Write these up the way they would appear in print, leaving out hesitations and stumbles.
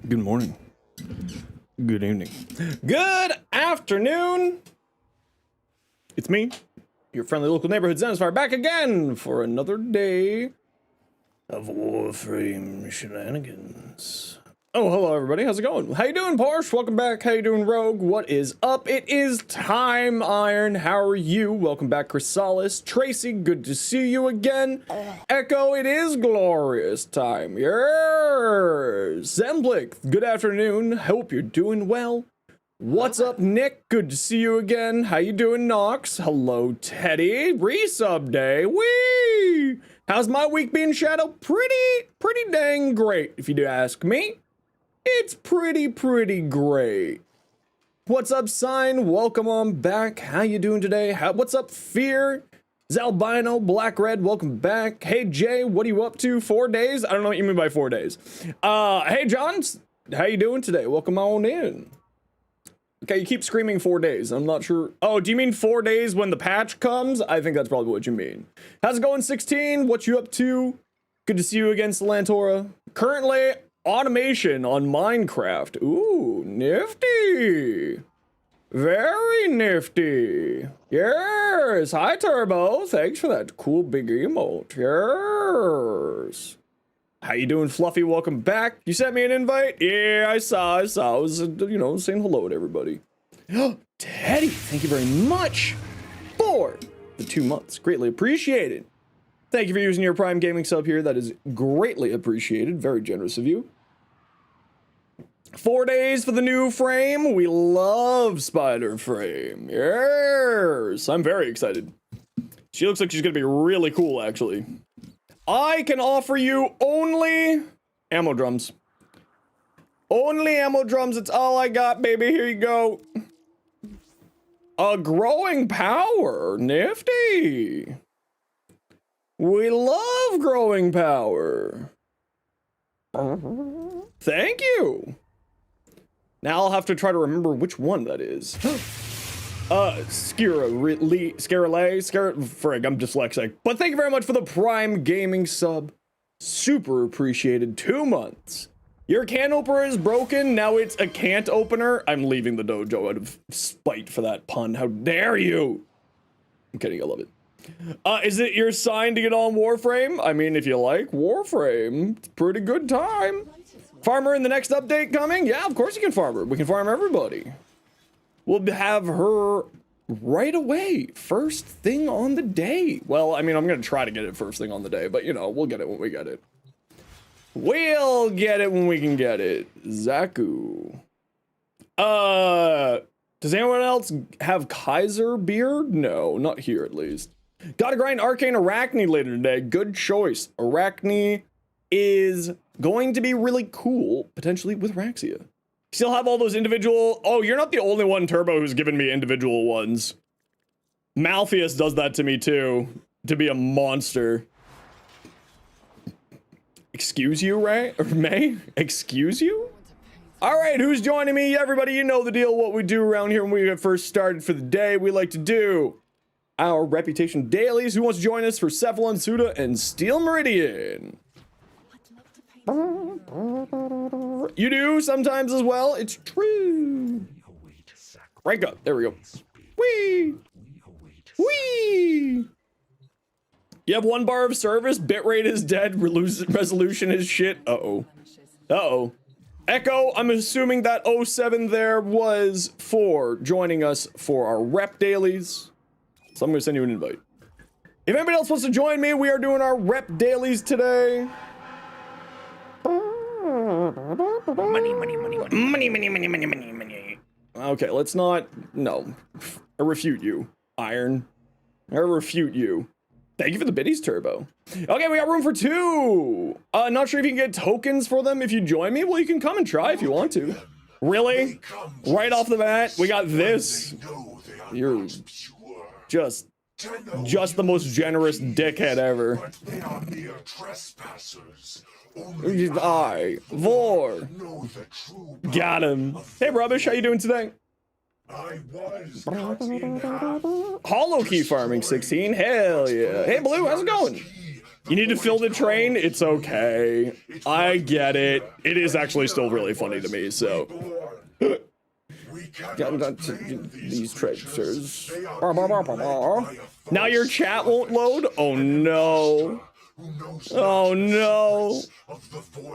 Good morning. Good evening. Good afternoon. It's me, your friendly local neighborhood Zenosfire, back again for another day of Warframe shenanigans. Oh, hello everybody. How's it going? How you doing, Porsche? Welcome back. How you doing, Rogue? What is up? It is time, Iron. How are you? Welcome back, Chrysalis. Tracy, good to see you again. Echo, it is glorious time. Yes. Zemblik, good afternoon. Hope you're doing well. What's up, Nick? Good to see you again. How you doing, Nox? Hello, Teddy. Resub day. Whee! How's my week been, Shadow? Pretty dang great, if you do ask me. It's pretty great. What's up, Sign? Welcome on back. How you doing today? What's up, Fear? Zalbino, Black Red, welcome back. Hey, Jay, what are you up to? 4 days? I don't know what you mean by 4 days. Hey, John, how you doing today? Welcome on in. Okay, you keep screaming 4 days. I'm not sure. Oh, do you mean 4 days when the patch comes? I think that's probably what you mean. How's it going, 16? What you up to? Good to see you again, Salantora. Currently, automation on Minecraft. Ooh, nifty. Very nifty. Yes. Hi, Turbo. Thanks for that cool big emote. Yes. How you doing, Fluffy? Welcome back. You sent me an invite? Yeah, I saw. I was, you know, saying hello to everybody. Teddy, thank you very much for the 2 months. Greatly appreciated. Thank you for using your Prime Gaming sub here. That is greatly appreciated. Very generous of you. 4 days for the new frame. We love Spider Frame. Yes. I'm very excited. She looks like she's going to be really cool, actually. I can offer you only ammo drums. Only ammo drums. It's all I got, baby. Here you go. A growing power. Nifty. We love growing power. Thank you. Now I'll have to try to remember which one that is. Frig, I'm dyslexic. But thank you very much for the Prime Gaming sub. Super appreciated. 2 months. Your can opener is broken. Now it's a can't opener. I'm leaving the dojo out of spite for that pun. How dare you? I'm kidding. I love it. Is it your sign to get on Warframe? I mean, if you like Warframe, it's a pretty good time. Farmer in the next update coming? Yeah, of course you can farm her. We can farm everybody. We'll have her right away. First thing on the day. Well, I mean, I'm going to try to get it first thing on the day, but you know, we'll get it when we get it. We'll get it when we can get it. Zaku. Does anyone else have Kaiser beard? No, not here at least. Gotta grind Arcane Arachne later today. Good choice. Arachne is going to be really cool, potentially with Raxia. Still have all those individual... Oh, you're not the only one, Turbo, who's given me individual ones. Malpheus does that to me too, to be a monster. Excuse you, Ray? Or May? Excuse you? All right, who's joining me? Everybody, you know the deal. What we do around here when we get first started for the day, we like to do our reputation dailies. Who wants to join us for Cephalon, Suda, and Steel Meridian? You do sometimes as well. It's true. Rank up. There we go. Whee! Whee! You have 1 bar of service. Bitrate is dead. Resolution is shit. Uh-oh. Uh-oh. Echo, I'm assuming that 07 there was for joining us for our rep dailies. So I'm going to send you an invite. If anybody else wants to join me, we are doing our rep dailies today. Money. Okay, let's not... No. I refute you, Iron. I refute you. Thank you for the biddies, Turbo. Okay, we got room for 2. Not sure if you can get tokens for them if you join me. Well, you can come and try if you want to. Really? Right off the bat, we got this. You're just the most generous dickhead ever. Got him. Hey, Rubbish, how you doing today? Hollow key farming 16. Hell yeah. Hey, Blue, how's it going? You need to fill the train? It's okay. I get it. It is actually still really funny to me, so. These treasures. Now your chat won't load? Oh no. Oh no.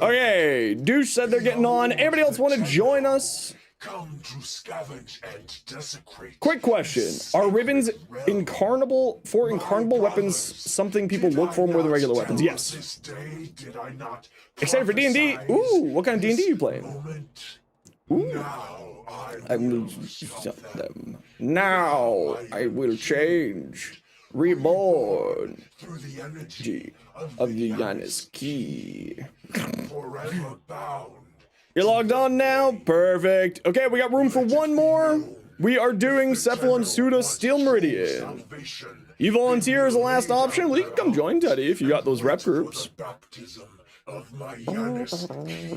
Okay, Douche said they're getting on. Anybody else want to join us? Come to scavenge and desecrate. Quick question. Are ribbons incarnable weapons something people look for more than regular weapons? Yes. Excited for D&D? Ooh, what kind of D&D you playing? Ooh. Now I will change. Reborn. Through the energy of the Giannis key. Forever bound. You're logged on now? Perfect. Okay, we got room for one more. We are doing Cephalon Suda Steel Meridian. You volunteer as a last option? Well, you can come join Teddy if you got those rep groups.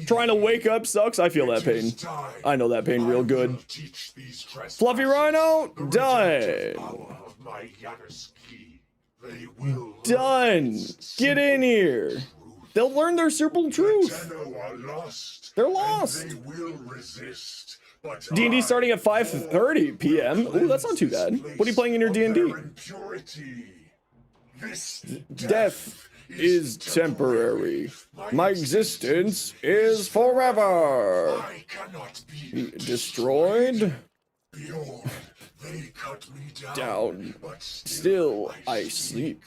Trying to wake up sucks. I feel that pain. I know that pain real good. Fluffy Rhino? Done. Done. Get in here. They'll learn their simple truth. They're lost. D&D starting at 5:30 p.m. Ooh, that's not too bad. What are you playing in your D&D? Death is temporary. My existence is forever. Destroyed? Down. Still I sleep.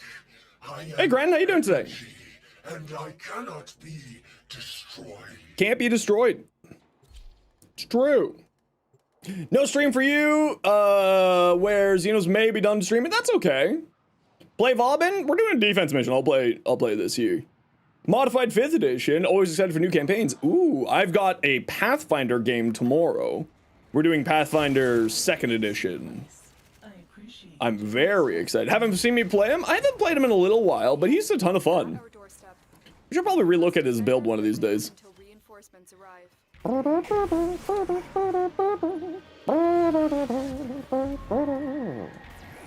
Hey, Gran, how you doing today? And I cannot be destroyed. Can't be destroyed. It's true. No stream for you, where Xenos may be done streaming. That's okay. Play Vauban? We're doing a defense mission. I'll play this here. Modified 5th edition. Always excited for new campaigns. Ooh, I've got a Pathfinder game tomorrow. We're doing Pathfinder 2nd edition. I'm very excited. Haven't seen me play him? I haven't played him in a little while, but he's a ton of fun. We should probably relook at his build one of these days.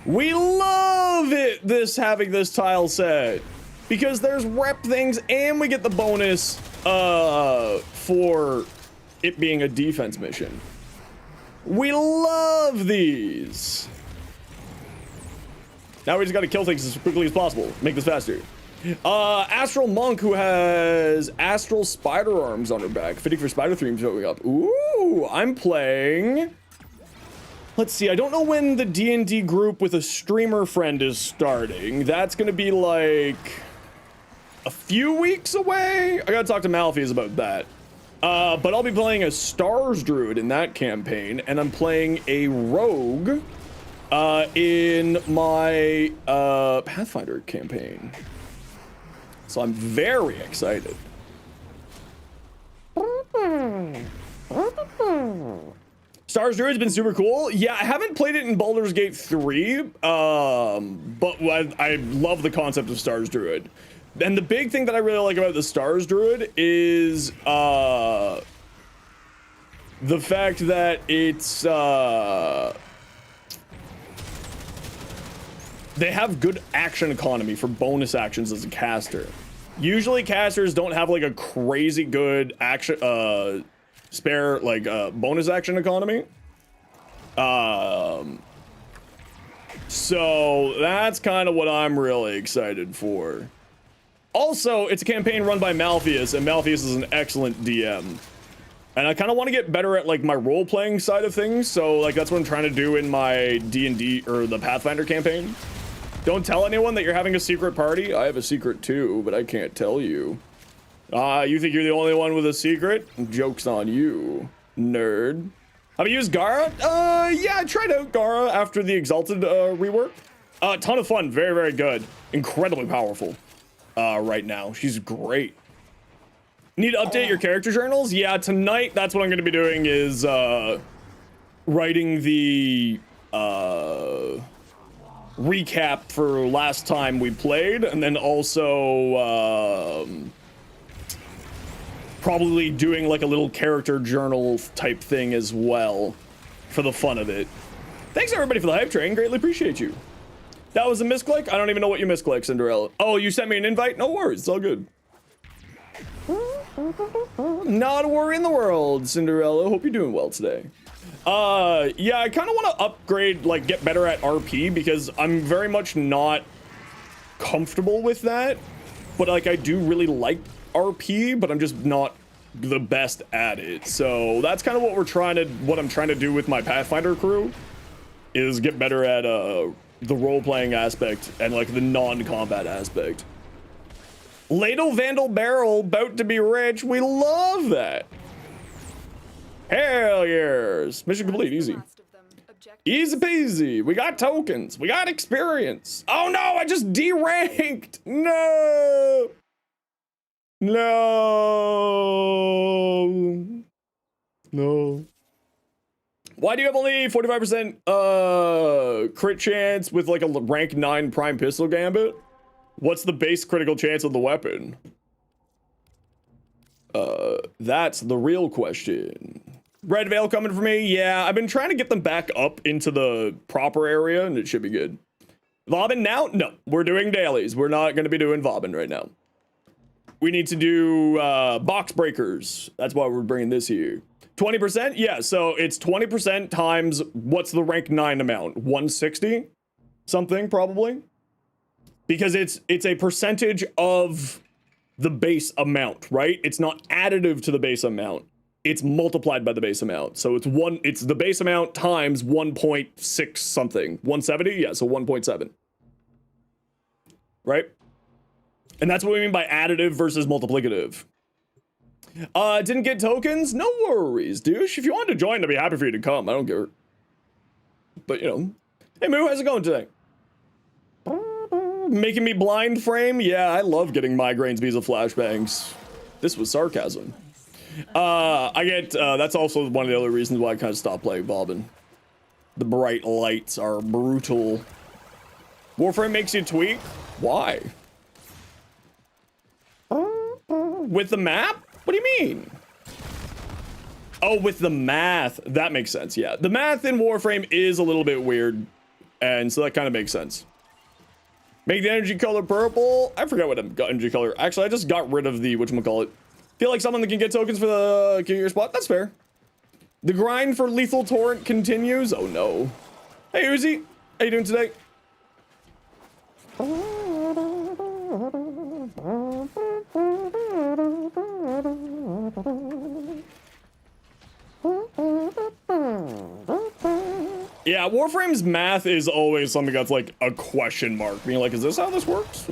We love it, having this tile set, because there's rep things and we get the bonus for it being a defense mission. We love these. Now we just gotta kill things as quickly as possible. Make this faster. Astral Monk, who has Astral Spider Arms on her back. Fitting for Spider Themes showing up. Ooh, I'm playing. Let's see, I don't know when the D&D group with a streamer friend is starting. That's gonna be like a few weeks away. I gotta talk to Malpheus about that. But I'll be playing a Stars Druid in that campaign, and I'm playing a Rogue in my Pathfinder campaign. So I'm very excited. Stars Druid's been super cool. Yeah, I haven't played it in Baldur's Gate 3, but I love the concept of Stars Druid. And the big thing that I really like about the Stars Druid is the fact that it's they have good action economy for bonus actions as a caster. Usually casters don't have like a crazy good action spare like bonus action economy. So that's kind of what I'm really excited for. Also, it's a campaign run by Malpheus, and Malpheus is an excellent DM. And I kind of want to get better at like my role-playing side of things, so like that's what I'm trying to do in my D&D or the Pathfinder campaign. Don't tell anyone that you're having a secret party. I have a secret too, but I can't tell you. You think you're the only one with a secret? Joke's on you, nerd. Have you used Gara? Yeah, I tried out Gara after the Exalted rework. Ton of fun, very, very good. Incredibly powerful right now. She's great. Need to update your character journals? Yeah, tonight, that's what I'm going to be doing is writing the recap for last time we played, and then also probably doing like a little character journal type thing as well for the fun of it. Thanks everybody for the hype train, greatly appreciate you. That was a misclick? I don't even know what you misclicked, Cinderella. Oh, you sent me an invite? No worries, it's all good. Not a worry in the world, Cinderella. Hope you're doing well today. Yeah, I kind of want to upgrade, like, get better at RP because I'm very much not comfortable with that. But, like, I do really like RP, but I'm just not the best at it. So that's kind of what I'm trying to do with my Pathfinder crew is get better at, the role-playing aspect and, like, the non-combat aspect. Ladle Vandal Barrel, about to be rich. We love that. Hell yes. Mission complete, easy. Easy peasy. We got tokens. We got experience. Oh no, I just deranked. No. No. No. Why do you have only 45% crit chance with like a rank 9 prime pistol gambit? What's the base critical chance of the weapon? That's the real question. Red Veil coming for me? Yeah, I've been trying to get them back up into the proper area, and it should be good. Vobin now? No, we're doing dailies. We're not going to be doing Vobin right now. We need to do box breakers. That's why we're bringing this here. 20%? Yeah, so it's 20% times, what's the rank 9 amount? 160? Something, probably? Because it's a percentage of the base amount, right? It's not additive to the base amount. It's multiplied by the base amount. So it's the base amount times 1.6 something. 170? Yeah, so 1.7. Right? And that's what we mean by additive versus multiplicative. Didn't get tokens? No worries, douche. If you wanted to join, I'd be happy for you to come. I don't care. But, you know. Hey, Moo, how's it going today? Making me blind frame? Yeah, I love getting migraines because of flashbangs. This was sarcasm. That's also one of the other reasons why I kind of stopped playing Bobbin. The bright lights are brutal. Warframe makes you tweak? Why? With the map? What do you mean? Oh, with the math. That makes sense, yeah. The math in Warframe is a little bit weird, and so that kind of makes sense. Make the energy color purple. I forgot what energy color. Actually, I just got rid of the whatchamacallit. Feel like someone that can get tokens for the your spot. That's fair. The grind for Lethal Torrent continues. Oh no. Hey Uzi, how you doing today? Yeah, Warframe's math is always something that's like a question mark. Being like, is this how this works?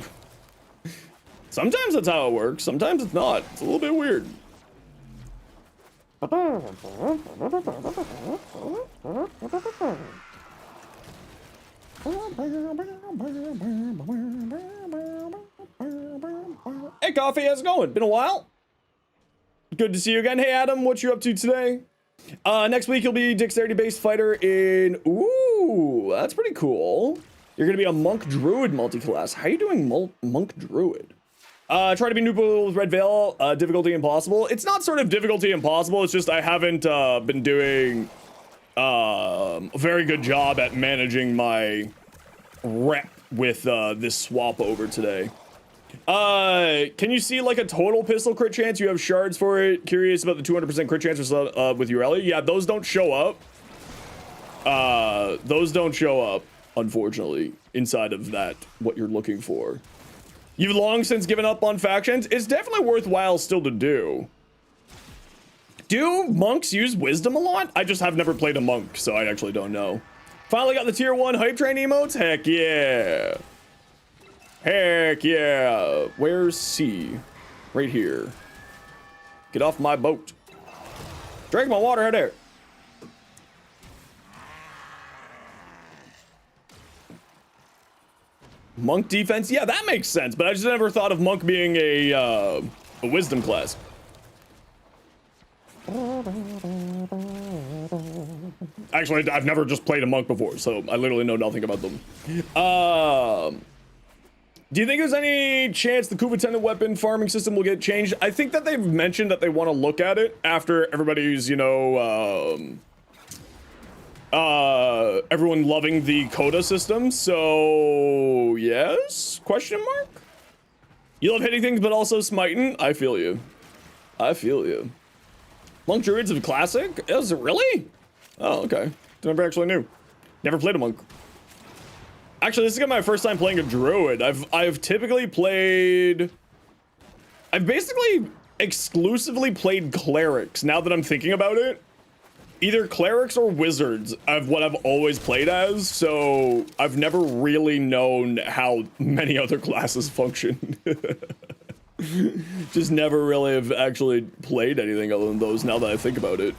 Sometimes that's how it works. Sometimes it's not. It's a little bit weird. Hey, Coffee, how's it going? Been a while? Good to see you again. Hey, Adam, what you up to today? Next week, you'll be dexterity-based fighter in... Ooh, that's pretty cool. You're going to be a Monk Druid multi-class. How are you doing Monk Druid? Try to be neutral with Red Veil. Difficulty impossible. It's not sort of difficulty impossible. It's just I haven't been doing a very good job at managing my rep with this swap over today. Can you see like a total pistol crit chance? You have shards for it. Curious about the 200% crit chance with Ureli. Yeah, those don't show up. Those don't show up, unfortunately, inside of that, what you're looking for. You've long since given up on factions. It's definitely worthwhile still to do. Do monks use wisdom a lot? I just have never played a monk, so I actually don't know. Finally got the tier 1 hype train emotes? Heck yeah. Heck yeah. Where's C? Right here. Get off my boat. Drink my water out there. Monk defense? Yeah, that makes sense, but I just never thought of monk being a wisdom class. Actually, I've never just played a monk before, so I literally know nothing about them. Do you think there's any chance the Kuva Tendon weapon farming system will get changed? I think that they've mentioned that they want to look at it after everybody's, you know, everyone loving the coda system. So yes? Question mark? You love hitting things, but also smiting? I feel you. I feel you. Monk Druids of Classic? Is it really? Oh, okay. Never actually knew. Never played a monk. Actually, this is my first time playing a druid. I've typically played... I've basically exclusively played clerics, now that I'm thinking about it. Either clerics or wizards of what I've always played as, so I've never really known how many other classes function. Just never really have actually played anything other than those now that I think about it.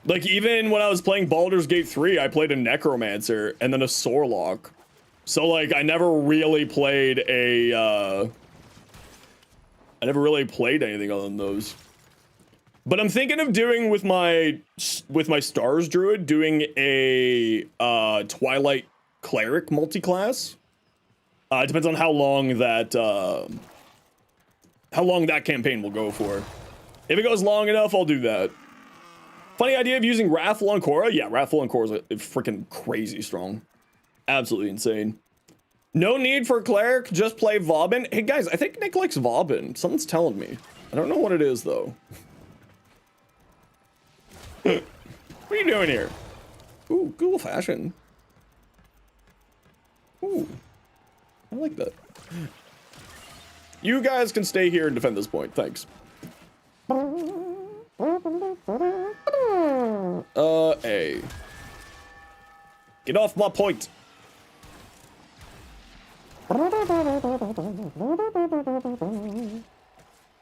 Like, even when I was playing Baldur's Gate 3, I played a Necromancer and then a Sorlock. So, like, I never really played a, I never really played anything other than those. But I'm thinking of doing with my Stars Druid, doing a, Twilight Cleric multi-class. It depends on how long that campaign will go for. If it goes long enough, I'll do that. Funny idea of using Wrathful on Korra? Yeah, Wrathful on Korra is freaking crazy strong. Absolutely insane. No need for Cleric, just play Vauban. Hey guys, I think Nick likes Vauban. Someone's telling me. I don't know what it is though. What are you doing here? Ooh, cool fashion. Ooh, I like that. You guys can stay here and defend this point, thanks. A. Get off my point.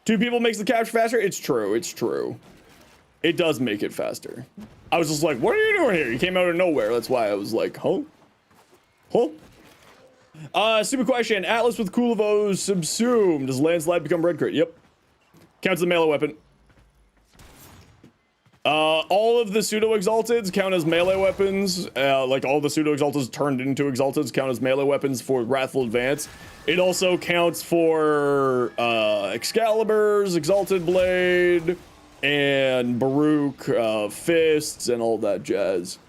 Two people makes the capture faster? It's true, it's true. It does make it faster. I was just like, what are you doing here? You came out of nowhere, that's why I was like, huh? Huh? Stupid question. Atlas with Kulavos subsumed. Does Landslide become red crit? Yep. Counts as a melee weapon. All of the pseudo-exalteds count as melee weapons. Like all the pseudo-exalteds turned into exalteds count as melee weapons for Wrathful Advance. It also counts for Excalibur's Exalted Blade and Baruch Fists and all that jazz.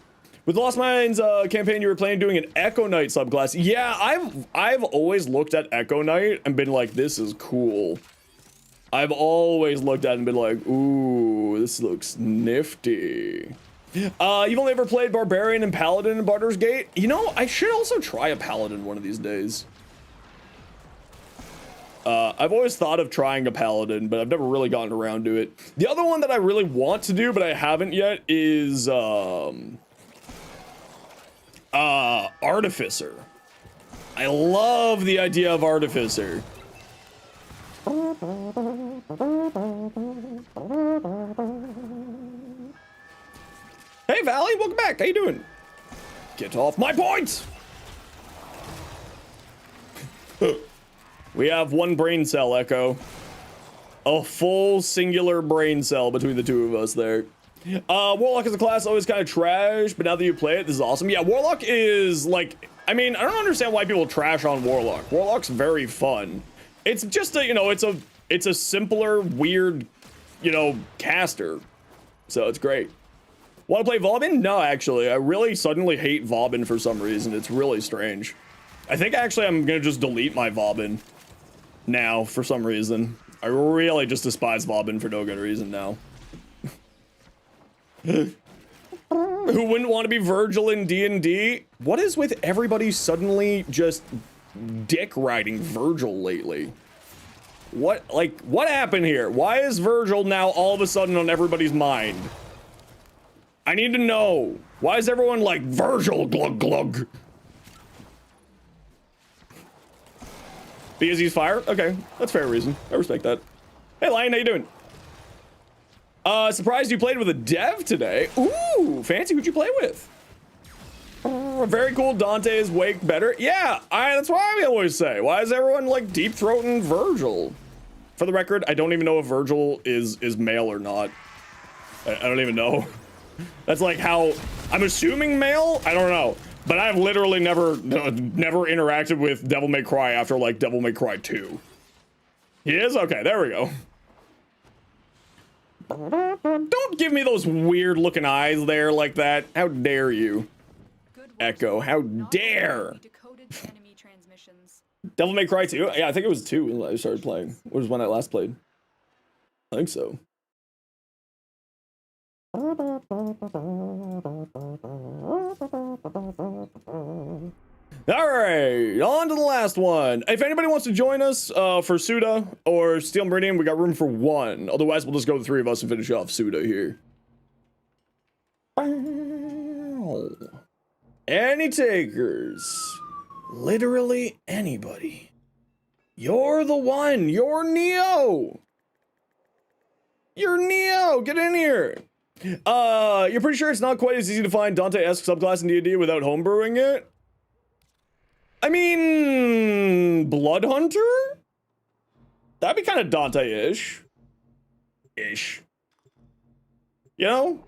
With Lost Minds campaign, you were planning doing an Echo Knight subclass. Yeah, I've always looked at Echo Knight and been like, this is cool. I've always looked at it and been like, ooh, this looks nifty. You've only ever played Barbarian and Paladin in Baldur's Gate? You know, I should also try a Paladin one of these days. I've always thought of trying a Paladin, but I've never really gotten around to it. The other one that I really want to do, but I haven't yet, is Artificer. I love the idea of Artificer. Hey Valley, welcome back. How you doing? Get off my points. We have one brain cell, Echo. A full singular brain cell between the two of us there. Warlock as a class always kind of trash, but now that you play it, this is awesome. Yeah, Warlock is like, I mean, I don't understand why people trash on Warlock. Warlock's very fun. It's just a, you know, it's a simpler, weird, you know, caster. So it's great. Want to play Vauban? No, actually. I really suddenly hate Vauban for some reason. It's really strange. I think actually I'm going to just delete my Vauban now for some reason. I really just despise Vauban for no good reason now. Who wouldn't want to be Virgil in D&D? What is with everybody suddenly just dick riding Virgil lately? What happened here? Why is Virgil now all of a sudden on everybody's mind? I need to know. Why is everyone like, Virgil, glug glug? Because he's fire? Okay, that's fair reason. I respect that. Hey Lion, how you doing? Surprised you played with a dev today. Ooh, fancy. Who'd you play with? Very cool. Dante's Wake better. Yeah, that's why I always say. Why is everyone like deep throating Virgil? For the record, I don't even know if Virgil is male or not. I don't even know. That's like how I'm assuming male. I don't know, but I've literally never interacted with Devil May Cry after like Devil May Cry 2. He is okay. There we go. Don't give me those weird looking eyes there like that. How dare you? Good Echo. How dare! Decoded enemy transmissions. Devil May Cry 2? Yeah, I think it was 2 when I started playing. What was when I last played? I think so. Alright, on to the last one. If anybody wants to join us for Suda or Steel Meridian, we got room for one. Otherwise, we'll just go the three of us and finish off Suda here. Any takers? Literally anybody. You're the one. You're Neo. You're Neo. Get in here. You're pretty sure it's not quite as easy to find Dante-esque subclass in D&D without homebrewing it? I mean, Blood Hunter? That'd be kind of Dante-ish. Ish. You know?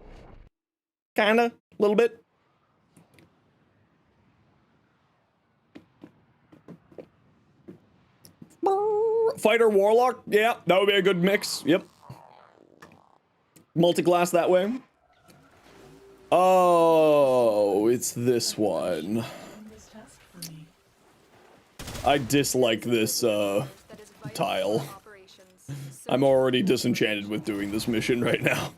Kinda. A little bit. Fighter Warlock? Yeah, that would be a good mix. Yep. Multi-class that way. Oh, it's this one. I dislike this, tile. I'm already disenchanted with doing this mission right now.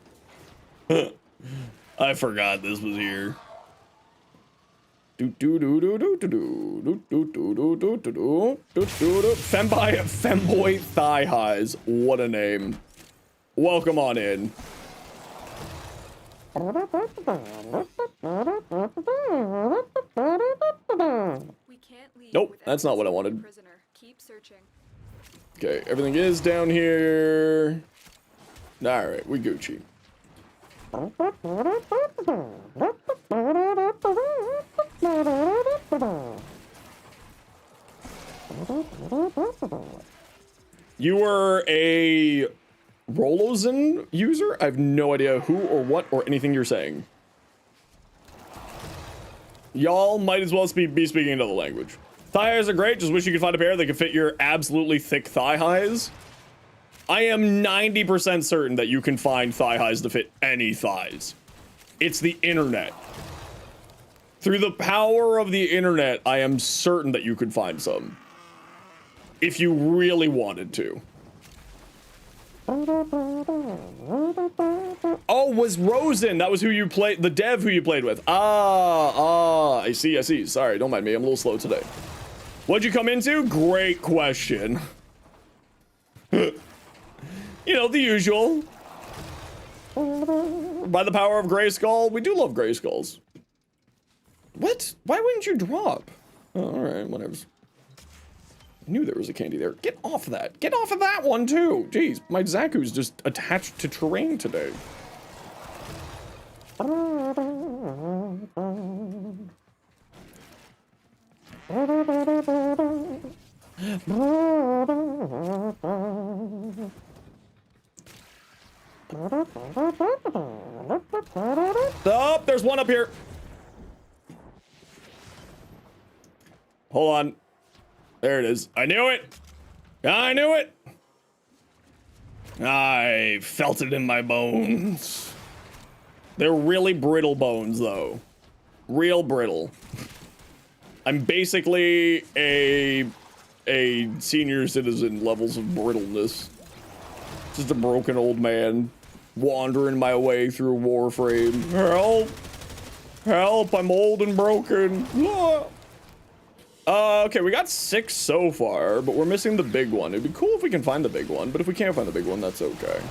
I forgot this was here. Femboy Thigh Highs. What a name. Welcome on in. We can't leave. Nope, that's not what I wanted. Prisoner. Keep searching. Okay, everything is down here. Alright, we Gucci. You were a Rolozen user? I have no idea who or what or anything you're saying. Y'all might as well be speaking another language. Thigh highs are great, just wish you could find a pair that could fit your absolutely thick thigh highs. I am 90% certain that you can find thigh highs to fit any thighs. It's the internet. Through the power of the internet, I am certain that you could find some. If you really wanted to. Oh, was Rosen. That was who you played, the dev who you played with. I see. Sorry, don't mind me. I'm a little slow today. What'd you come into? Great question. You know, the usual. By the power of Grayskull. We do love Grayskulls. What? Why wouldn't you drop? Oh, alright, whatever. I knew there was a candy there. Get off of that. Get off of that one, too. Jeez, my Zaku's just attached to terrain today. Oh, there's one up here. Hold on. There it is. I knew it. I knew it. I felt it in my bones. They're really brittle bones, though. Real brittle. I'm basically a senior citizen levels of brittleness. Just a broken old man wandering my way through Warframe. Help! Help! I'm old and broken. Okay, we got 6 so far, but we're missing the big one. It'd be cool if we can find the big one, but if we can't find the big one, that's okay.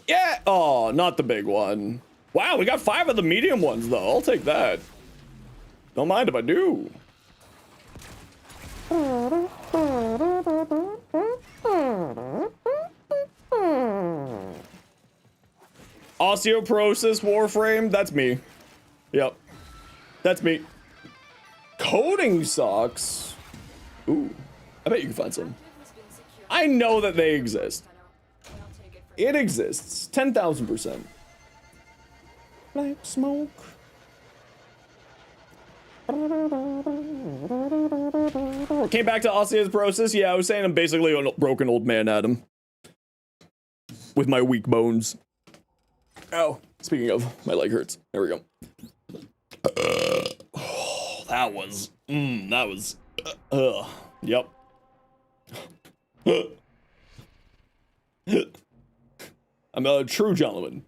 Yeah! Oh, not the big one. Wow, we got 5 of the medium ones, though. I'll take that. Don't mind if I do. Osteoporosis Warframe? That's me. Yep. That's me. Coding socks? Ooh. I bet you can find some. I know that they exist. It exists. 10,000%. Black smoke. Came back to osteoporosis. Yeah, I was saying I'm basically a broken old man, Adam. With my weak bones. Oh, speaking of, my leg hurts. There we go. Oh, that was, yep. I'm a true gentleman.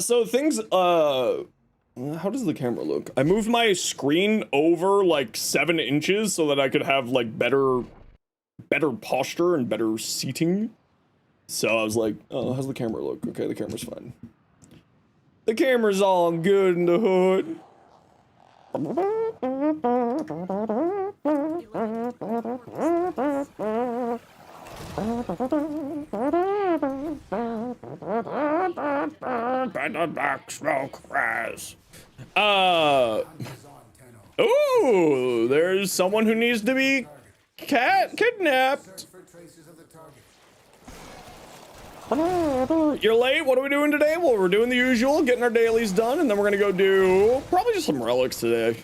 So things, how does the camera look? I moved my screen over like 7 inches so that I could have like better posture and better seating. So I was like, oh, how's the camera look? Okay, the camera's fine. The camera's all good in the hood. Ooh, there's someone who needs to be kidnapped. You're late. What are we doing today? Well, we're doing the usual, getting our dailies done, and then we're gonna go do probably just some relics today.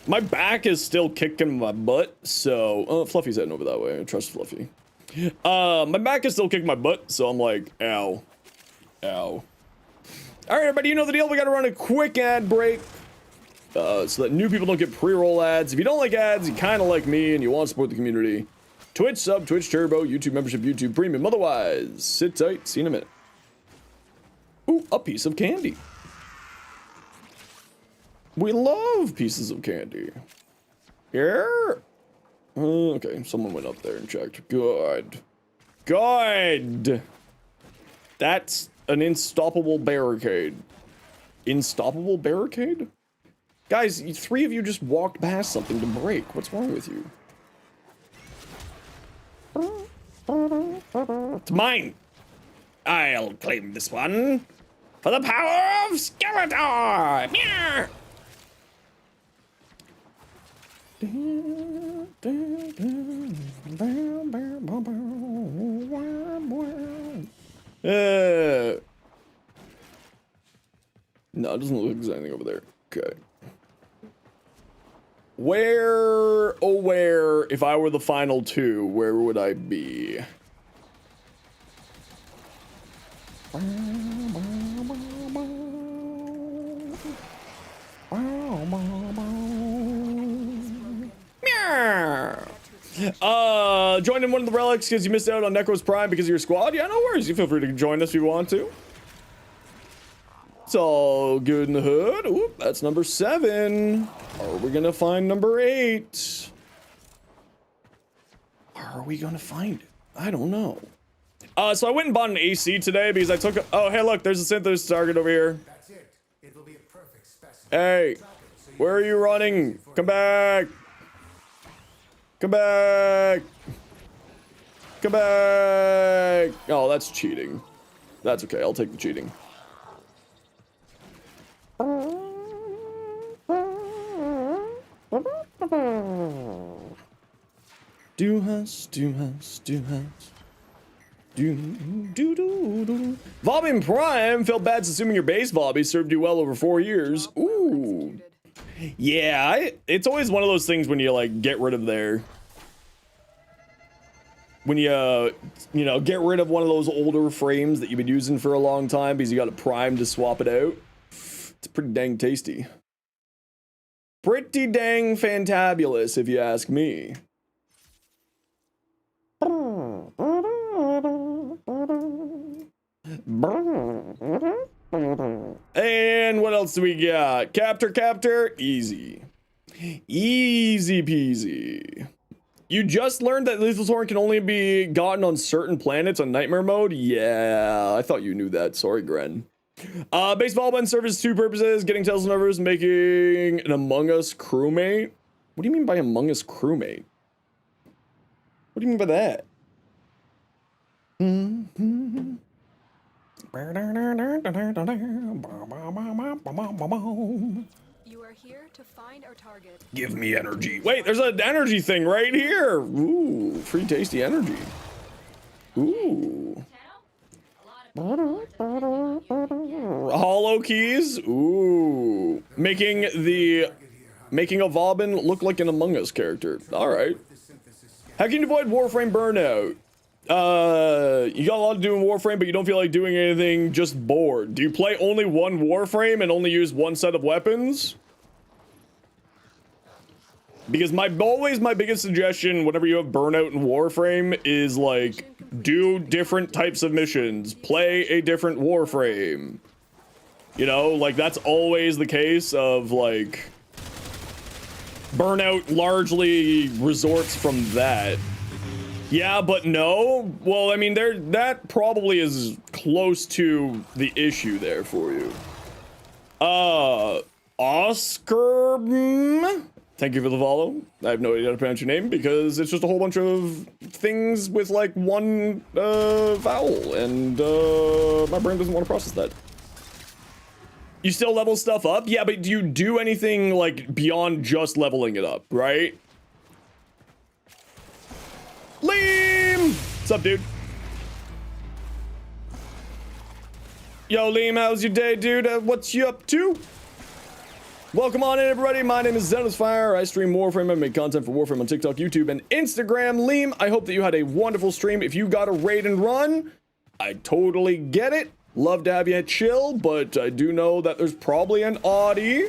My back is still kicking my butt, so Fluffy's heading over that way. I trust Fluffy. My back is still kicking my butt, so I'm like, ow, ow. All right, everybody, you know the deal. We gotta run a quick ad break, so that new people don't get pre-roll ads. If you don't like ads, you kind of like me, and you want to support the community. Twitch sub, Twitch Turbo, YouTube membership, YouTube Premium. Otherwise, sit tight. See you in a minute. Ooh, a piece of candy. We love pieces of candy. Here? Okay, someone went up there and checked. Good. Good. That's an unstoppable barricade. Unstoppable barricade? Guys, 3 of you just walked past something to break. What's wrong with you? It's mine. I'll claim this one for the power of Skeletor. Meow. No, it doesn't look like there's anything over there. Okay. Where, oh where, if I were the final 2, where would I be? Join in one of the relics because you missed out on Necro's Prime because of your squad? Yeah, no worries. You feel free to join us if you want to. It's all good in the hood. Oop, that's number 7. Are we gonna find number 8? Are we gonna find it? I don't know. So I went and bought an AC today because I took a, oh, hey, look, there's a synthesis target over here. That's it. It will be a perfect specimen. Hey, where are you running? Come back. Come back. Come back. Oh, that's cheating. That's okay. I'll take the cheating. Do us. Vobbing Prime felt bad assuming your base Vobby served you well over 4 years. Ooh. Yeah, it's always one of those things when you like get rid of their, when you know, get rid of one of those older frames that you've been using for a long time because you got a Prime to swap it out. It's pretty dang tasty. Pretty dang fantabulous, if you ask me. And what else do we got? Captor, easy. Easy peasy. You just learned that Lethal Torrent can only be gotten on certain planets on Nightmare Mode? Yeah, I thought you knew that. Sorry, Gren. Baseball button serves 2 purposes: getting tells numbers, making an Among Us crewmate. What do you mean by Among Us crewmate? What do you mean by that? You are here to find our target. Give me energy. Wait, there's an energy thing right here. Ooh, free tasty energy. Ooh. Hollow keys. Ooh. Making a Vobin look like an Among Us character. All right. How can you avoid Warframe burnout? You got a lot to do in Warframe, but you don't feel like doing anything, just bored. Do you play only one Warframe and only use one set of weapons? Because always my biggest suggestion whenever you have burnout in Warframe is like, do different types of missions, play a different Warframe. You know, like that's always the case of like, burnout largely resorts from that. Yeah, but no. Well, I mean, that probably is close to the issue there for you. Oscar, thank you for the follow. I have no idea how to pronounce your name because it's just a whole bunch of things with like one vowel, and my brain doesn't want to process that. You still level stuff up? Yeah, but do you do anything like beyond just leveling it up, right? Liam! What's up, dude? Yo, Liam, how's your day, dude? What's you up to? Welcome on in, everybody. My name is Zenosfire. I stream Warframe. I make content for Warframe on TikTok, YouTube, and Instagram. Liam, I hope that you had a wonderful stream. If you got a raid and run, I totally get it. Love to have you chill, but I do know that there's probably an Audie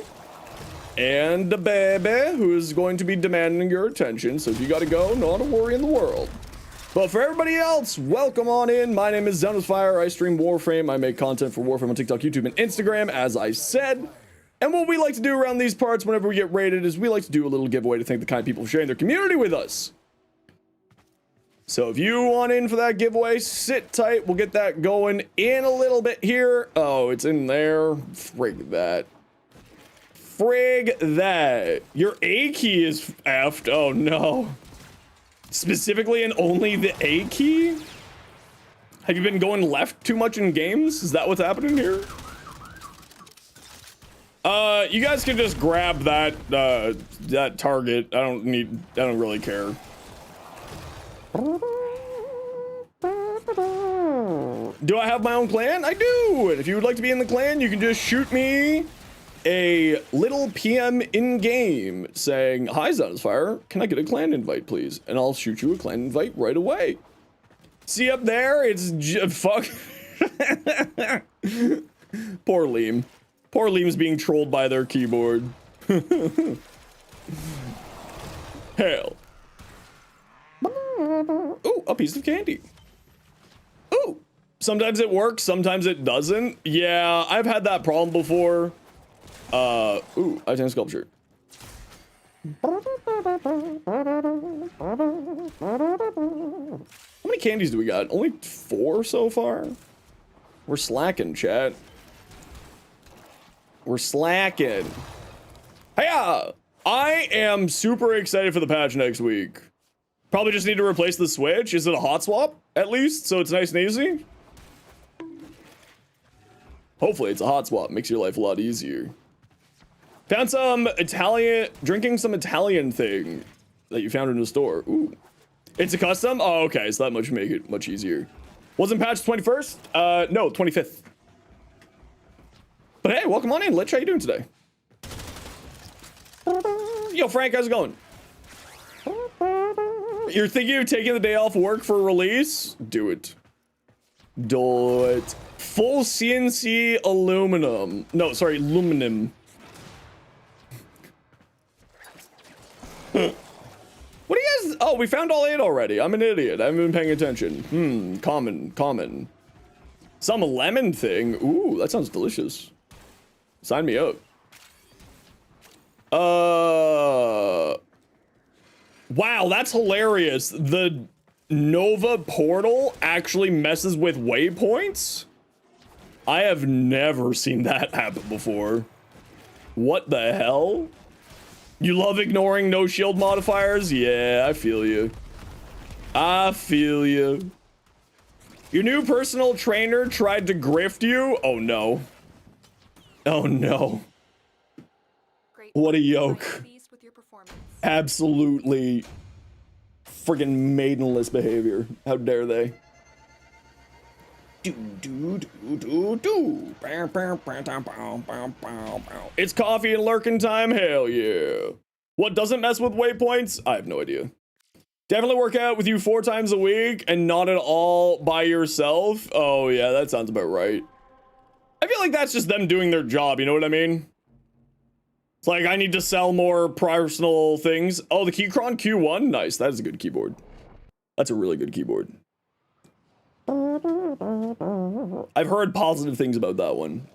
and a baby who is going to be demanding your attention. So if you gotta go, not a worry in the world. But for everybody else, welcome on in. My name is Zenosfire. I stream Warframe. I make content for Warframe on TikTok, YouTube, and Instagram, as I said. And what we like to do around these parts whenever we get raided is we like to do a little giveaway to thank the kind people for sharing their community with us. So if you want in for that giveaway, sit tight. We'll get that going in a little bit here. Oh, it's in there. Frig that. Frig that. Your A key is effed. Oh no. Specifically and only the A key? Have you been going left too much in games? Is that what's happening here? You guys can just grab that, that target. I don't really care. Do I have my own clan? I do! And if you would like to be in the clan, you can just shoot me a little PM in-game saying, "Hi, Zenosfire, can I get a clan invite, please?" And I'll shoot you a clan invite right away. See up there? It's fuck. Poor Liam. Poor Liam's being trolled by their keyboard. Hell. Ooh, a piece of candy. Ooh, sometimes it works, sometimes it doesn't. Yeah, I've had that problem before. Ooh, Item sculpture. How many candies do we got? Only 4 so far? We're slacking, chat. We're slacking. Hiya! I am super excited for the patch next week. Probably just need to replace the Switch. Is it a hot swap, at least? So it's nice and easy? Hopefully it's a hot swap. Makes your life a lot easier. Found some drinking some Italian thing that you found in the store. Ooh. It's a custom? Oh, okay. So that much make it much easier. Wasn't patched 21st? No, 25th. But hey, welcome on in. Lich, how you doing today? Yo, Frank, how's it going? You're thinking of taking the day off work for release? Do it. Do it. Full CNC aluminum. No, sorry, aluminum. What do you guys... Oh, we found all 8 already. I'm an idiot. I haven't been paying attention. Common. Some lemon thing. Ooh, that sounds delicious. Sign me up. Wow, that's hilarious. The Nova portal actually messes with waypoints? I have never seen that happen before. What the hell? You love ignoring no shield modifiers? Yeah, I feel you. I feel you. Your new personal trainer tried to grift you? Oh no. Oh no. What a yoke. Absolutely friggin' maidenless behavior. How dare they? It's coffee and lurking time? Hell yeah. What doesn't mess with waypoints? I have no idea. Definitely work out with you 4 times a week and not at all by yourself. Oh yeah, that sounds about right. I feel like that's just them doing their job, you know what I mean? It's like, I need to sell more personal things. Oh, the Keychron Q1? Nice, that is a good keyboard. That's a really good keyboard. I've heard positive things about that one.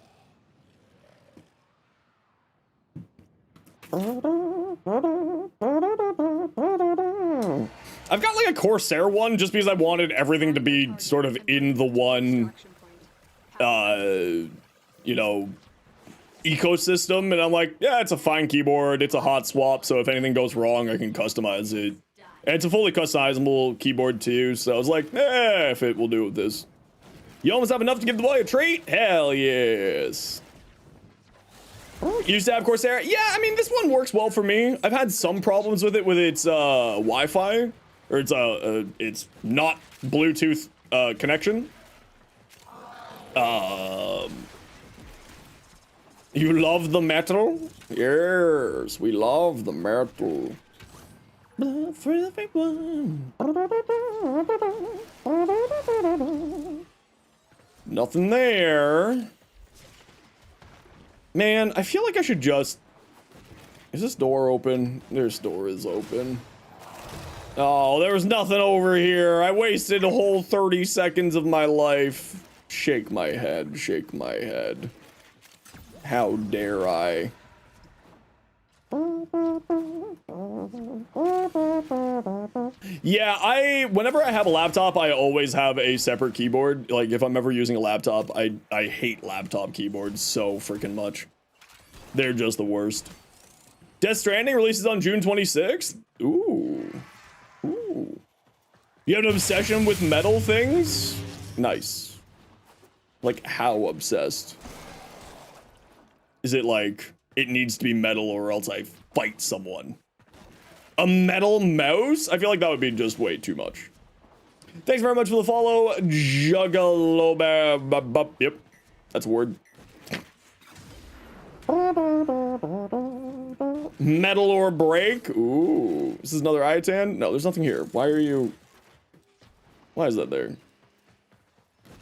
I've got like a Corsair one just because I wanted everything to be sort of in the one, you know, ecosystem. And I'm like, yeah, it's a fine keyboard. It's a hot swap. So if anything goes wrong, I can customize it. And it's a fully customizable keyboard too. So I was like, if it will do with this. You almost have enough to give the boy a treat? Hell yes. You used to have Corsair? Yeah, I mean, this one works well for me. I've had some problems with it with its Wi-Fi, or it's not Bluetooth connection. You love the metal? Yes, we love the metal. Love for everyone. Nothing there. Man, I feel like I should just... Is this door open? This door is open. Oh, there was nothing over here. I wasted a whole 30 seconds of my life. Shake my head, shake my head. How dare I? Yeah, whenever I have a laptop, I always have a separate keyboard. Like, if I'm ever using a laptop, I hate laptop keyboards so freaking much. They're just the worst. Death Stranding releases on June 26th? Ooh. Ooh. You have an obsession with metal things? Nice. Like, how obsessed? Is it like, it needs to be metal or else I fight someone? A metal mouse? I feel like that would be just way too much. Thanks very much for the follow, Juggalo. Yep, that's a word. Metal or break? Ooh, this is another Itan? No, there's nothing here. Why is that there?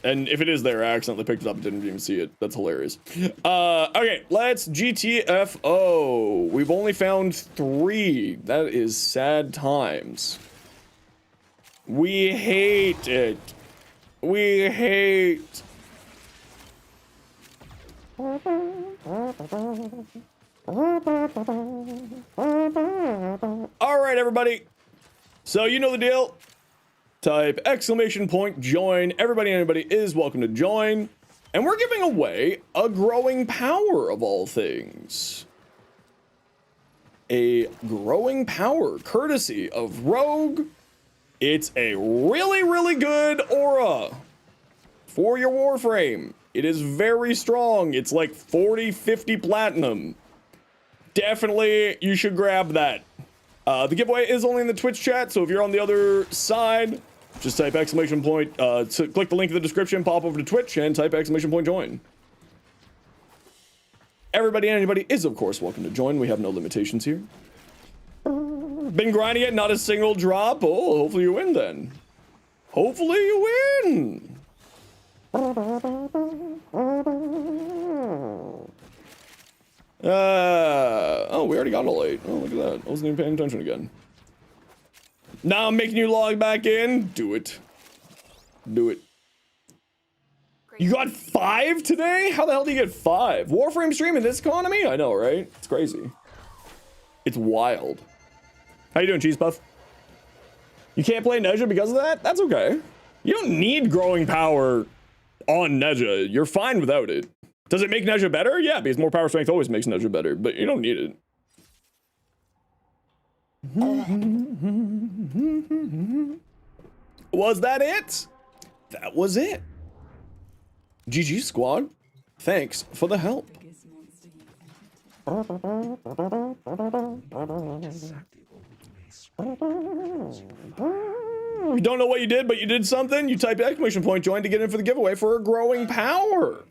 And if it is there, I accidentally picked it up and didn't even see it. That's hilarious. Okay, let's GTFO. We've only found 3. That is sad times. We hate it. We hate. All right, everybody. So you know the deal. Type exclamation point join. Everybody and anybody is welcome to join. And we're giving away a growing power of all things. A growing power courtesy of Rogue. It's a really, really good aura for your Warframe. It is very strong. It's like 40, 50 platinum. Definitely you should grab that. The giveaway is only in the Twitch chat, so if you're on the other side, just type exclamation point, click the link in the description, pop over to Twitch, and type exclamation point join. Everybody and anybody is, of course, welcome to join. We have no limitations here. Been grinding it, not a single drop. Oh, hopefully you win then. Hopefully you win. Oh, we already got all 8. Oh, look at that. I wasn't even paying attention again. Now I'm making you log back in. Do it. Do it. You got 5 today? How the hell do you get 5? Warframe stream in this economy? I know, right? It's crazy. It's wild. How you doing, Cheese Puff? You can't play Neja because of that? That's okay. You don't need growing power on Neja. You're fine without it. Does it make Neja better? Yeah, because more power strength always makes Neja better, but you don't need it. Was that it? That was it. GG squad. Thanks for the help. If you don't know what you did, but you did something, you type exclamation point join to get in for the giveaway for a growing power.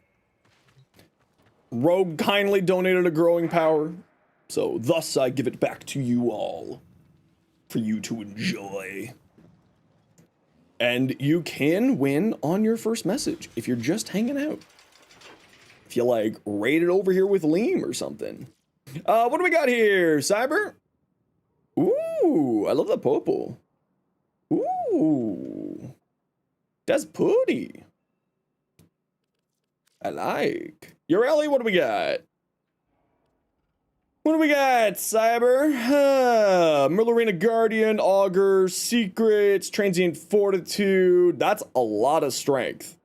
Rogue kindly donated a growing power, so thus I give it back to you all. for you to enjoy. And you can win on your first message if you're just hanging out. If you like raided over here with Liam or something. What do we got here, Cyber? Ooh, I love that purple. Ooh, that's pretty. I like. Ureli, what do we got? What do we got, Cyber? Merlarina Guardian, Augur, Secrets, Transient Fortitude. That's a lot of strength.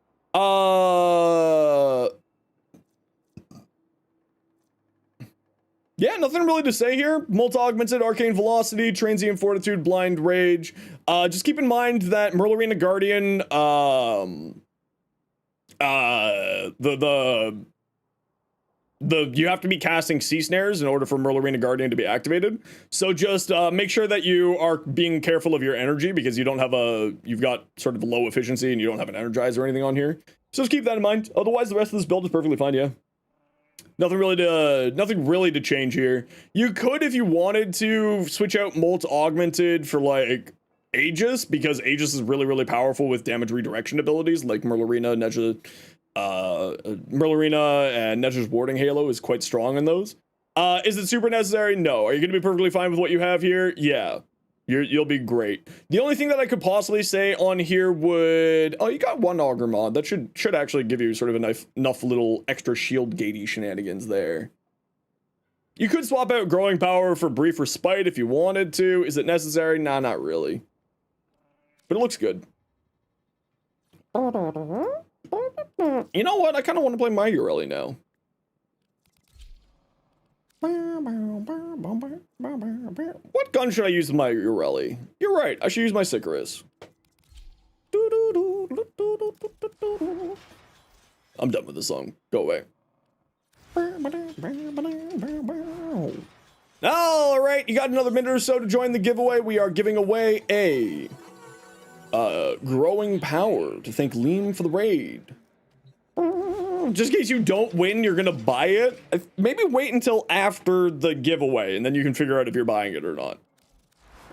Yeah, nothing really to say here. Multi-augmented, Arcane Velocity, Transient Fortitude, Blind Rage. Just keep in mind that Merlarina Guardian, you have to be casting Sea Snares in order for Merlarina Guardian to be activated. So just make sure that you are being careful of your energy because you don't have you've got sort of low efficiency and you don't have an Energize or anything on here. So just keep that in mind. Otherwise, the rest of this build is perfectly fine, yeah. Nothing really to change here. You could, if you wanted to, switch out Molt Augmented for like Aegis, because Aegis is really, really powerful with damage redirection abilities like Merlarina, Nezha. Merlarina and Nezha's Warding Halo is quite strong in those. Is it super necessary? No. Are you going to be perfectly fine with what you have here? Yeah. You'll be great. The only thing that I could possibly say on here would... Oh, you got one Augur mod. That should actually give you sort of enough little extra shield gatey shenanigans there. You could swap out Growing Power for Brief Respite if you wanted to. Is it necessary? Nah, not really. But it looks good. You know what? I kind of want to play my Ureli now. What gun should I use with my Ureli? You're right. I should use my Sicarus. I'm done with this song. Go away. All right. You got another minute or so to join the giveaway. We are giving away a Growing Power to thank Liam for the raid. Just in case you don't win, you're gonna buy it. Maybe wait until after the giveaway, and then you can figure out if you're buying it or not.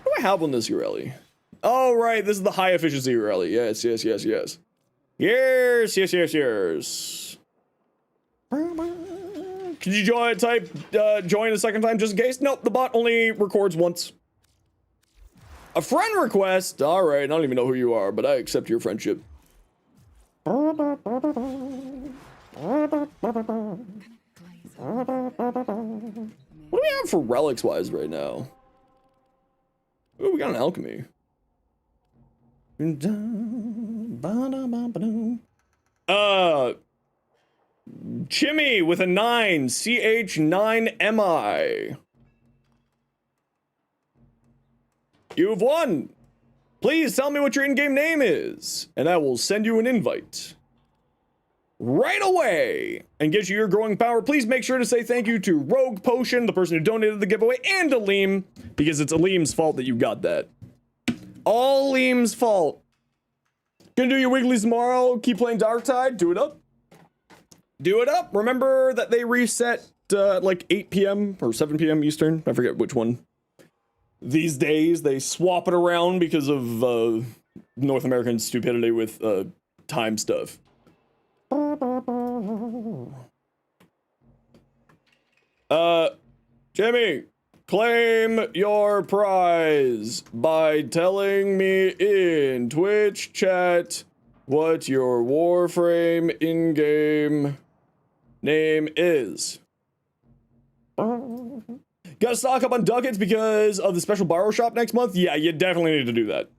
What do I have on this Ureli? Oh, right, this is the high efficiency Ureli. Yes, yes, yes, yes. Yes, yes, yes, yes. Could you type join a second time just in case? Nope, the bot only records once. A friend request? All right, I don't even know who you are, but I accept your friendship. What do we have for relics wise right now? Ooh, we got an alchemy. Chimmy with a 9, CH9MI. You've won. Please tell me what your in-game name is, and I will send you an invite right away and get you your Growing Power. Please make sure to say thank you to Rogue Potion, the person who donated the giveaway, and Aleem, because it's Aleem's fault that you got that. All Aleem's fault. Gonna do your weeklies tomorrow. Keep playing Darktide. Do it up. Do it up. Remember that they reset like 8 p.m. or 7 p.m. Eastern. I forget which one. These days, they swap it around because of North American stupidity with time stuff. Jimmy, claim your prize by telling me in Twitch chat what your Warframe in-game name is. Gotta stock up on ducats because of the special borrow shop next month? Yeah, you definitely need to do that.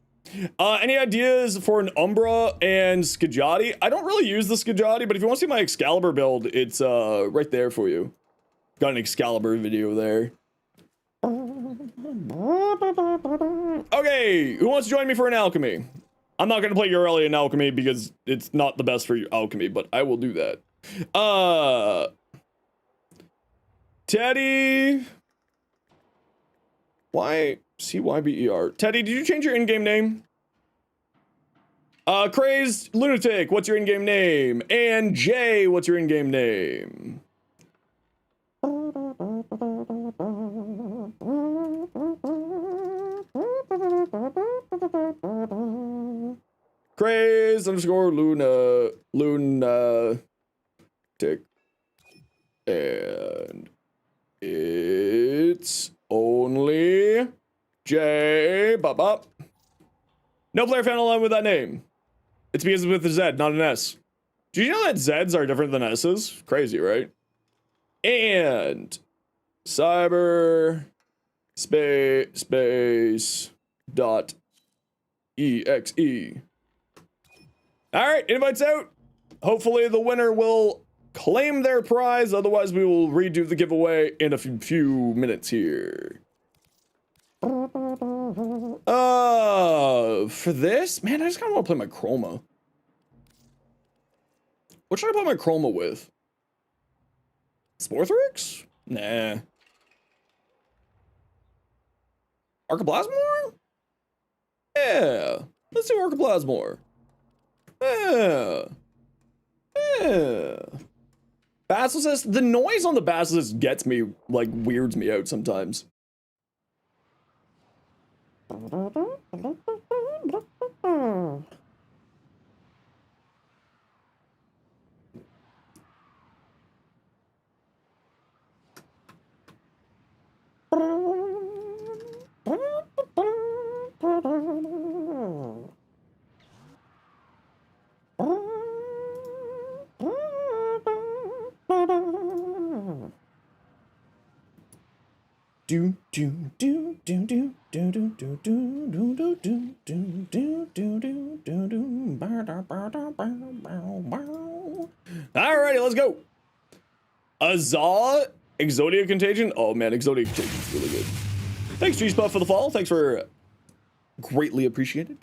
Any ideas for an Umbra and Skajati? I don't really use the Skajati, but if you want to see my Excalibur build, it's right there for you. Got an Excalibur video there. Okay, who wants to join me for an alchemy? I'm not gonna play Ureli in alchemy because it's not the best for alchemy, but I will do that. Teddy. Why? CYBER. Teddy, did you change your in-game name? Crazed Lunatic, what's your in-game name? And Jay, what's your in-game name? Craze underscore Luna tick. And it's only J bop up. No player found online with that name. It's because it's with a Z, not an S. Do you know that Zs are different than S's? Crazy, right? And cyber space dot exe. All right, invites out. Hopefully the winner will claim their prize. Otherwise, we will redo the giveaway in a few minutes here. For this, man, I just kind of want to play my chroma. What should I put my chroma with? Sporthrix? Nah. Archoplasmor? Yeah. Let's do Archoplasmor. Yeah. Yeah. Basilisk, the noise on the Basilisk gets me, like, weirds me out sometimes. Do do do do do do do do do do do do do do do do do. Alrighty, let's go. Azal Exodia Contagion. Oh man, Exodia Contagion is really good. Thanks, G-Spot, for the follow. Thanks for greatly appreciated.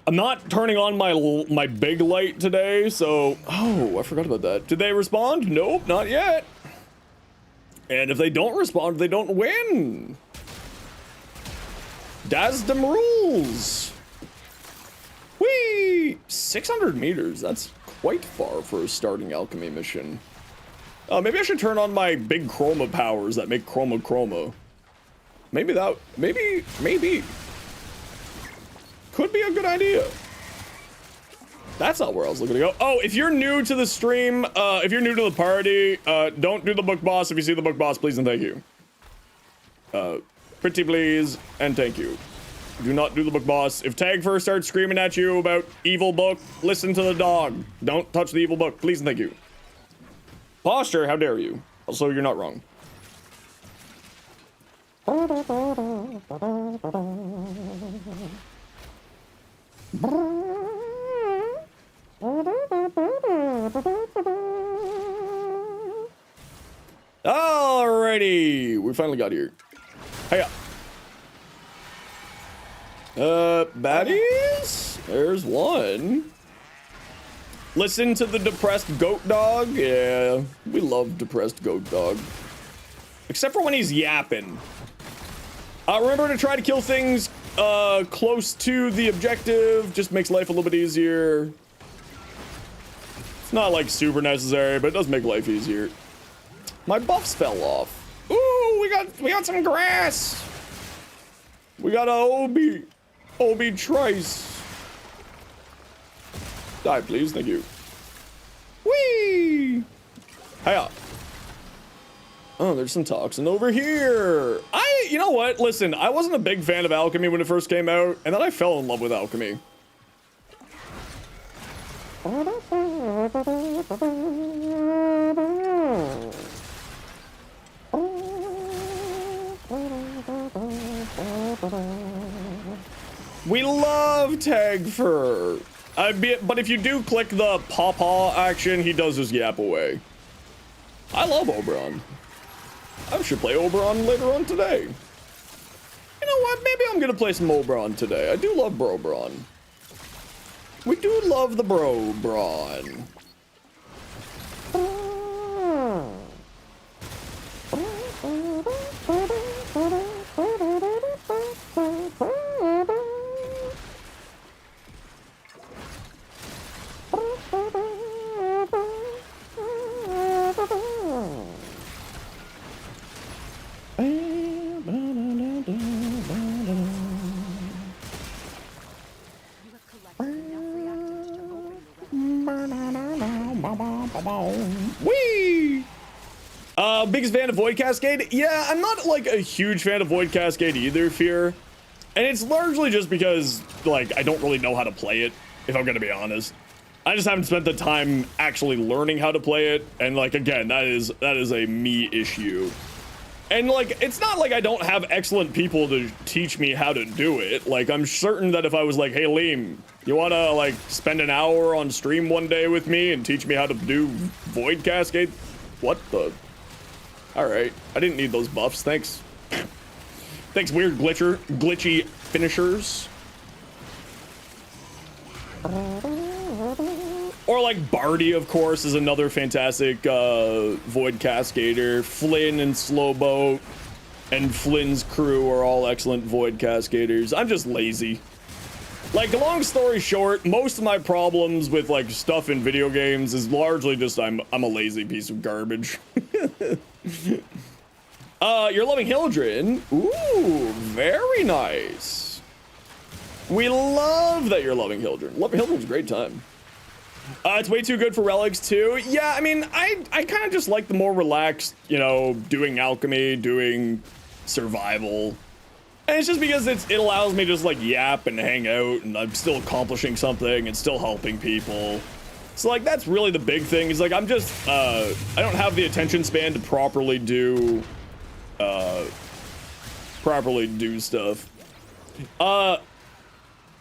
I'm not turning on my big light today, so I forgot about that. Did they respond? Nope, not yet. And if they don't respond, they don't win. That's them rules. Whee! 600 meters. That's quite far for a starting alchemy mission. Maybe I should turn on my big chroma powers that make chroma. Maybe could be a good idea. That's not where I was looking to go. Oh, if you're new to the stream, if you're new to the party, don't do the book boss. If you see the book boss, please and thank you. Pretty please and thank you. Do not do the book boss. If Tag first starts screaming at you about evil book, listen to the dog. Don't touch the evil book, please and thank you. Posture, how dare you? Also, you're not wrong. Alrighty, we finally got here. Hiya. Baddies? There's one. Listen to the depressed goat dog. Yeah, we love depressed goat dog. Except for when he's yapping. Remember to try to kill things close to the objective. Just makes life a little bit easier. It's not like super necessary, but it does make life easier. My buffs fell off. Ooh, we got some grass. We got a Obi Trice. Die, please, thank you. Whee! Hiya. Oh, there's some toxin over here. You know what? Listen, I wasn't a big fan of alchemy when it first came out, and then I fell in love with alchemy. We love Tag Fur. But if you do click the paw action, he does his yap away. I love Oberon. I should play Oberon later on today. You know what? Maybe I'm gonna play some Oberon today. I do love Brobron. We do love the Brobron. Whee! Biggest fan of Void Cascade? Yeah, I'm not like a huge fan of Void Cascade either, Fear. And it's largely just because, like, I don't really know how to play it, if I'm gonna be honest. I just haven't spent the time actually learning how to play it, and like, again, that is a me issue. And like, it's not like I don't have excellent people to teach me how to do it. Like, I'm certain that if I was like, hey Liam, you wanna like spend an hour on stream one day with me and teach me how to do Void Cascade? What the? Alright, I didn't need those buffs, thanks. Thanks, weird glitchy finishers. Or like Barty, of course, is another fantastic Void Cascader. Flynn and Slowboat and Flynn's crew are all excellent Void Cascaders. I'm just lazy. Like, long story short, most of my problems with like stuff in video games is largely just I'm a lazy piece of garbage. You're loving Hildren. Ooh, very nice. We love that you're loving Hildren. Hildren's a great time. It's way too good for relics too. Yeah, I mean, I kind of just like the more relaxed, you know, doing alchemy, doing survival. And it's just because it allows me to just like yap and hang out, and I'm still accomplishing something and still helping people. So like, that's really the big thing, is like, I'm just, I don't have the attention span to properly do stuff.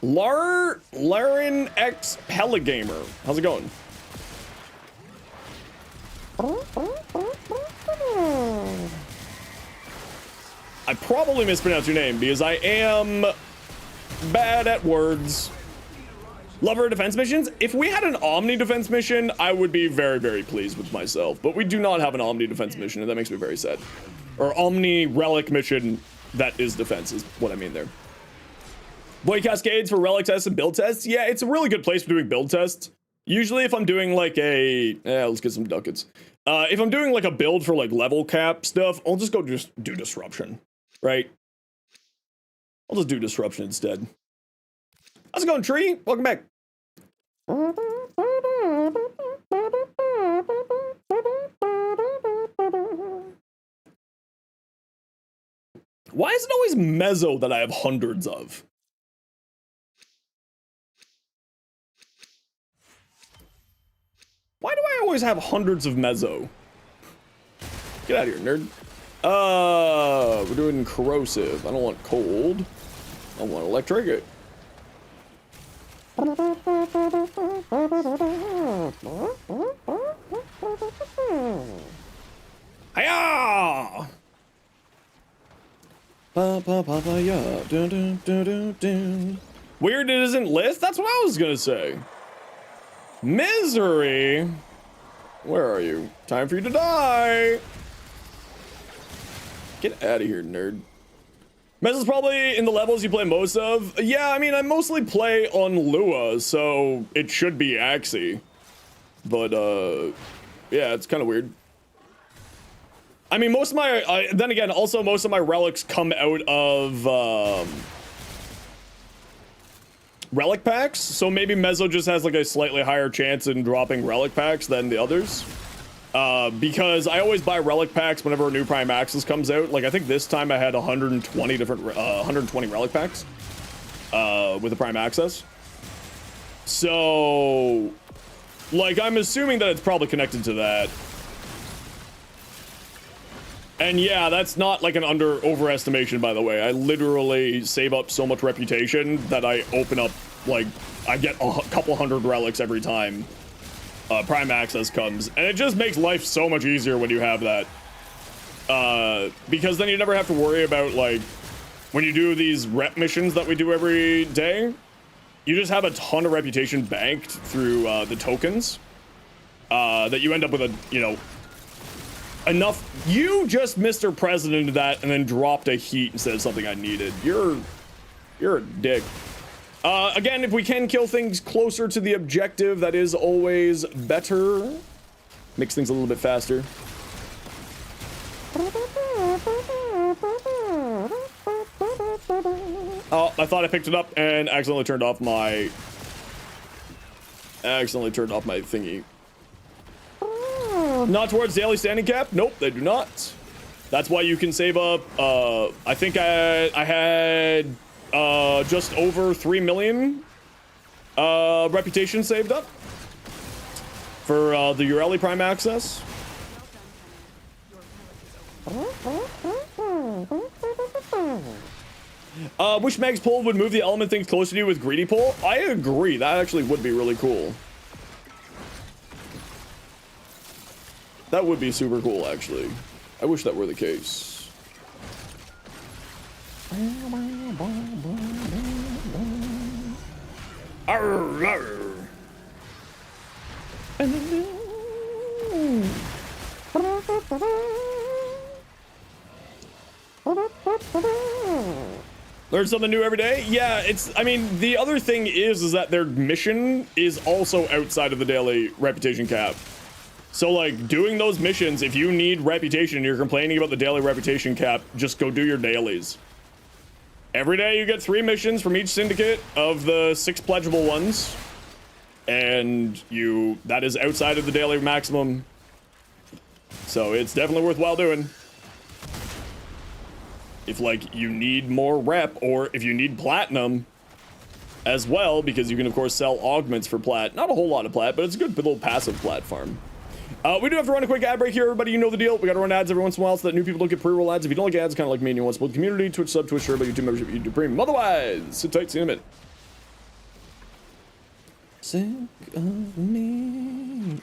Laren X Peligamer. How's it going? I probably mispronounced your name because I am bad at words. Lover defense missions? If we had an Omni defense mission, I would be very, very pleased with myself. But we do not have an Omni defense mission, and that makes me very sad. Or Omni relic mission that is defense is what I mean there. Void Cascades for relic tests and build tests? Yeah, it's a really good place for doing build tests. Usually if I'm doing like let's get some ducats. If I'm doing like a build for like level cap stuff, I'll just do disruption, right? I'll just do disruption instead. How's it going, Tree? Welcome back. Why is it always Mezzo that I have hundreds of? Why do I always have hundreds of Mezzo? Get out of here, nerd. We're doing corrosive. I don't want cold. I want electric. Hiya! Yeah. Weird it isn't list? That's what I was gonna say. Misery? Where are you? Time for you to die! Get out of here, nerd. Mez is probably in the levels you play most of. Yeah, I mean, I mostly play on Lua, so it should be Axie. But, yeah, it's kind of weird. I mean, most of my, then again, also most of my relics come out of, relic packs, so maybe Mezzo just has like a slightly higher chance in dropping relic packs than the others. Because I always buy relic packs whenever a new Prime Access comes out. Like, I think this time I had 120 different, 120 relic packs, with the Prime Access. So, like, I'm assuming that it's probably connected to that. And yeah, that's not like an overestimation, by the way. I literally save up so much reputation that I open up, like, I get a couple hundred relics every time Prime Access comes. And it just makes life so much easier when you have that. Because then you never have to worry about, like, when you do these rep missions that we do every day, you just have a ton of reputation banked through the tokens that you end up with a, you know, enough. You just Mr. President that and then dropped a heat instead of something I needed. You're a dick. Again, if we can kill things closer to the objective, that is always better. Makes things a little bit faster. Oh, I thought I picked it up and accidentally turned off my thingy. Not towards daily standing cap. Nope, they do not. That's why you can save up. I think I had just over 3 million reputation saved up for the RELIC Prime access. Wish Meg's pull would move the element things closer to you with greedy pull. I agree. That actually would be really cool. That would be super cool, actually. I wish that were the case. Arr, arr. Learn something new every day. Yeah, I mean, the other thing is that their mission is also outside of the daily reputation cap. So like doing those missions, if you need reputation and you're complaining about the daily reputation cap, just go do your dailies. Every day you get 3 missions from each syndicate of the 6 pledgeable ones. And that is outside of the daily maximum. So it's definitely worthwhile doing. If like you need more rep, or if you need platinum as well, because you can of course sell augments for plat. Not a whole lot of plat, but it's a good little passive plat farm. We do have to run a quick ad break here, everybody. You know the deal. We gotta run ads every once in a while so that new people don't get pre-roll ads. If you don't like ads, kind of like me and you want to support the community, Twitch sub, Twitch share, but YouTube membership, YouTube premium. Otherwise, sit tight, see you in a minute. Sick of me.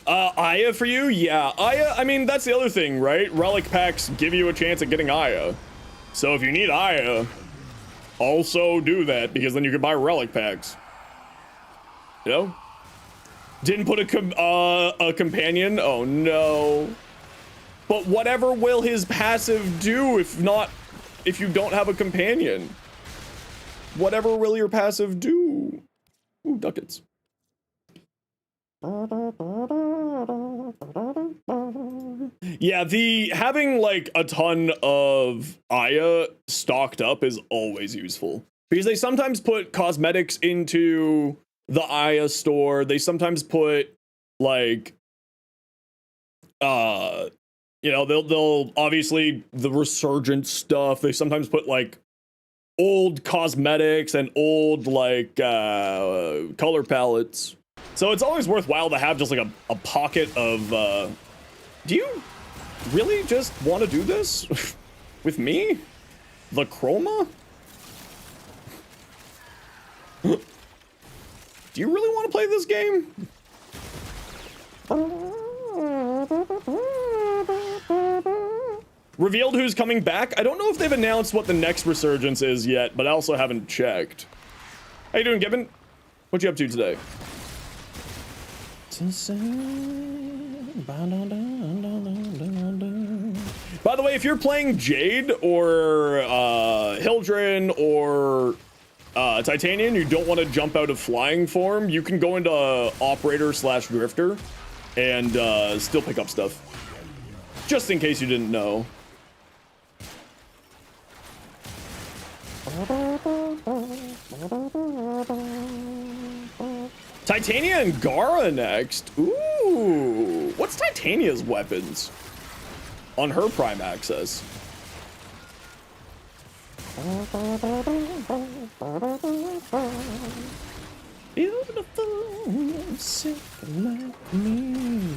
Aya for you? Yeah, Aya, I mean, that's the other thing, right? Relic packs give you a chance at getting Aya. So if you need Aya, also do that, because then you can buy relic packs. You know? Didn't put a companion? Oh no. But whatever will his passive do if you don't have a companion? Whatever will your passive do? Ooh, ducats. Yeah, having like a ton of Aya stocked up is always useful, because they sometimes put cosmetics into the Aya store. They sometimes put like you know, they'll obviously the resurgent stuff. They sometimes put like old cosmetics and old like color palettes. So it's always worthwhile to have just like a pocket of do you really just want to do this with me? The chroma? Do you really want to play this game? Revealed who's coming back? I don't know if they've announced what the next resurgence is yet, but I also haven't checked. How you doing, Gibbon? What you up to today? By the way, if you're playing Jade or Hildren or Titanian, you don't want to jump out of flying form, you can go into Operator/Drifter and still pick up stuff. Just in case you didn't know. Titania and Gara next. Ooh, what's Titania's weapons on her prime access? Beautiful, sick like me.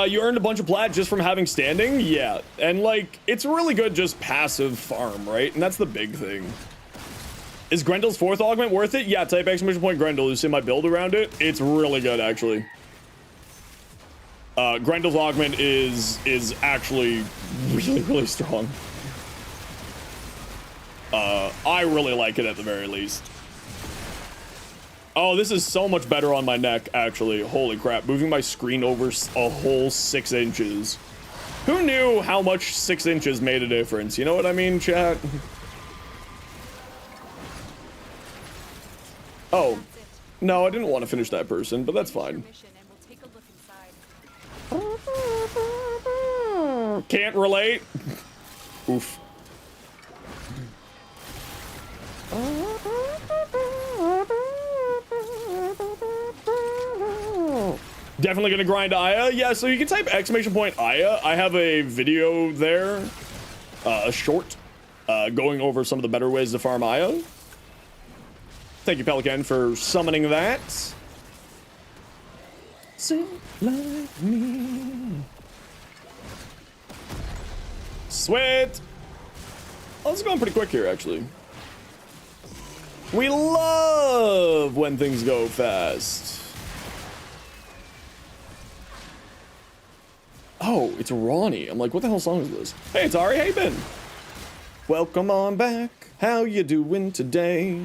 You earned a bunch of plat just from having standing? Yeah, and like, it's really good just passive farm, right? And that's the big thing. Is Grendel's 4th augment worth it? Yeah, type exclamation point Grendel. You see my build around it? It's really good, actually. Grendel's augment is actually really, really strong. I really like it at the very least. Oh, this is so much better on my neck, actually. Holy crap. Moving my screen over a whole 6 inches. Who knew how much 6 inches made a difference? You know what I mean, chat? Oh. No, I didn't want to finish that person, but that's fine. Can't relate? Oof. Definitely gonna grind Aya. Yeah, so you can type !Aya. I have a video there, a short, going over some of the better ways to farm Aya. Thank you, Pelican, for summoning that. Sing like me. Sweat. Oh, this is going pretty quick here, actually. We love when things go fast. Oh, it's Ronnie. I'm like, what the hell song is this? Hey, it's Ari. How you been? Welcome on back. How you doing today?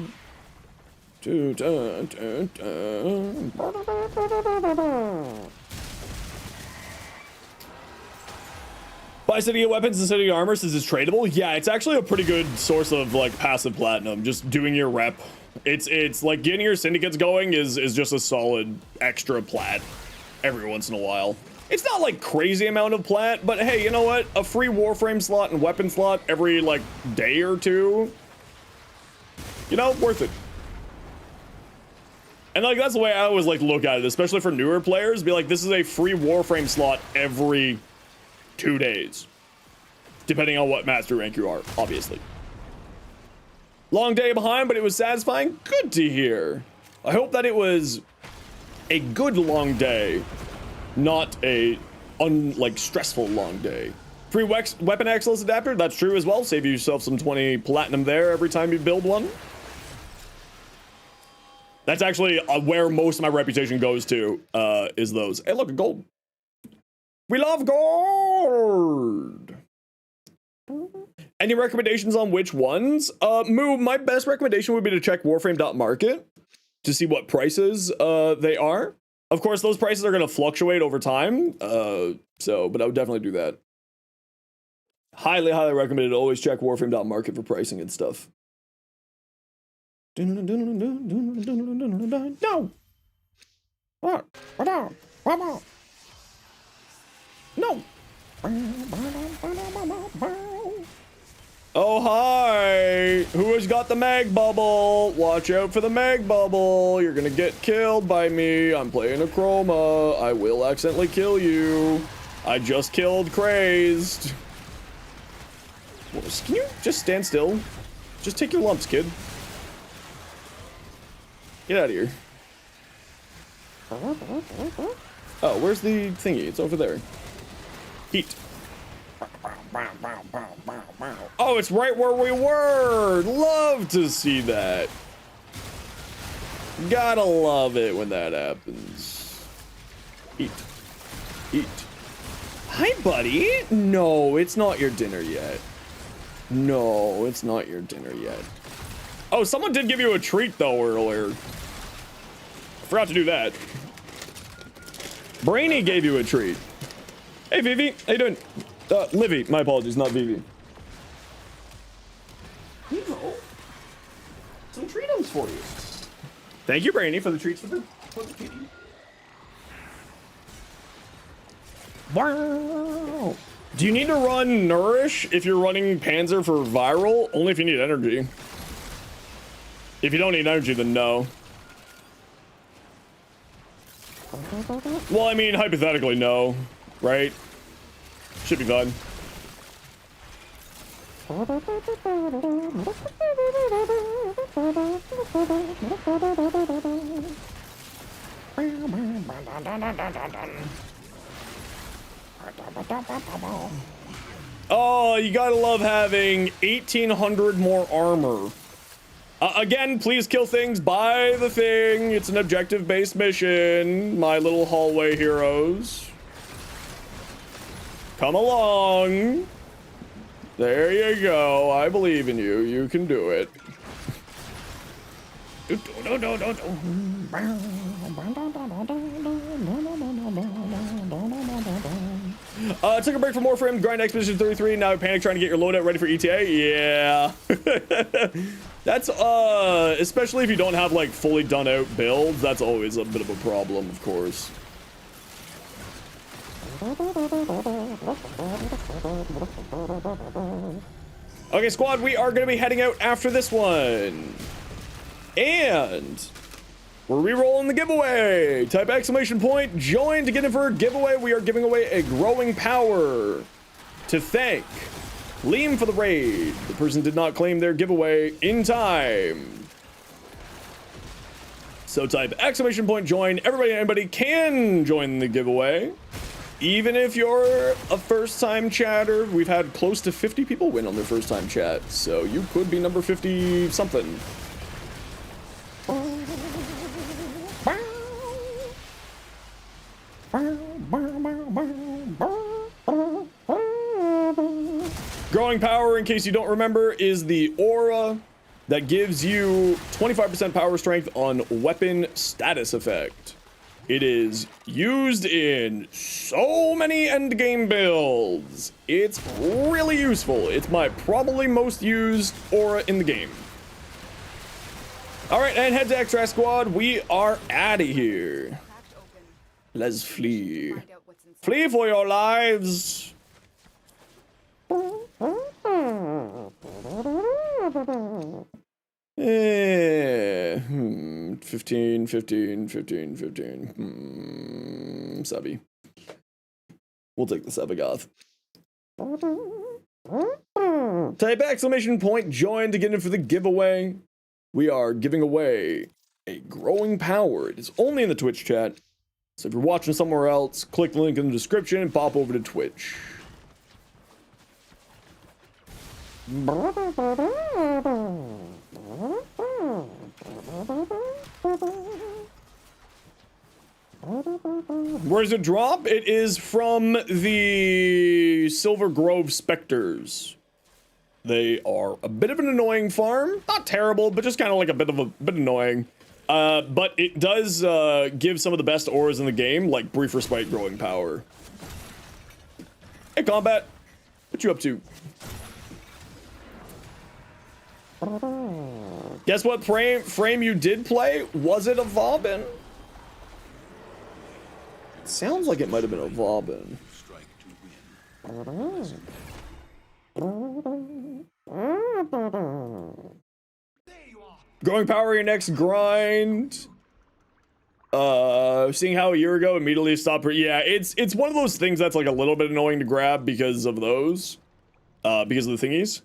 Buy City weapons and City armor since it's tradable. Yeah, it's actually a pretty good source of like passive platinum. Just doing your rep. It's like getting your syndicates going is just a solid extra plat every once in a while. It's not like crazy amount of plat, but hey, you know what? A free Warframe slot and weapon slot every like day or two. You know, worth it. And like that's the way I always like look at it, especially for newer players. Be like, this is a free Warframe slot every 2 days, depending on what master rank you are, obviously. Long day behind, but it was satisfying. Good to hear. I hope that it was a good long day, not a stressful long day. Free weapon excellence adapter. That's true as well. Save yourself some 20 platinum there every time you build one. That's actually where most of my reputation goes to, is those. Hey, look, gold. We love gold. Any recommendations on which ones? Moo, my best recommendation would be to check warframe.market to see what prices they are. Of course, those prices are going to fluctuate over time. But I would definitely do that. Highly, highly recommended. Always check warframe.market for pricing and stuff. No. No. Oh, hi. Who has got the mag bubble? Watch out for the mag bubble. You're gonna get killed by me. I'm playing a chroma. I will accidentally kill you. I just killed Crazed. Can you just stand still? Just take your lumps, kid. Get out of here. Oh, where's the thingy? It's over there. Heat. Oh, it's right where we were. Love to see that. Gotta love it when that happens. Eat. Eat. Hi, buddy. No, it's not your dinner yet. No, it's not your dinner yet. Oh, someone did give you a treat, though, earlier. Forgot to do that. Brainy gave you a treat. Hey, Vivi. How you doing? Livy. My apologies, not Vivi. You know, some treatums for you. Thank you, Brainy, for the treats for the kitty. Wow. Do you need to run Nourish if you're running Panzer for viral? Only if you need energy. If you don't need energy, then no. Well, I mean, hypothetically, no. Right? Should be fun. Oh, you gotta love having 1,800 more armor. Again, please kill things. Buy the thing. It's an objective-based mission. My little hallway heroes. Come along. There you go. I believe in you. You can do it. Took a break from Warframe, grind Expedition 33, now panic trying to get your loadout ready for ETA. Yeah. That's, especially if you don't have, like, fully done out builds, that's always a bit of a problem, of course. Okay, squad, we are going to be heading out after this one. And We're re-rolling the giveaway. Type exclamation point, join to get in for a giveaway. We are giving away a growing power to thank Liam for the raid. The person did not claim their giveaway in time. So type exclamation point, join. Anybody can join the giveaway. Even if you're a first-time chatter, we've had close to 50 people win on their first-time chat. So you could be number 50 something. Growing power, in case you don't remember, is the aura that gives you 25% power strength on weapon status effect. It is used in so many endgame builds. It's really useful. It's my probably most used aura in the game. All right, and head to Extract Squad. We are out of here. Let's flee. Flee for your lives. 15. Sabi. We'll take the Sabagoth. Type exclamation point, join to get in for the giveaway. We are giving away a growing power. It is only in the Twitch chat. So if you're watching somewhere else, click the link in the description and pop over to Twitch. Where does it drop? It is from the Silver Grove Specters. They are a bit of an annoying farm. Not terrible, but just kind of like a bit annoying. But it does give some of the best auras in the game, like Brief Respite Growing Power. Hey, Combat. What you up to? Guess what frame you did play? Was it a Vauban? Sounds like it might have been a Vauban. Growing power your next grind. Seeing how a year ago immediately stopped. Yeah, it's one of those things that's like a little bit annoying to grab because of those. Because of the thingies.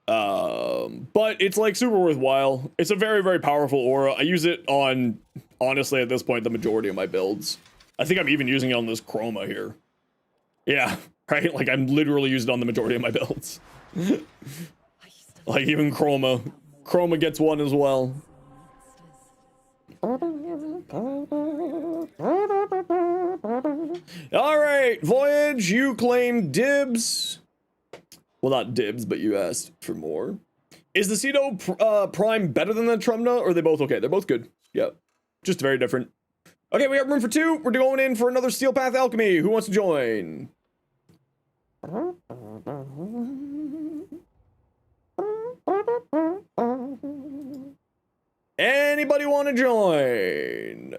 But it's like super worthwhile. It's a very, very powerful aura. I use it on, honestly, at this point, the majority of my builds. I think I'm even using it on this Chroma here. Yeah, right? Like, I'm literally using it on the majority of my builds. Like, even Chroma. Chroma gets one as well. Alright, Voyage, you claim dibs. Well, not dibs, but you asked for more. Is the Cedo Prime better than the Trumna, or are they both okay? They're both good. Yep. Just very different. Okay, we have room for two. We're going in for another Steel Path Alchemy. Who wants to join? Anybody want to join?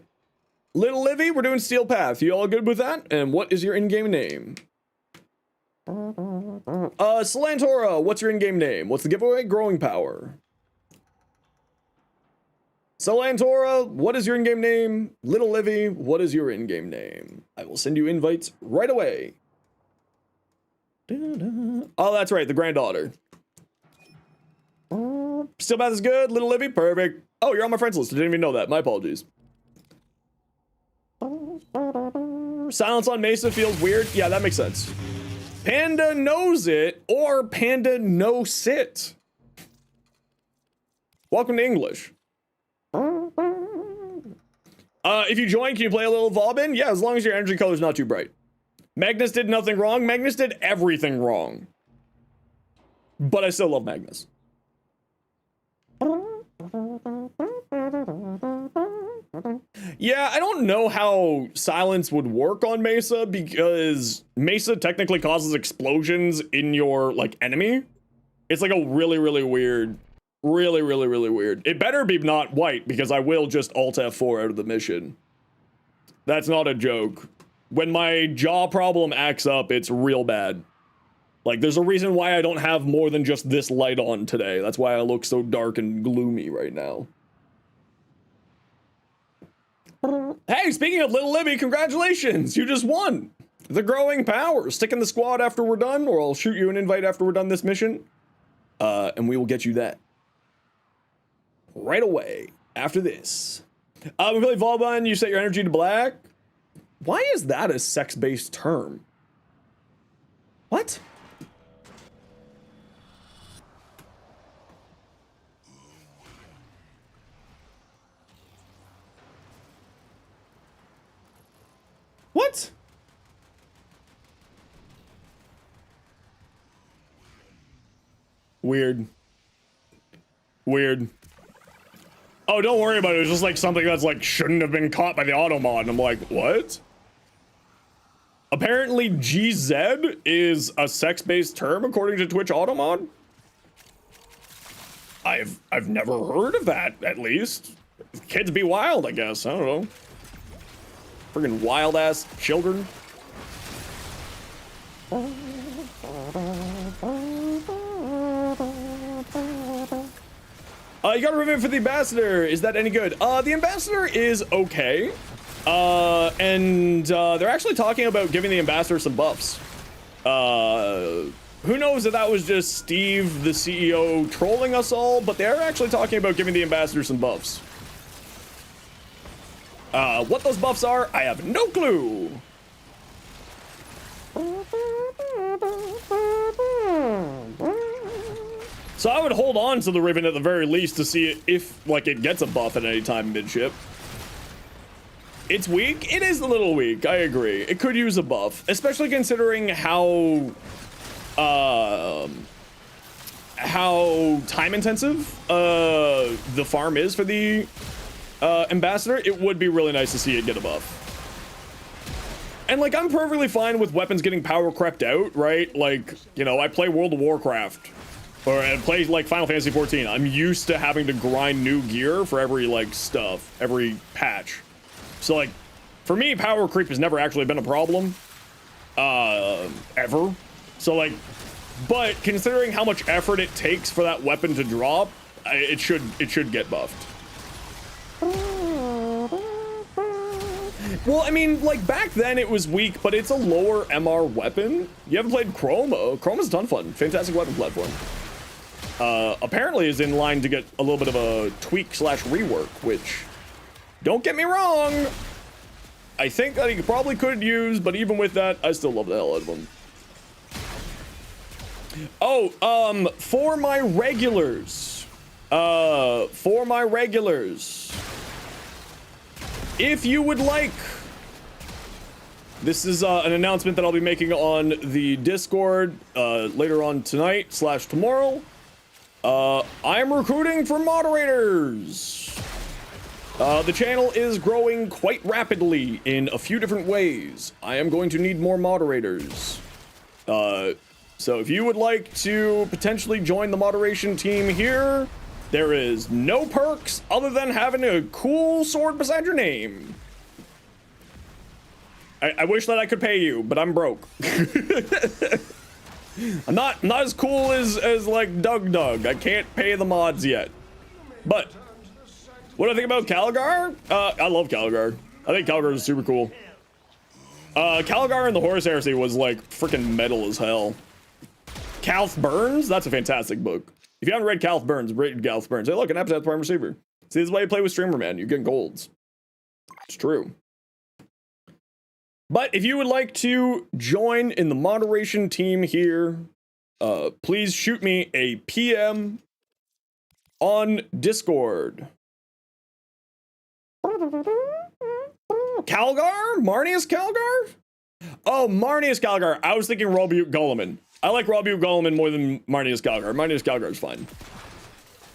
Little Livy, we're doing Steel Path. You all good with that? And what is your in-game name? Salantora, what's your in-game name? What's the giveaway? Growing Power. Salantora, what is your in-game name? Little Livy, what is your in-game name? I will send you invites right away. Oh, that's right, the granddaughter. Steel Path is good. Little Livy, perfect. Oh, you're on my friends list. I didn't even know that. My apologies. Silence on Mesa feels weird. Yeah, that makes sense. Panda knows it, or Panda no sit. Welcome to English. If you join, can you play a little Vauban? Yeah, as long as your energy color's not too bright. Magnus did nothing wrong. Magnus did everything wrong. But I still love Magnus. Yeah, I don't know how silence would work on Mesa because Mesa technically causes explosions in your, like, enemy. It's like a really, really weird, really weird. It better be not white because I will just Alt F4 out of the mission. That's not a joke. When my jaw problem acts up, it's real bad. Like, there's a reason why I don't have more than just this light on today. That's why I look so dark and gloomy right now. Hey, speaking of Little Libby, congratulations! You just won the growing power. Stick in the squad after we're done, or I'll shoot you an invite after we're done this mission. And we will get you that right away after this. We play Volbun, you set your energy to black. Why is that a sex-based term? What? What? Weird. Weird. Oh, don't worry about it. It's just like something that's like shouldn't have been caught by the auto mod. And I'm like, what? Apparently GZ is a sex-based term according to Twitch auto mod. I've never heard of that, at least. Kids be wild, I guess. I don't know. Friggin' wild ass children. You got a review for the ambassador. Is that any good? The ambassador is okay. And they're actually talking about giving the ambassador some buffs. Who knows if that was just Steve, the CEO, trolling us all, but they're actually talking about giving the ambassador some buffs. What those buffs are, I have no clue. So I would hold on to the Riven at the very least to see if, like, it gets a buff at any time mid-ship. It's weak. It is a little weak. I agree. It could use a buff, especially considering how time-intensive the farm is for the ambassador. It would be really nice to see it get a buff. And, like, I'm perfectly fine with weapons getting power crept out, right? Like, you know, I play World of Warcraft. Or I play, like, Final Fantasy 14. I'm used to having to grind new gear for every, like, stuff. Every patch. So, like, for me, power creep has never actually been a problem. Ever. So, like, but considering how much effort it takes for that weapon to drop, it should get buffed. Well, I mean, like, back then it was weak, but it's a lower MR weapon. You haven't played Chroma. Chroma's a ton of fun. Fantastic weapon platform. Apparently is in line to get a little bit of a tweak slash rework, which, don't get me wrong, I think that he probably could use, but even with that, I still love the hell out of him. Oh, for my regulars, if you would like, this is an announcement that I'll be making on the Discord later on tonight / tomorrow. I am recruiting for moderators. The channel is growing quite rapidly in a few different ways. I am going to need more moderators. So if you would like to potentially join the moderation team here, there is no perks other than having a cool sword beside your name. I wish that I could pay you, but I'm broke. I'm not as cool as like Doug. I can't pay the mods yet. But what do I think about Calgar? I love Calgar. I think Calgar is super cool. Calgar and the Horus Heresy was like freaking metal as hell. Calth Burns? That's a fantastic book. If you haven't read Calth Burns, read Calth Burns. Hey, look, an episode's prime receiver. See, this is why you play with Streamer Man. You get golds. It's true. But if you would like to join in the moderation team here, please shoot me a PM on Discord. Calgar? Marnius Calgar? Oh, Marnius Calgar. I was thinking Robuke Gulliman. I like Robuke Gulliman more than Marnius Calgar. Marnius Calgar is fine.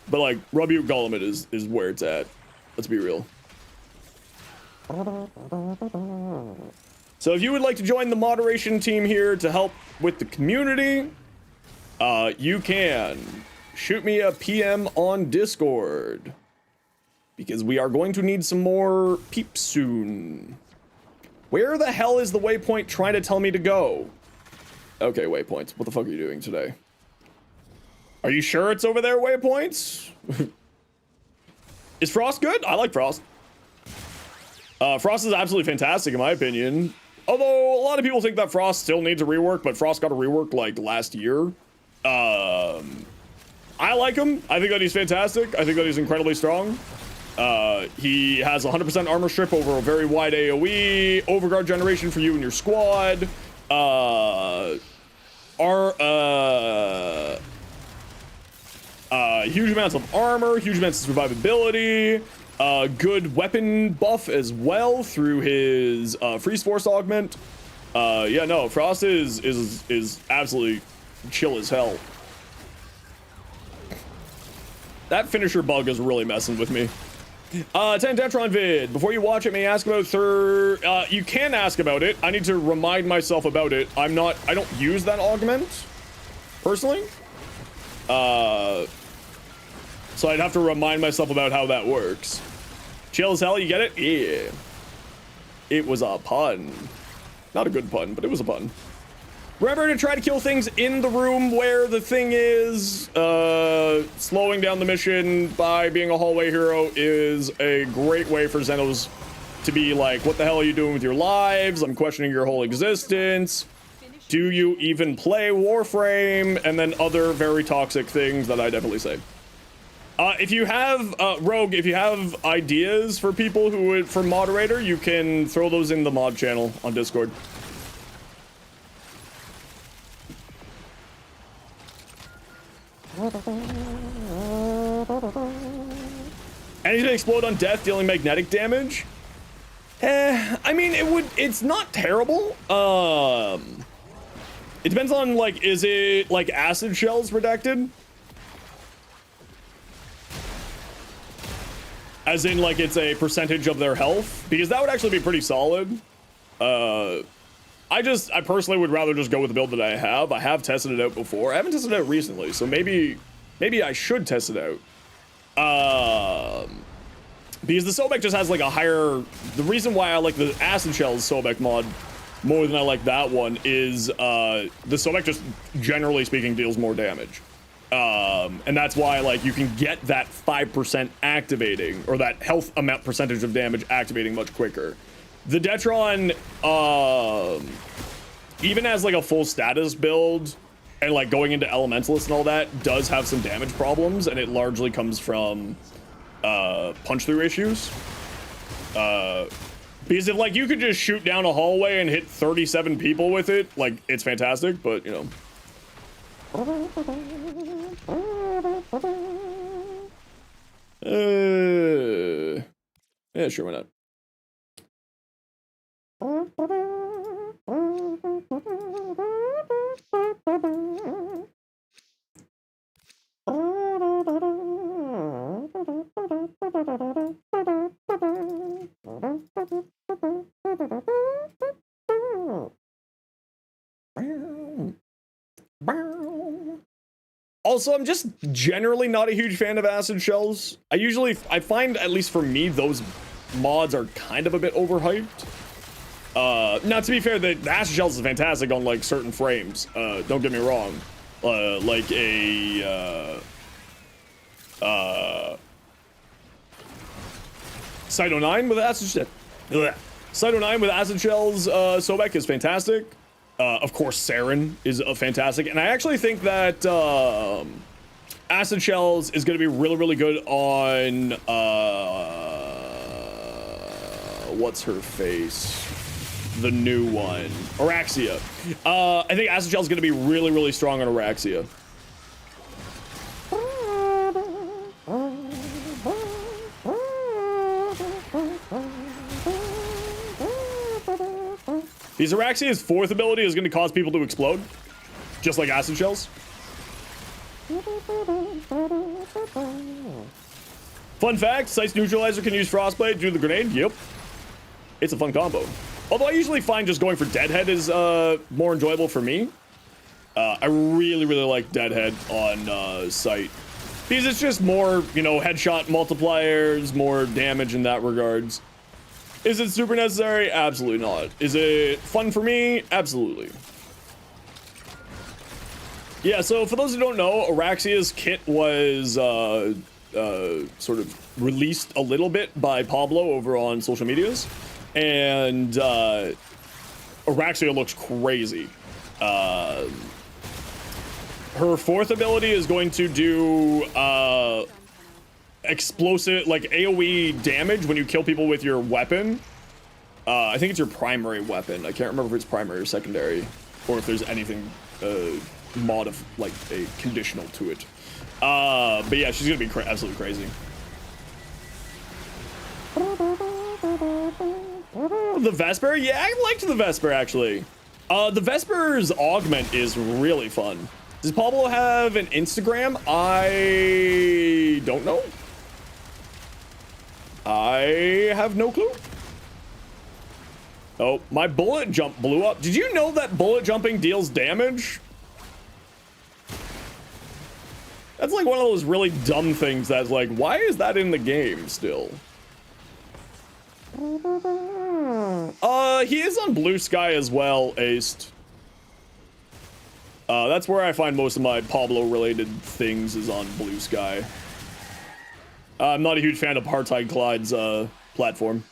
But, like, Robuke Gulliman is where it's at. Let's be real. So if you would like to join the moderation team here to help with the community, you can shoot me a PM on Discord, because we are going to need some more peeps soon. Where the hell is the waypoint trying to tell me to go? Okay, waypoints. What the fuck are you doing today? Are you sure it's over there, waypoints? Is Frost good? I like Frost. Frost is absolutely fantastic in my opinion. Although a lot of people think that Frost still needs a rework, but Frost got a rework like last year. I like him. I think that he's fantastic. I think that he's incredibly strong. He has 100% armor strip over a very wide AoE, overguard generation for you and your squad. Huge amounts of armor, huge amounts of survivability. Good weapon buff as well through his freeze force augment. Yeah, no, Frost is absolutely chill as hell. That finisher bug is really messing with me. Tantantron vid. Before you watch it, may I ask about you can ask about it. I need to remind myself about it. I don't use that augment personally. So I'd have to remind myself about how that works. Chill as hell, you get it? Yeah. It was a pun. Not a good pun, but it was a pun. Remember to try to kill things in the room where the thing is. Slowing down the mission by being a hallway hero is a great way for Zenos to be like, what the hell are you doing with your lives? I'm questioning your whole existence. Do you even play Warframe? And then other very toxic things that I definitely say. If you have, Rogue, if you have ideas for people who would, for moderator, you can throw those in the mod channel on Discord. Anything to explode on death, dealing magnetic damage? I mean, it's not terrible. It depends on, like, is it, like, acid shells redacted? As in, like, it's a percentage of their health? Because that would actually be pretty solid. I personally would rather just go with the build that I have. I have tested it out before. I haven't tested it out recently, so maybe I should test it out. Because the Sobek just has, like, a higher... The reason why I like the Acid Shells Sobek mod more than I like that one is, the Sobek just, generally speaking, deals more damage. And that's why, like, you can get that 5% activating, or that health amount percentage of damage activating much quicker. The Detron, even as, like, a full status build, and, like, going into Elementalist and all that, does have some damage problems, and it largely comes from, punch-through issues. Because if, like, you could just shoot down a hallway and hit 37 people with it, like, it's fantastic, but, you know. Yeah, sure, why not? Also, I'm just generally not a huge fan of acid shells. I find, at least for me, those mods are kind of a bit overhyped. Now, to be fair, the acid shells is fantastic on, like, certain frames. Don't get me wrong. Like a, Cyto 9 with acid Cyto 9 with acid shells, Sobek is fantastic. Of course, Saren is fantastic, and I actually think that Acid Shells is going to be really, really good on what's her face? The new one, Araxia. I think Acid Shells is going to be really, really strong on Araxia. Because Araxia's fourth ability is going to cause people to explode, just like acid shells. Fun fact, Sight's Neutralizer can use Frostblade due to the grenade. Yep. It's a fun combo. Although I usually find just going for Deadhead is more enjoyable for me. I really, really like Deadhead on Sight. Because it's just more, you know, headshot multipliers, more damage in that regards. Is it super necessary? Absolutely not. Is it fun for me? Absolutely. Yeah, so for those who don't know, Araxia's kit was sort of released a little bit by Pablo over on social medias. and Araxia looks crazy. Her fourth ability is going to do explosive, like AoE damage when you kill people with your weapon. I think it's your primary weapon. I can't remember if it's primary or secondary, or if there's anything like a conditional to it. But yeah, she's gonna be absolutely crazy. The Vesper? Yeah, I liked the Vesper actually. The Vesper's augment is really fun. Does Pablo have an Instagram? I don't know. I have no clue. Oh, my bullet jump blew up. Did you know that bullet jumping deals damage? That's like one of those really dumb things that's like, why is that in the game still? He is on Blue Sky as well, Aced. That's where I find most of my Pablo-related things, is on Blue Sky. I'm not a huge fan of Apartheid Clyde's platform.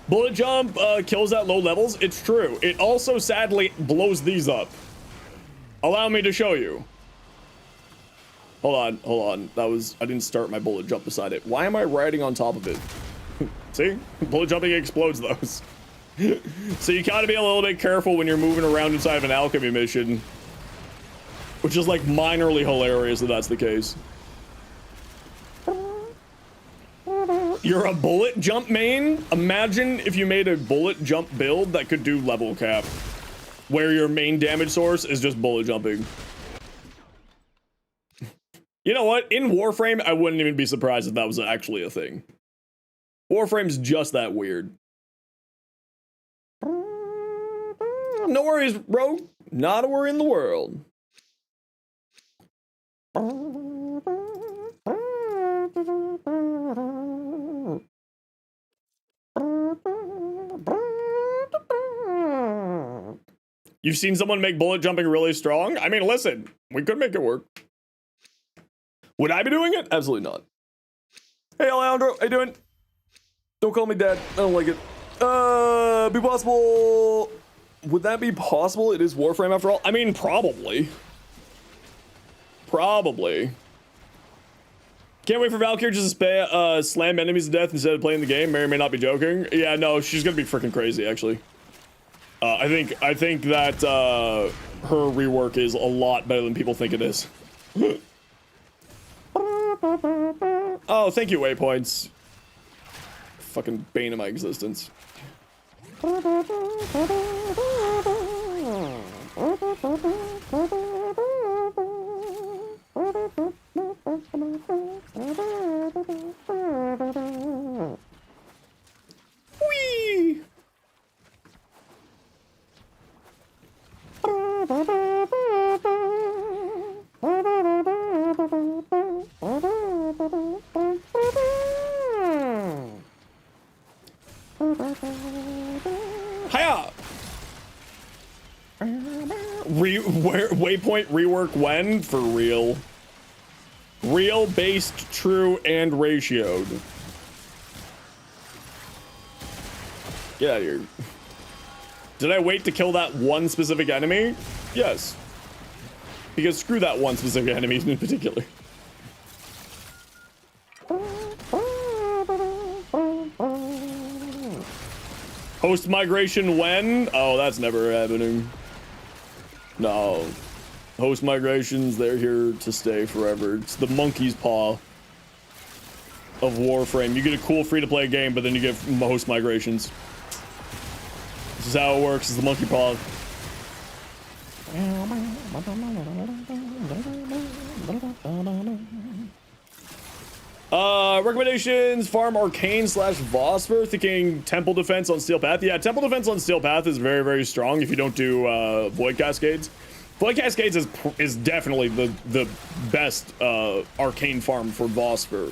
Bullet jump kills at low levels. It's true. It also sadly blows these up. Allow me to show you. Hold on, hold on. I didn't start my bullet jump beside it. Why am I riding on top of it? See? Bullet jumping explodes those. So you gotta be a little bit careful when you're moving around inside of an alchemy mission. Which is like minorly hilarious if that's the case. You're a bullet jump main? Imagine if you made a bullet jump build that could do level cap, where your main damage source is just bullet jumping. You know what? In Warframe, I wouldn't even be surprised if that was actually a thing. Warframe's just that weird. No worries, bro. Not a worry in the world. You've seen someone make bullet jumping really strong? I mean, listen, we could make it work. Would I be doing it? Absolutely not. Hey, Alejandro, how you doing? Don't call me dad. I don't like it. Be possible. Would that be possible? It is Warframe after all. I mean, probably. Probably. Can't wait for Valkyrie just to slam enemies to death instead of playing the game. May or may not be joking. Yeah, no, she's gonna be freaking crazy, actually. I think that her rework is a lot better than people think it is. Oh, thank you, waypoints. Fucking bane of my existence. Whee! Hiya! Waypoint rework when? For real. Real, based, true, and ratioed. Get out of here. Did I wait to kill that one specific enemy? Yes. Because screw that one specific enemy in particular. Host migration when? Oh, that's never happening. No. Host migrations, they're here to stay forever. It's the monkey's paw of Warframe. You get a cool free-to-play game, but then you get host migrations. This is how it works, it's the monkey paw. Recommendations, farm Arcane / Vosper, thinking Temple Defense on Steel Path. Yeah, Temple Defense on Steel Path is very, very strong if you don't do Void Cascades. Void Cascades is definitely the best Arcane farm for Vosper.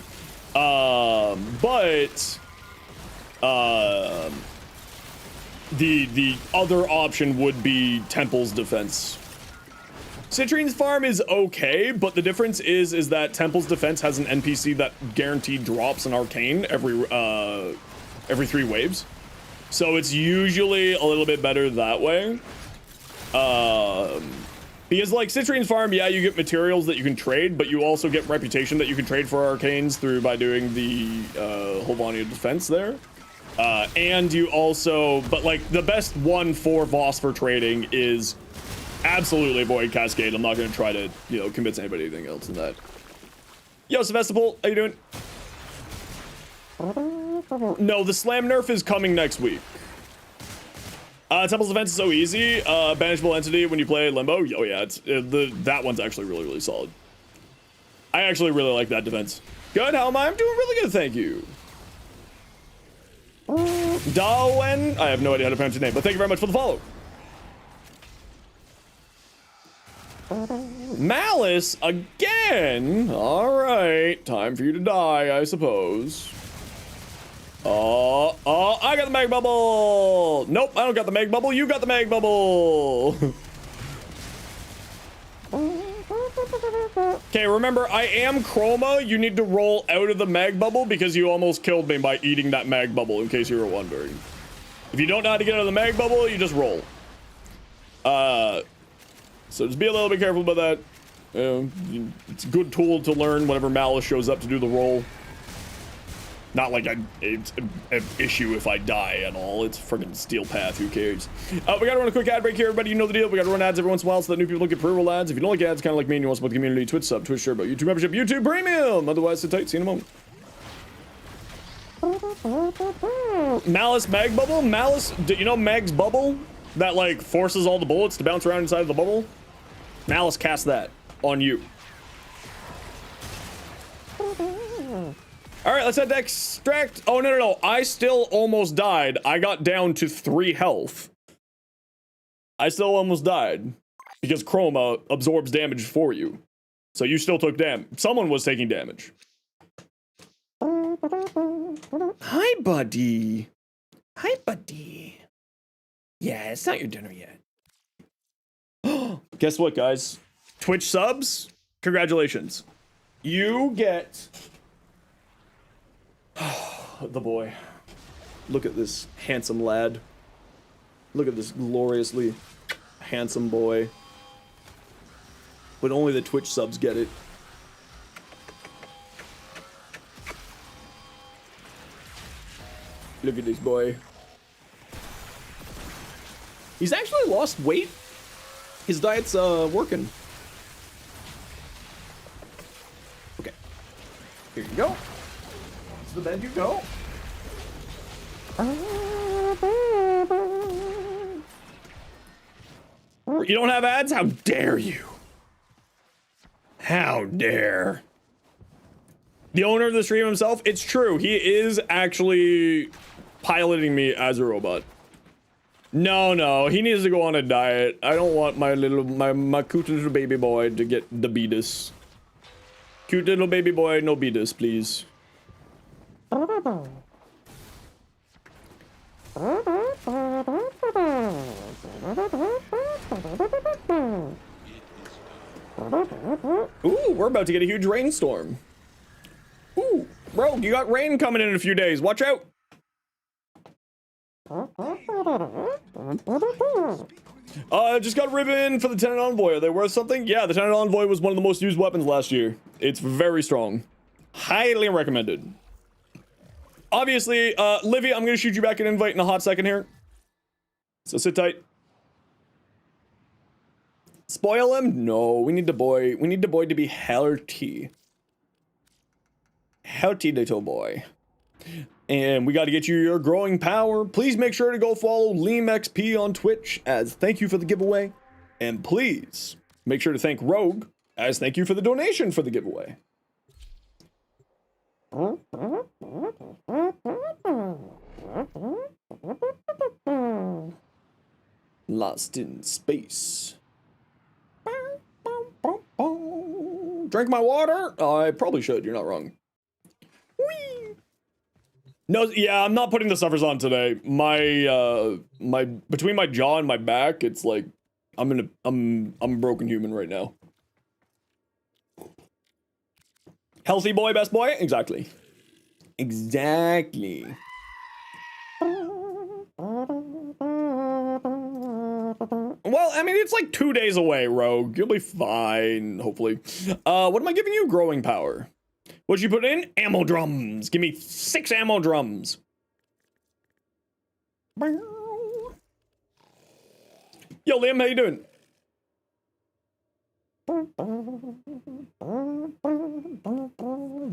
the other option would be Temple's defense. Citrine's farm is okay, but the difference is that Temple's defense has an NPC that guaranteed drops an arcane every 3 waves. So it's usually a little bit better that way. Because like Citrine's farm, yeah, you get materials that you can trade, but you also get reputation that you can trade for arcanes by doing the Holvania defense there. And you also, but like the best one for Voss for trading is absolutely avoid Cascade. I'm not going to try to, you know, convince anybody anything else in that. Yo, Sevastopol, how you doing? No, the slam nerf is coming next week. Temple's defense is so easy. Banishable entity when you play Limbo. Oh yeah, it's that one's actually really, really solid. I actually really like that defense. Good, how am I? I'm doing really good, thank you. Dawen, I have no idea how to pronounce your name, but thank you very much for the follow. Malice again. All right, time for you to die, I suppose. Oh, I got the mag bubble. Nope, I don't got the mag bubble. You got the mag bubble. Okay, remember, I am Chroma. You need to roll out of the mag bubble because you almost killed me by eating that mag bubble, in case you were wondering. If you don't know how to get out of the mag bubble, you just roll. So just be a little bit careful about that. It's a good tool to learn whenever Malice shows up to do the roll. Not like it's an issue if I die at all. It's friggin' steel path, who cares? We gotta run a quick ad break here, everybody. You know the deal. We gotta run ads every once in a while so that new people don't get pre-roll ads. If you don't like ads, kind of like me and you want to support the community, Twitch sub, Twitch share, YouTube membership, YouTube premium. Otherwise, sit tight. See you in a moment. Malice mag bubble? Malice, do you know Mag's bubble? That like forces all the bullets to bounce around inside of the bubble? Malice cast that on you. All right, let's head to extract. Oh, no. I still almost died. I got down to 3 health. I still almost died because Chroma absorbs damage for you. So you still took damage. Someone was taking damage. Hi, buddy. Hi, buddy. Yeah, it's not your dinner yet. Guess what, guys? Twitch subs, congratulations. You get... the boy. Look at this handsome lad. Look at this gloriously handsome boy. But only the Twitch subs get it. Look at this boy. He's actually lost weight. His diet's working. Okay. Here you go. To the bed you go. You don't have ads? How dare you? How dare. The owner of the stream himself, it's true. He is actually piloting me as a robot. No, he needs to go on a diet. I don't want my cute little baby boy to get the beatus. Cute little baby boy, no beatus, please. Ooh, we're about to get a huge rainstorm. Ooh, Rogue, you got rain coming in a few days. Watch out. Just got ribbon for the Tenant Envoy. Are they worth something? Yeah, the Tenant Envoy was one of the most used weapons last year. It's very strong. Highly recommended. Obviously, Livy, I'm gonna shoot you back an invite in a hot second here. So sit tight. Spoil him? No, we need the boy. We need the boy to be healthy. Healthy little boy. And we got to get you your growing power. Please make sure to go follow LeemXP on Twitch as thank you for the giveaway. And please make sure to thank Rogue as thank you for the donation for the giveaway. Lost in space. Drink my water? I probably should. You're not wrong. Whee! No, yeah, I'm not putting the suffers on today. My between my jaw and my back, it's like I'm a broken human right now. Healthy boy, best boy? Exactly. Exactly. Well, I mean, it's like 2 days away, Rogue. You'll be fine, hopefully. What am I giving you? Growing power. What'd you put in? Ammo drums. Give me 6 ammo drums. Yo, Liam, how you doing?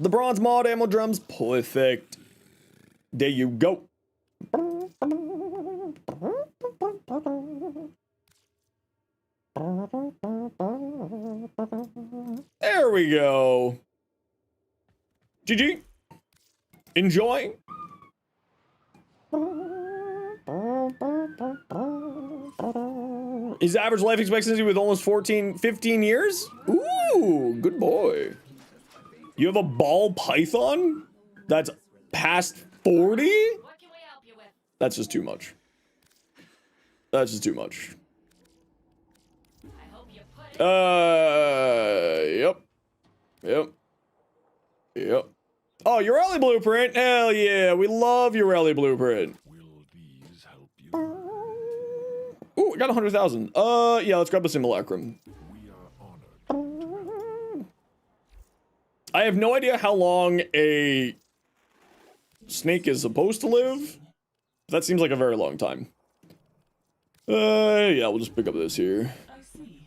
The bronze mod ammo drums. Perfect. There you go. There we go. GG. Enjoy. His average life expectancy with almost 15 years? Ooh, good boy. You have a ball python that's past 40? That's just too much. That's just too much. Yep. Yep. Oh, your rally blueprint? Hell yeah, we love your rally blueprint. Will these help you? Ooh, I got 100,000. Yeah, let's grab the simulacrum. We are honored. I have no idea how long a snake is supposed to live. That seems like a very long time. Yeah, we'll just pick up this here.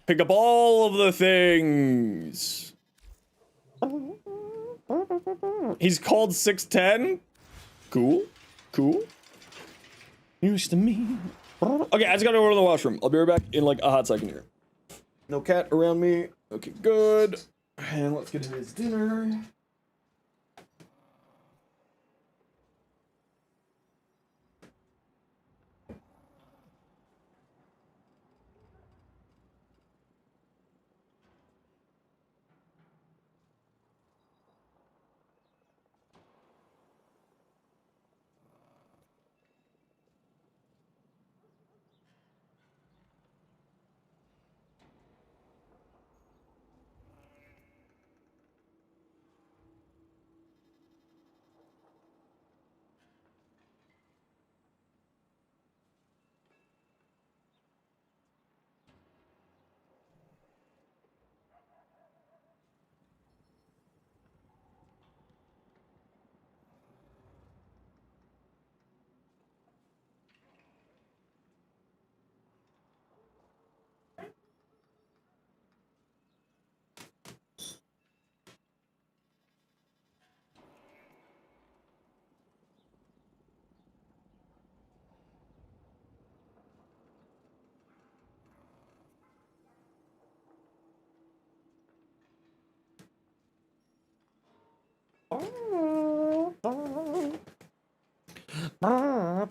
Pick up all of the things. He's called 610. Cool. Cool. Used to me. Okay, I just gotta go to the washroom. I'll be right back in like a hot second here. No cat around me. Okay, good. And let's get his dinner. Ah!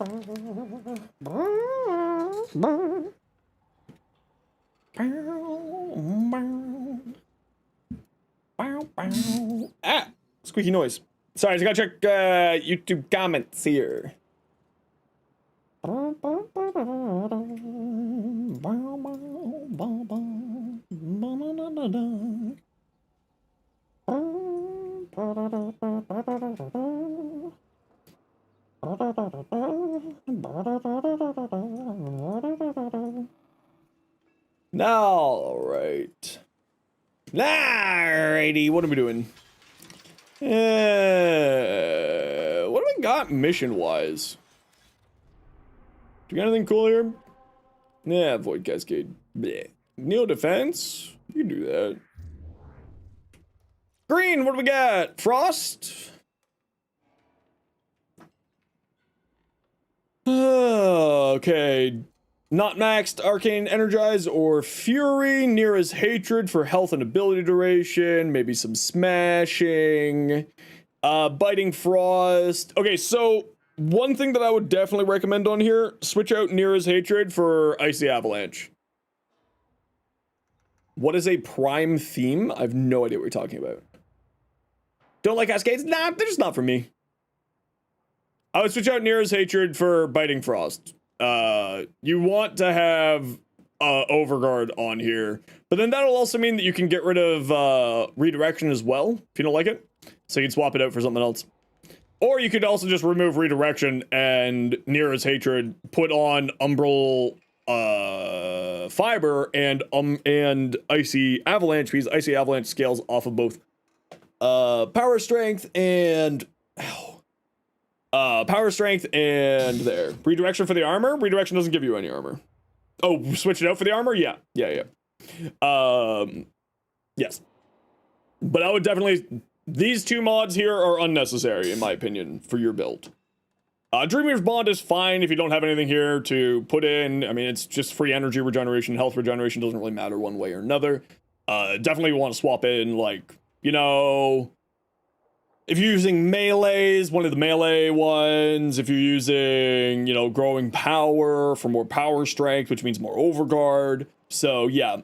Squeaky noise. Sorry, I just gotta check YouTube comments here. Now, alright. Alrighty, what are we doing? What do we got mission-wise? Do we got anything cool here? Yeah, Void Cascade. Bleh. Neo Defense? You can do that. Green, what do we got? Frost? Okay. Not maxed Arcane Energize or Fury. Nira's Hatred for health and ability duration. Maybe some smashing. Biting Frost. Okay, so one thing that I would definitely recommend on here, switch out Nira's Hatred for Icy Avalanche. What is a prime theme? I have no idea what you're talking about. Don't like Cascades? Nah, they're just not for me. I would switch out Nero's Hatred for Biting Frost. You want to have Overguard on here, but then that'll also mean that you can get rid of Redirection as well, if you don't like it. So you can swap it out for something else. Or you could also just remove Redirection and Nero's Hatred, put on Umbral Fiber and Icy Avalanche, because Icy Avalanche scales off of both Power Strength and Power Strength and there. Redirection for the armor? Redirection doesn't give you any armor. Oh, switch it out for the armor? Yeah. Yes. But I would definitely... These two mods here are unnecessary, in my opinion, for your build. Dreamer's Bond is fine if you don't have anything here to put in. I mean, it's just free energy regeneration, health regeneration, doesn't really matter one way or another. Definitely want to swap in, like, you know... If you're using melees, one of the melee ones. If you're using, you know, growing power for more power strength, which means more overguard. So, yeah.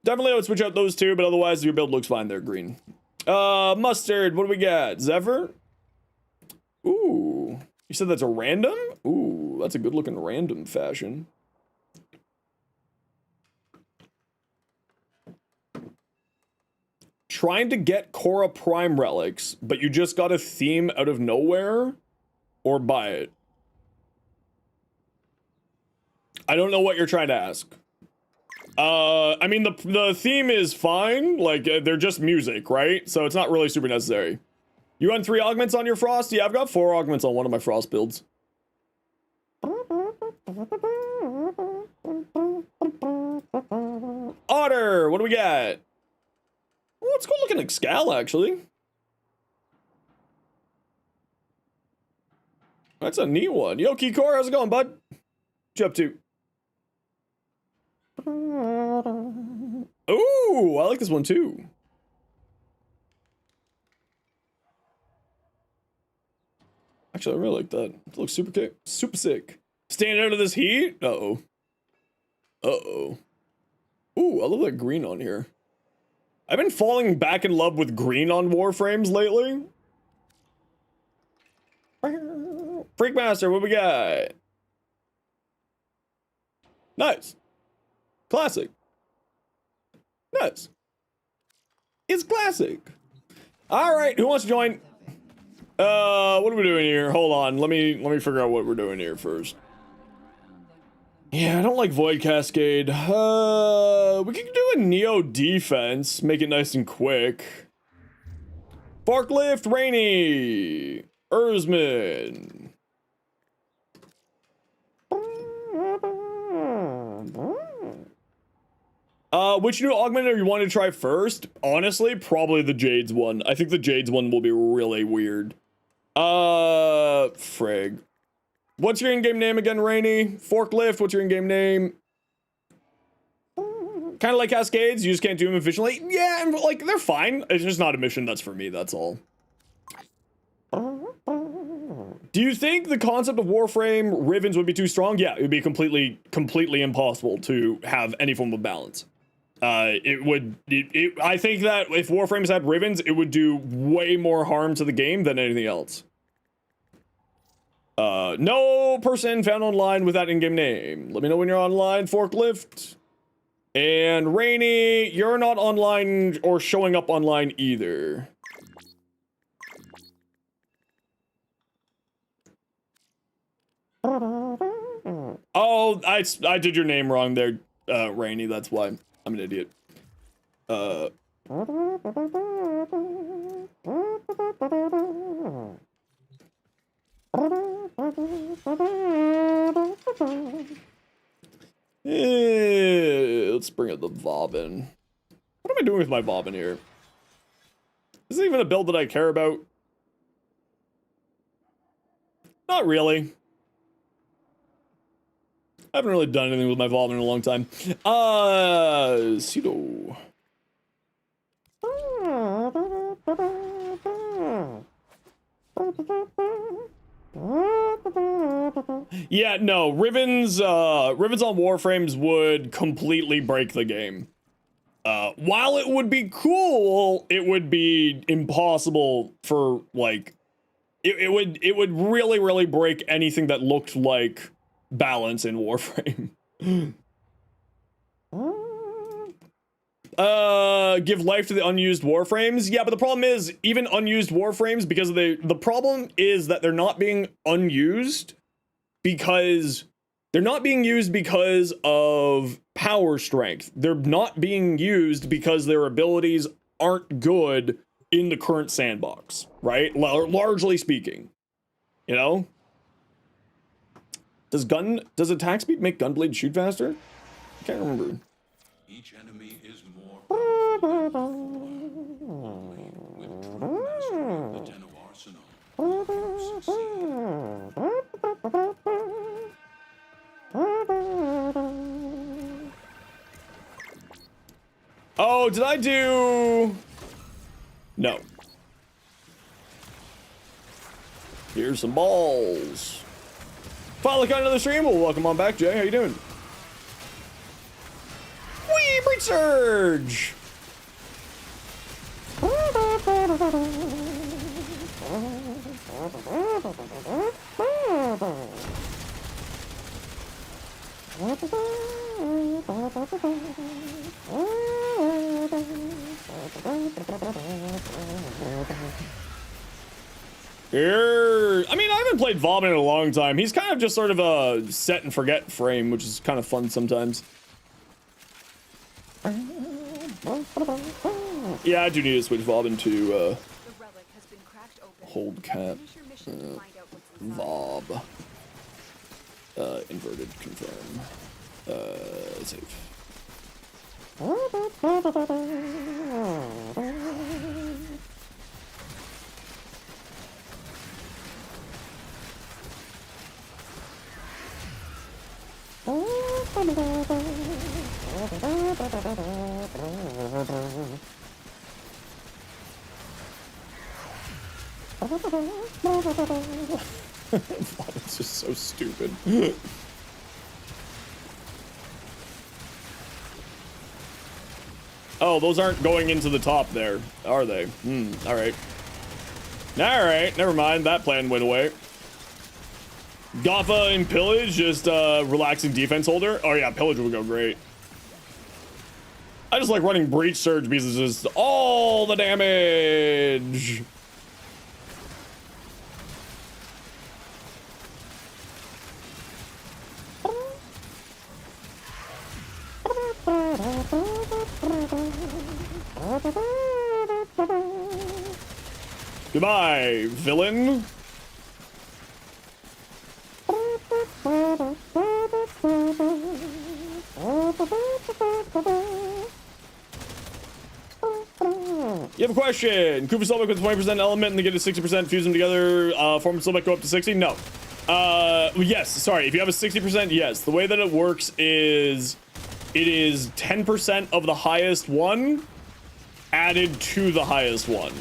Definitely I would switch out those two, but otherwise your build looks fine there, green. Mustard, what do we got? Zephyr? Ooh. You said that's a random? Ooh, that's a good looking random fashion. Trying to get Korra Prime relics, but you just got a theme out of nowhere? Or buy it? I don't know what you're trying to ask. I mean, the theme is fine. Like, they're just music, right? So it's not really super necessary. You run 3 augments on your Frost? Yeah, I've got 4 augments on one of my Frost builds. Otter, what do we got? Oh, it's cool looking like Scal, actually. That's a neat one. Yo, Kikor, how's it going, bud? What you up to? Ooh, I like this one too. Actually, I really like that. It looks super sick. Staying out of this heat? Uh-oh. Uh-oh. Ooh, I love that green on here. I've been falling back in love with green on Warframes lately. Freakmaster, what we got? Nice. Classic. Nice. It's classic. All right, who wants to join? What are we doing here? Hold on, let me figure out what we're doing here first. Yeah, I don't like Void Cascade. We can do a Neo defense, make it nice and quick. Forklift, Rainy, Erzman. Which new augment are you wanting to try first? Honestly, probably the Jades one. I think the Jades one will be really weird. Frig. What's your in-game name again, Rainy? Forklift, what's your in-game name? Kind of like Cascades, you just can't do them efficiently. Yeah, and like, they're fine. It's just not a mission that's for me, that's all. Do you think the concept of Warframe Rivens would be too strong? Yeah, it would be completely impossible to have any form of balance. I think that if Warframes had Rivens, it would do way more harm to the game than anything else. No person found online with that in-game name. Let me know when you're online, Forklift. And Rainy, you're not online or showing up online either. Oh, I did your name wrong there, Rainy, that's why. I'm an idiot. Let's bring up the Bobbin. What am I doing with my Bobbin here? Is it even a build that I care about? Not really. I haven't really done anything with my Bobbin in a long time. Pseudo. Yeah, no, Rivens on Warframes would completely break the game. While it would be cool, it would be impossible for, like, it would really break anything that looked like balance in Warframe. Give life to the unused Warframes. Yeah, but the problem is, even unused Warframes, because of the problem is that they're not being unused because they're not being used because of power strength. They're not being used because their abilities aren't good in the current sandbox, right? Largely speaking, you know? Does attack speed make Gunblade shoot faster? I can't remember. Each enemy is more powerful than only with true mastery of the Tenno arsenal will you succeed. Oh, did I do... No. Here's some balls. Finally got another stream. Well, welcome on back, Jay. How you doing? Wee, breach surge. Here, I mean, I haven't played Vomit in a long time. He's kind of just sort of a set and forget frame, which is kind of fun sometimes. Yeah, I do need to switch Vomit to hold cap. Vob. Inverted confirm. Save. It's just so stupid. Oh, those aren't going into the top there, are they? All right. All right, never mind. That plan went away. Gotha and Pillage, just relaxing defense holder. Oh yeah, Pillage would go great. I just like running Breach Surge because it's just all the damage. Goodbye, villain. You have a question. Kufa Silbeck with 20% element and they get a 60%, fuse them together, form Silbeck go up to 60? No. Yes, sorry, if you have a 60%, yes. The way that it works is it is 10% of the highest one added to the highest one.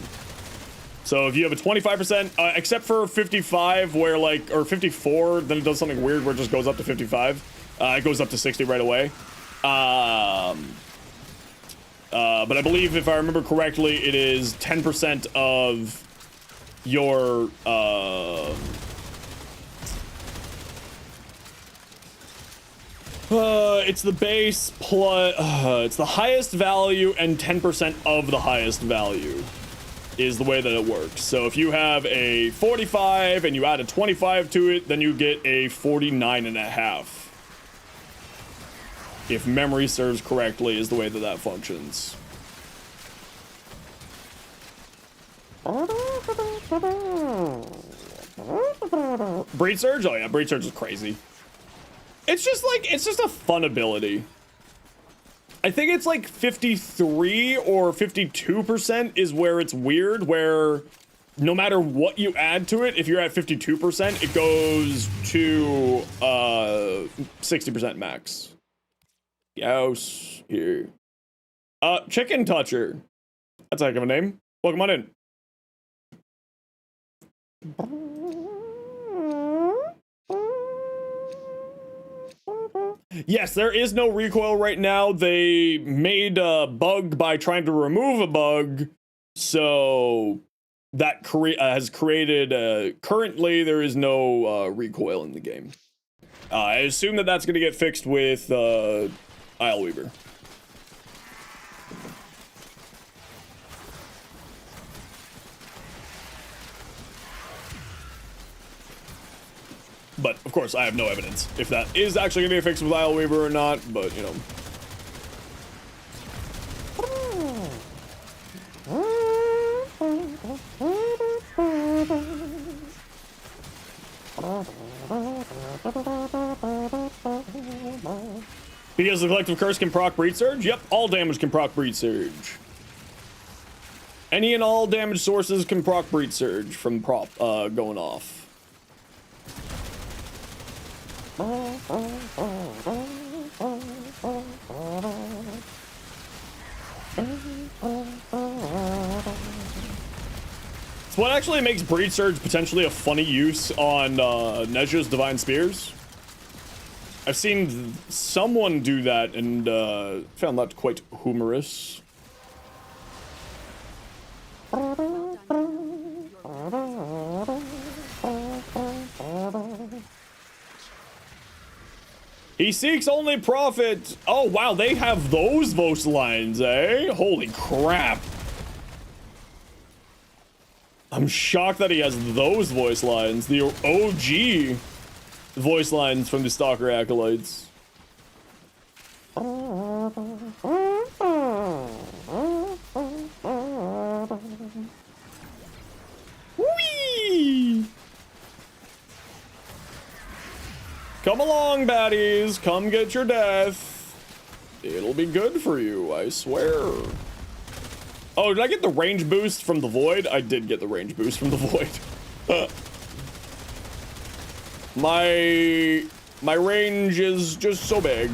So if you have a 25%, except for 55 where like, or 54, then it does something weird where it just goes up to 55. It goes up to 60 right away. But I believe if I remember correctly, it is 10% of your, it's the base plus, it's the highest value and 10% of the highest value is the way that it works. So if you have a 45 and you add a 25 to it, then you get a 49.5. If memory serves correctly, is the way that that functions. Breach Surge? Oh yeah, Breach Surge is crazy. It's just like, it's just a fun ability. I think it's like 53 or 52% is where it's weird, where no matter what you add to it, if you're at 52%, it goes to 60% max. Youse here. Chicken Toucher. That's a heck of a name. Welcome on in. Yes, there is no recoil right now. They made a bug by trying to remove a bug. So that has created, currently there is no recoil in the game. I assume that that's going to get fixed with Ileweaver. But, of course, I have no evidence if that is actually going to be fixed with Ileweaver or not, but, you know. Because the collective curse can proc Breed Surge? Yep, all damage can proc Breed Surge. Any and all damage sources can proc Breed Surge from going off. It's what actually makes Breed Surge potentially a funny use on Nezha's Divine Spears. I've seen someone do that and found that quite humorous. He seeks only profit. Oh, wow, they have those voice lines, eh? Holy crap. I'm shocked that he has those voice lines. The OG voice lines from the Stalker Acolytes. Whee! Come along, baddies. Come get your death. It'll be good for you, I swear. Oh, did I get the range boost from the Void? I did get the range boost from the Void. My range is just so big.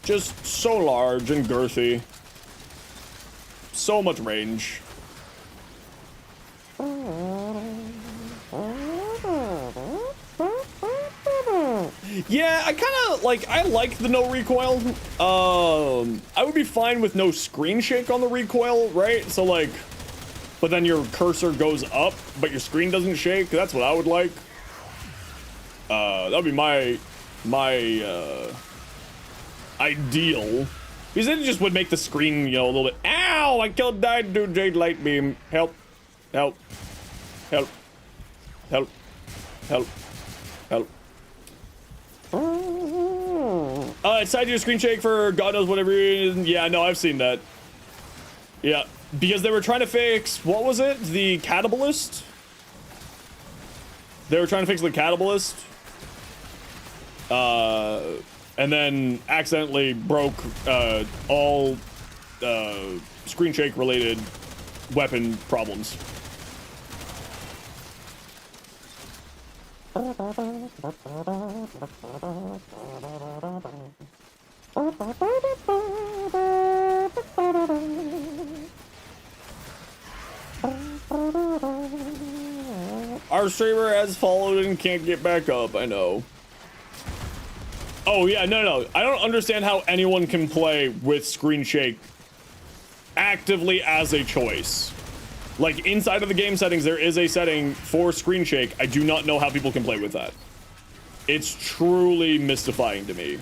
Just so large and girthy. So much range. Yeah, I kind of like, I like the no recoil. I would be fine with no screen shake on the recoil, right? So like, but then your cursor goes up, but your screen doesn't shake. That's what I would like. That'd be my ideal. Because then it just would make the screen, you know, a little bit. Ow! I died due to Jade Light Beam. Help. Help. Help. Help. Help. Help. It's tied to a screen shake for God knows whatever reason. Yeah, no, I've seen that. Yeah, because they were trying to fix, what was it? The Catabolist? They were trying to fix the Catabolist. And then accidentally broke all screen shake related weapon problems. Our streamer has followed and can't get back up, I know. Oh yeah, no. I don't understand how anyone can play with screen shake actively as a choice. Like, inside of the game settings, there is a setting for screen shake. I do not know how people can play with that. It's truly mystifying to me.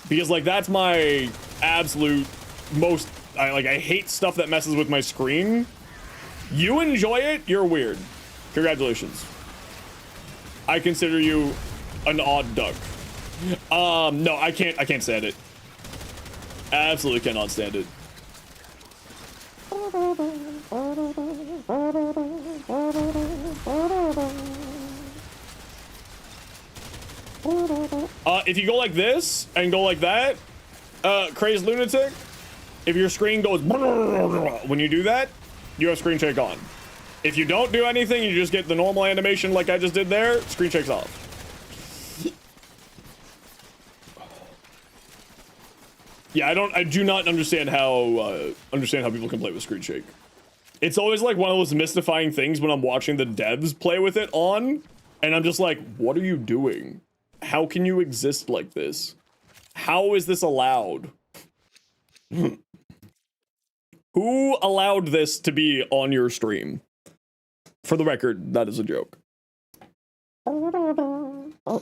Because, like, that's my absolute most... I hate stuff that messes with my screen. You enjoy it, you're weird. Congratulations. I consider you an odd duck. No, I can't stand it. Absolutely cannot stand it. If you go like this and go like that, crazed lunatic, if your screen goes when you do that, you have screen shake on. If you don't do anything, you just get the normal animation like I just did there, screen shake's off. Yeah, I do not understand how people can play with screen shake. It's always like one of those mystifying things when I'm watching the devs play with it on, and I'm just like, what are you doing? How can you exist like this? How is this allowed? Who allowed this to be on your stream? For the record, that is a joke.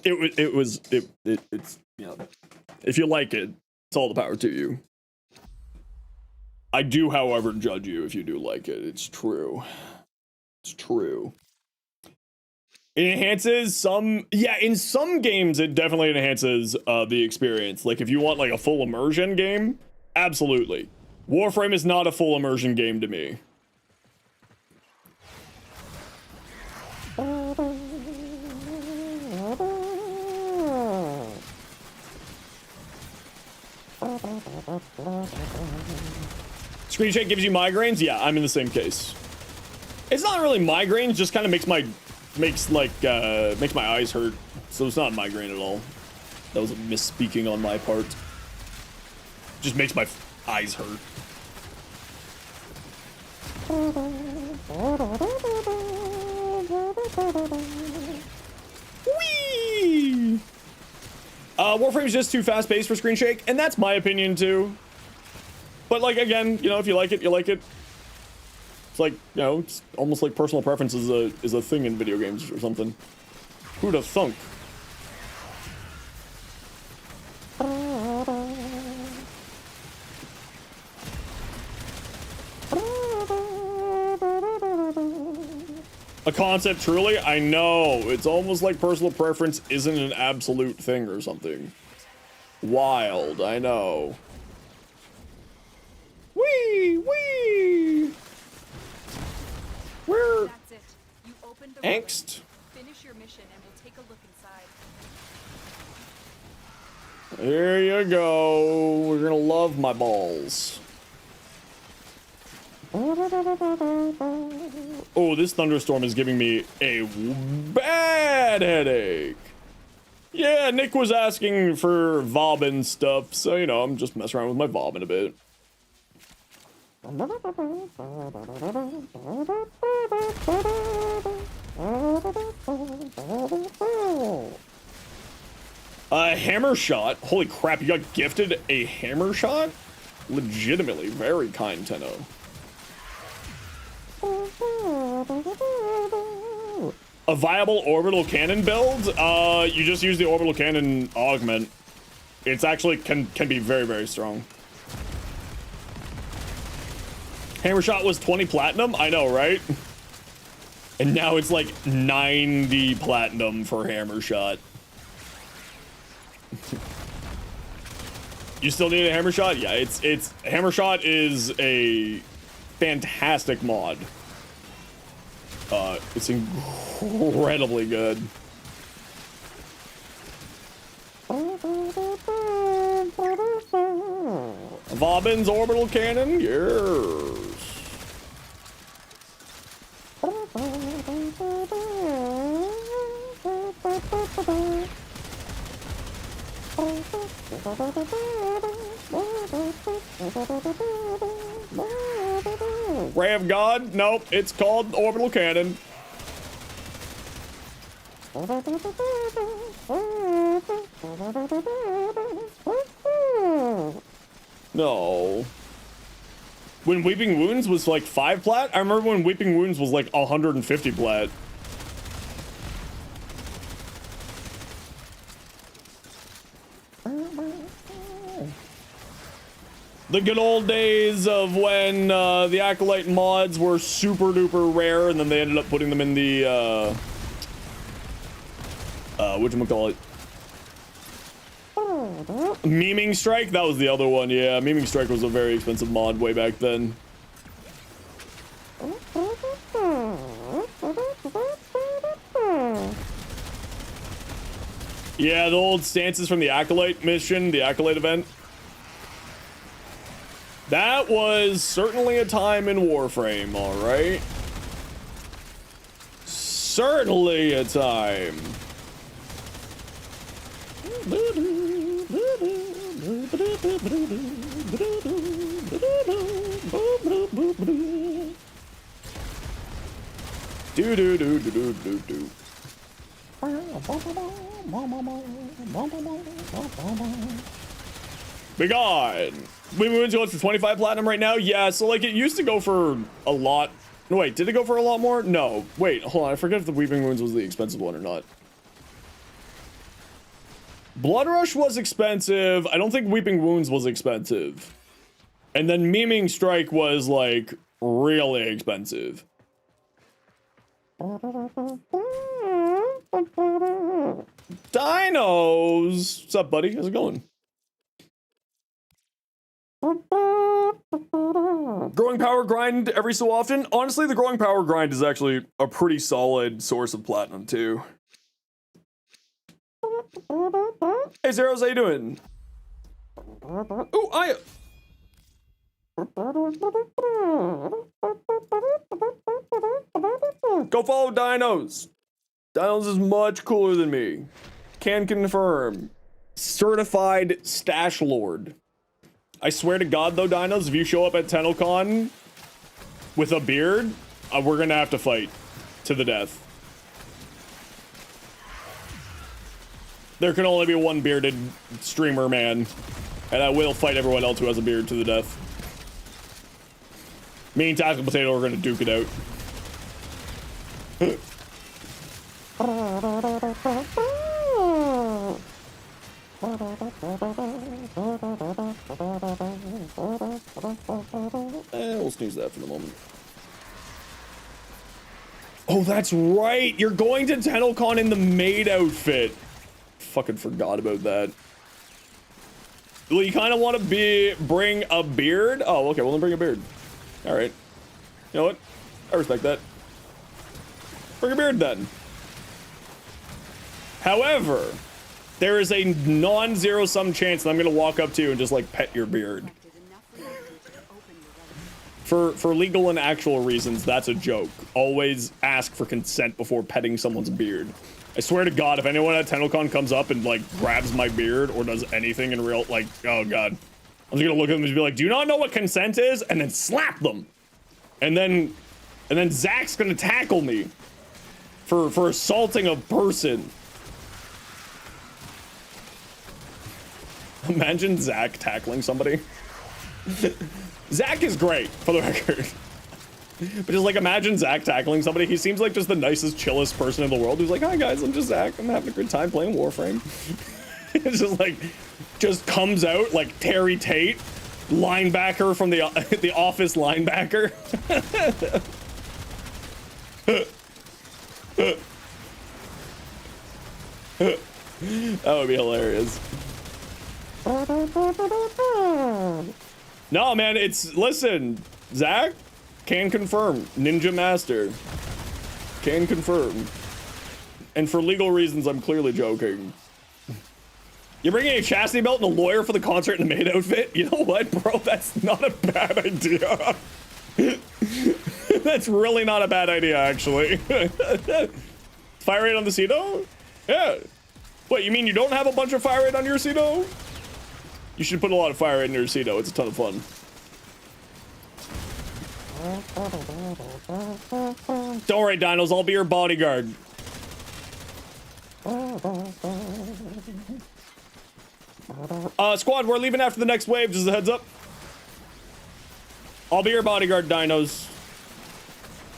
It's, you know, if you like it, it's all the power to you. I do, however, judge you if you do like it. It's true. It's true. It enhances some, yeah, in some games it definitely enhances the experience. Like if you want like a full immersion game, absolutely. Warframe is not a full immersion game to me. Screen shake gives you migraines? Yeah, I'm in the same case. It's not really migraines, just kind of makes my eyes hurt. So it's not migraine at all. That was a misspeaking on my part. Just makes my eyes hurt. Whee! Warframe's just too fast-paced for screen shake, and that's my opinion too. But like again, you know, if you like it, you like it. It's like, you know, it's almost like personal preference is a thing in video games or something. Who'd have thunk? A concept, truly? I know. It's almost like personal preference isn't an absolute thing or something. Wild, I know. Wee! Wee! Where? That's it. You opened the Angst? Finish your mission and we'll take a look inside. There you go. We're gonna love my balls. Oh, this thunderstorm is giving me a bad headache. Yeah, Nick was asking for Vobin stuff, so, you know, I'm just messing around with my Vobin a bit. Hammer shot. Holy crap, you got gifted a hammer shot? Legitimately, very kind, Tenno. A viable orbital cannon build? You just use the orbital cannon augment. It's actually can be very, very strong. Hammer shot was 20 platinum? I know, right? And now it's like 90 platinum for hammer shot. You still need a hammer shot? Yeah, it's hammer shot is a fantastic mod. It's incredibly good. Vobin's orbital cannon? Yes. Ray of God? Nope, it's called orbital cannon. No. When Weeping Wounds was like 5 plat? I remember when Weeping Wounds was like 150 plat. The good old days of when the Acolyte mods were super duper rare, and then they ended up putting them in the whatchamacallit? Memeing Strike? That was the other one, yeah. Memeing Strike was a very expensive mod way back then. Yeah, the old stances from the Acolyte mission, the Acolyte event. That was certainly a time in Warframe, alright? Certainly a time. Do do do do do do do. Be gone. Weeping Wounds goes for 25 platinum right now. Yeah, so like it used to go for a lot No, wait, did it go for a lot more? No. Wait, hold on. I forget if the Weeping Wounds was the expensive one or not. Blood Rush was expensive. I don't think Weeping Wounds was expensive. And then Memeing Strike was, like, really expensive. Dinos! What's up, buddy? How's it going? Growing Power Grind every so often. Honestly, the Growing Power Grind is actually a pretty solid source of platinum, too. Hey, Zeros, how you doing? Ooh, I... Go follow Dinos. Dinos is much cooler than me. Can confirm. Certified stash lord. I swear to God, though, Dinos, if you show up at TennoCon with a beard, we're gonna have to fight to the death. There can only be one bearded streamer, man, and I will fight everyone else who has a beard to the death. Me and Tactical Potato are gonna duke it out. We'll snooze that for the moment. Oh, that's right. You're going to TennoCon in the maid outfit. Fucking forgot about that. Well, you kind of want to bring a beard? Oh, okay. Well, then bring a beard. All right. You know what? I respect that. Bring a beard then. However, there is a non-zero sum chance that I'm gonna walk up to you and just like pet your beard. For legal and actual reasons, that's a joke. Always ask for consent before petting someone's beard. I swear to God, if anyone at TennoCon comes up and like grabs my beard or does anything in real, like, oh God, I'm just gonna look at them and be like, do you not know what consent is? And then slap them. And then Zach's gonna tackle me for assaulting a person. Imagine Zach tackling somebody. Zach is great, for the record. But just like imagine Zach tackling somebody. He seems like just the nicest, chillest person in the world who's like, hi guys, I'm just Zach. I'm having a good time playing Warframe. It's just like, just comes out like Terry Tate, linebacker from the Office linebacker. That would be hilarious. No, man, listen, Zach can confirm, Ninja Master can confirm, and for legal reasons, I'm clearly joking. You're bringing a chastity belt and a lawyer for the concert in a maid outfit? You know what, bro? That's not a bad idea. That's really not a bad idea, actually. Fire rate on the Cedo? Yeah. What, you mean you don't have a bunch of fire rate on your Cedo? You should put a lot of fire in your Cedo. It's a ton of fun. Don't worry, Dinos. I'll be your bodyguard. Squad, we're leaving after the next wave. Just a heads up. I'll be your bodyguard, Dinos.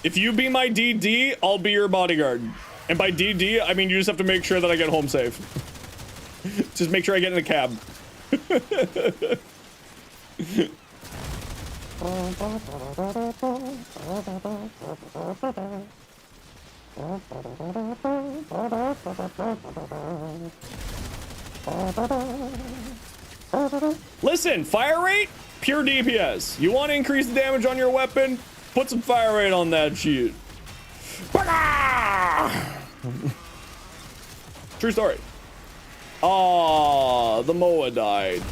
If you be my DD, I'll be your bodyguard. And by DD, I mean you just have to make sure that I get home safe. Just make sure I get in a cab. Listen, fire rate, pure DPS. You want to increase the damage on your weapon? Put some fire rate on that shit. True story. Aw, the Moa died.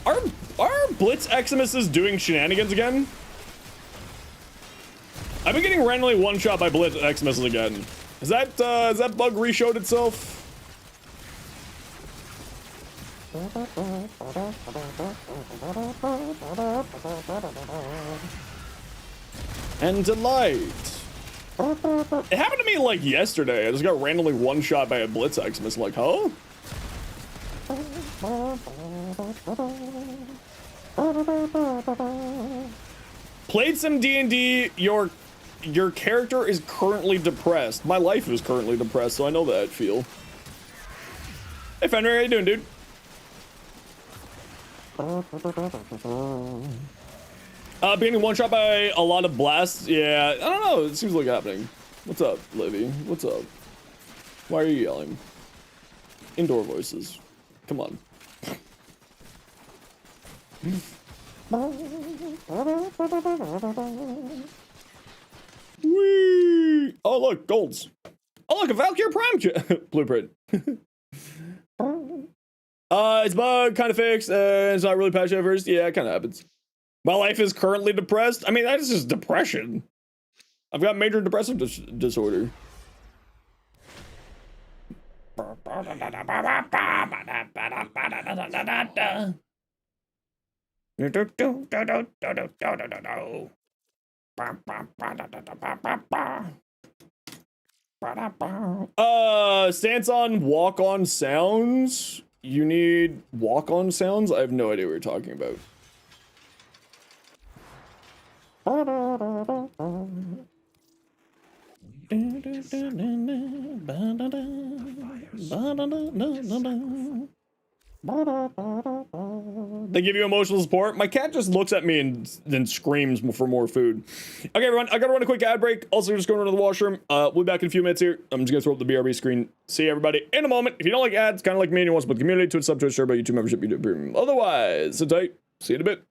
Are Blitz Eximuses doing shenanigans again? I've been getting randomly one-shot by Blitz Eximuses again. Has that bug re-showed itself? And delight. It happened to me like yesterday. I just got randomly one-shot by a Blitz Eximus. I'm like, huh? Played some D&D. Your character is currently depressed. My life is currently depressed, so I know that feel. Hey Fenrir, how you doing, dude? Being one shot by a lot of blasts. Yeah, I don't know. It seems like happening. What's up, Livy? What's up? Why are you yelling? Indoor voices. Come on. Whee! Oh look, golds. Oh look, a Valkyrie Prime blueprint. It's bug, kind of fixed. It's not really patched at first. Yeah, it kind of happens. My life is currently depressed. I mean, that's just depression. I've got major depressive disorder. Stance on walk-on sounds. You need walk-on sounds? I have no idea what you're talking about. They give you emotional support. My cat just looks at me and then screams for more food. Okay, everyone, I gotta run a quick ad break. Also, just going to the washroom. We'll be back in a few minutes here. I'm just gonna throw up the BRB screen. See everybody in a moment. If you don't like ads, kind of like me, and you want to support the community, Twitch sub, Twitch share, about YouTube membership, YouTube premium. Otherwise, sit tight. See you in a bit.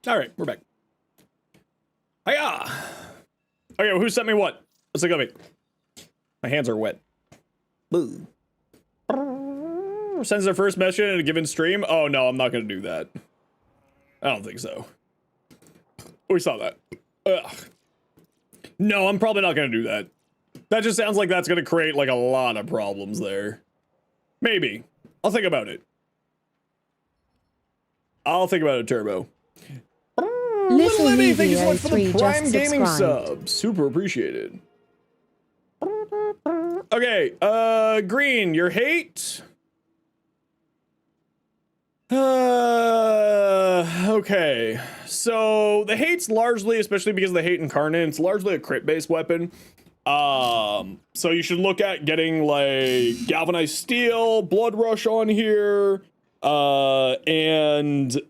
All right, we're back. Hiya! Okay, well, who sent me what? What's it gonna be? My hands are wet. Boo. Sends their first message in a given stream? Oh no, I'm not gonna do that. I don't think so. We saw that. Ugh. No, I'm probably not gonna do that. That just sounds like that's gonna create like a lot of problems there. Maybe. I'll think about it. I'll think about it, Turbo. Little Lemmy, thank you so much for the Prime Gaming sub. Super appreciated. Okay, Green, your hate? Okay. So, the hate's largely, especially because of the hate incarnate, it's largely a crit-based weapon. So you should look at getting, like, Galvanized Steel, Blood Rush on here, and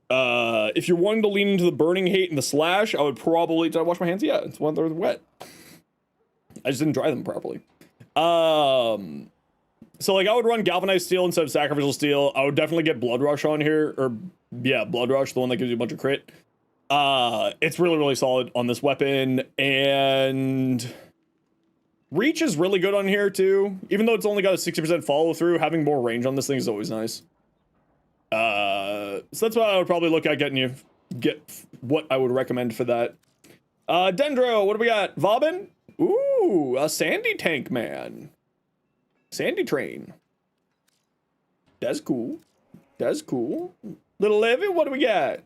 if you're wanting to lean into the Burning Hate and the Slash, I would probably... Did I wash my hands? Yeah, it's one they're wet. I just didn't dry them properly. So, like, I would run Galvanized Steel instead of Sacrificial Steel. I would definitely get Blood Rush on here, or, yeah, Blood Rush, the one that gives you a bunch of crit. It's really, really solid on this weapon, and... Reach is really good on here, too. Even though it's only got a 60% follow-through, having more range on this thing is always nice. So that's what I would probably look at getting you, what I would recommend for that. Dendro, what do we got? Vobin? Ooh, a Sandy Tank Man. Sandy Train. That's cool. That's cool. Little Levy, what do we got?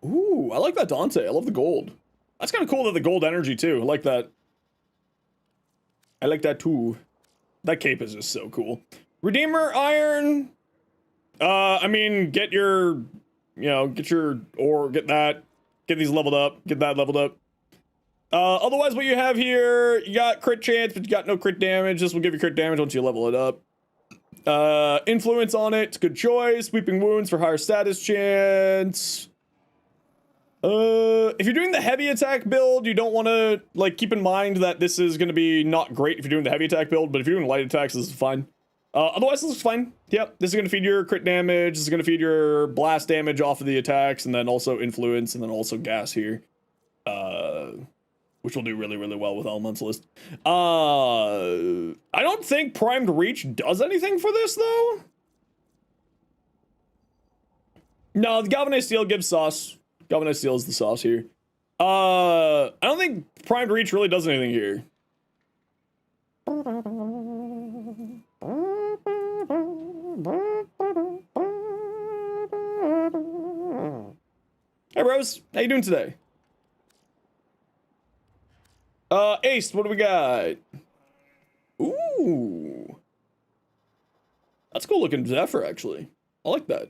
Ooh, I like that Dante. I love the gold. That's kind of cool that the gold energy, too. I like that. I like that, too. That cape is just so cool. Redeemer Iron. I mean, get your, you know, get your ore, get that. Get these leveled up. Get that leveled up. Otherwise, what you have here, you got crit chance, but you got no crit damage. This will give you crit damage once you level it up. Influence on it, it's a good choice. Sweeping wounds for higher status chance. If you're doing the heavy attack build, you don't want to, like, keep in mind that this is going to be not great if you're doing the heavy attack build, but if you're doing light attacks, this is fine. Otherwise, this is fine. Yep, this is going to feed your crit damage, this is going to feed your blast damage off of the attacks, and then also influence, and then also gas here. Which will do really, really well with Elementalist. I don't think Primed Reach does anything for this, though. No, the Galvanized Steel gives sauce. Galvanized Steel is the sauce here. I don't think Primed Reach really does anything here. Hey, Rose. How you doing today? Ace, what do we got? Ooh. That's cool looking Zephyr, actually. I like that.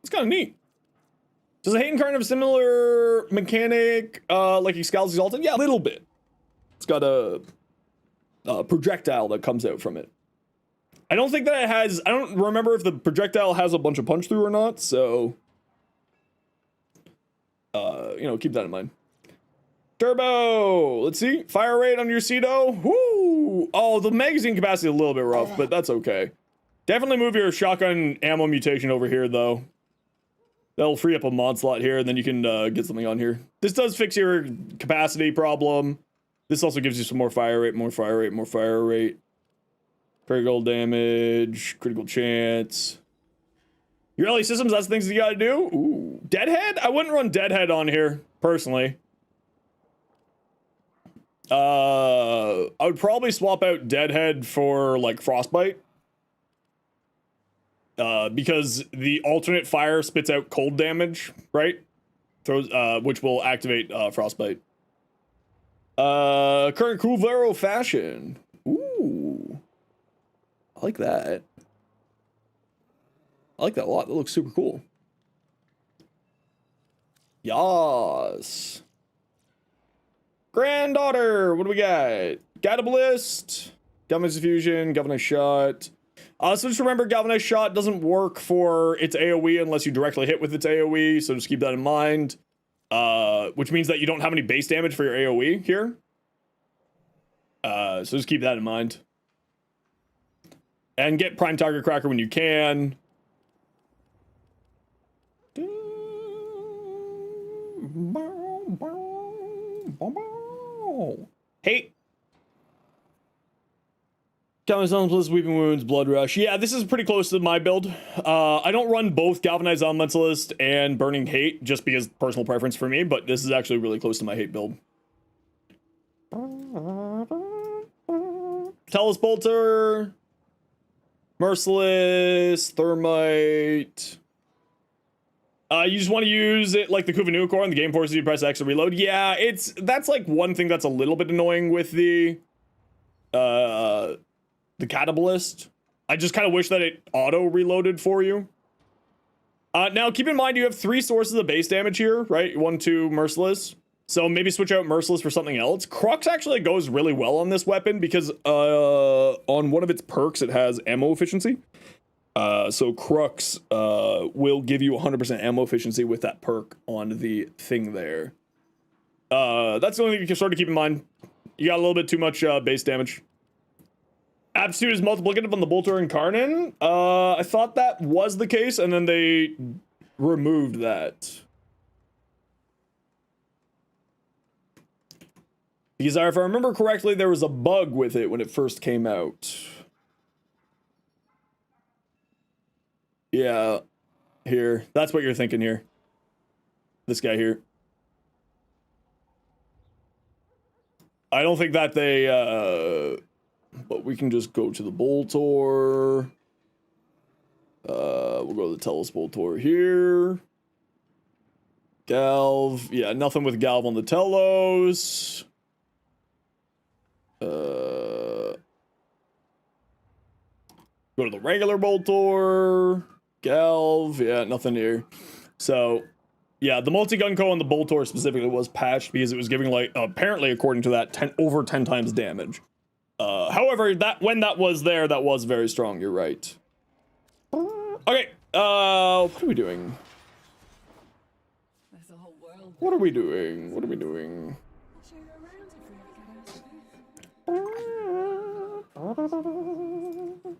It's kind of neat. Does the Hate Incarnate have a similar mechanic, like Excalibur Exalted? Yeah, a little bit. It's got a projectile that comes out from it. I don't think that it has... I don't remember if the projectile has a bunch of punch through or not, so... you know, keep that in mind. Turbo! Let's see. Fire rate on your Cedo. Woo! Oh, the magazine capacity is a little bit rough, but that's okay. Definitely move your shotgun ammo mutation over here, though. That'll free up a mod slot here, and then you can get something on here. This does fix your capacity problem. This also gives you some more fire rate, more fire rate, more fire rate. Critical damage, critical chance. Your LE systems, that's things you gotta do? Ooh. Deadhead? I wouldn't run Deadhead on here, personally. I would probably swap out Deadhead for, like, Frostbite. Because the alternate fire spits out cold damage, right? Throws, which will activate, Frostbite. Current Cool Vero fashion. Ooh. I like that. I like that a lot. That looks super cool. Yas. Granddaughter, what do we got? Gatabalist, Galvanized Fusion, Galvanized Shot. So just remember, Galvanized Shot doesn't work for its AoE unless you directly hit with its AoE, so just keep that in mind. Which means that you don't have any base damage for your AoE here. So just keep that in mind. And get Prime Target Cracker when you can. Hey. Galvanized Elementalist, Weeping Wounds, Blood Rush. Yeah, this is pretty close to my build. I don't run both Galvanized Elementalist and Burning Hate just because personal preference for me, but this is actually really close to my hate build. Tellus Bolter, Merciless, Thermite. You just want to use it like the Kuvanoo core, and the game forces you to press X to reload. Yeah, that's like one thing that's a little bit annoying with the Catabalist. I just kind of wish that it auto reloaded for you. Now keep in mind you have 3 sources of base damage here, right? 1, 2, Merciless. So maybe switch out Merciless for something else. Crux actually goes really well on this weapon because on one of its perks it has ammo efficiency. So Crux will give you 100% ammo efficiency with that perk on the thing there. That's the only thing you can sort of keep in mind. You got a little bit too much base damage. Aptitude is multiplicative on the Bolter and Karnan. I thought that was the case, and then they removed that. Because if I remember correctly, there was a bug with it when it first came out. Yeah, here. That's what you're thinking here. This guy here. I don't think that they, but we can just go to the Boltor. We'll go to the Tellus Boltor here. Galv. Yeah, nothing with Galv on the Telos. Go to the regular Boltor. Galv. Yeah, nothing here. So, yeah, the multi-gun co on the Boltor specifically was patched because it was giving, like, apparently, according to that, over 10 times damage. However, when that was there, that was very strong. You're right. Okay, what are we doing? There's a whole world. What are we doing? What are we doing? I'll show you around if we ever get out of it.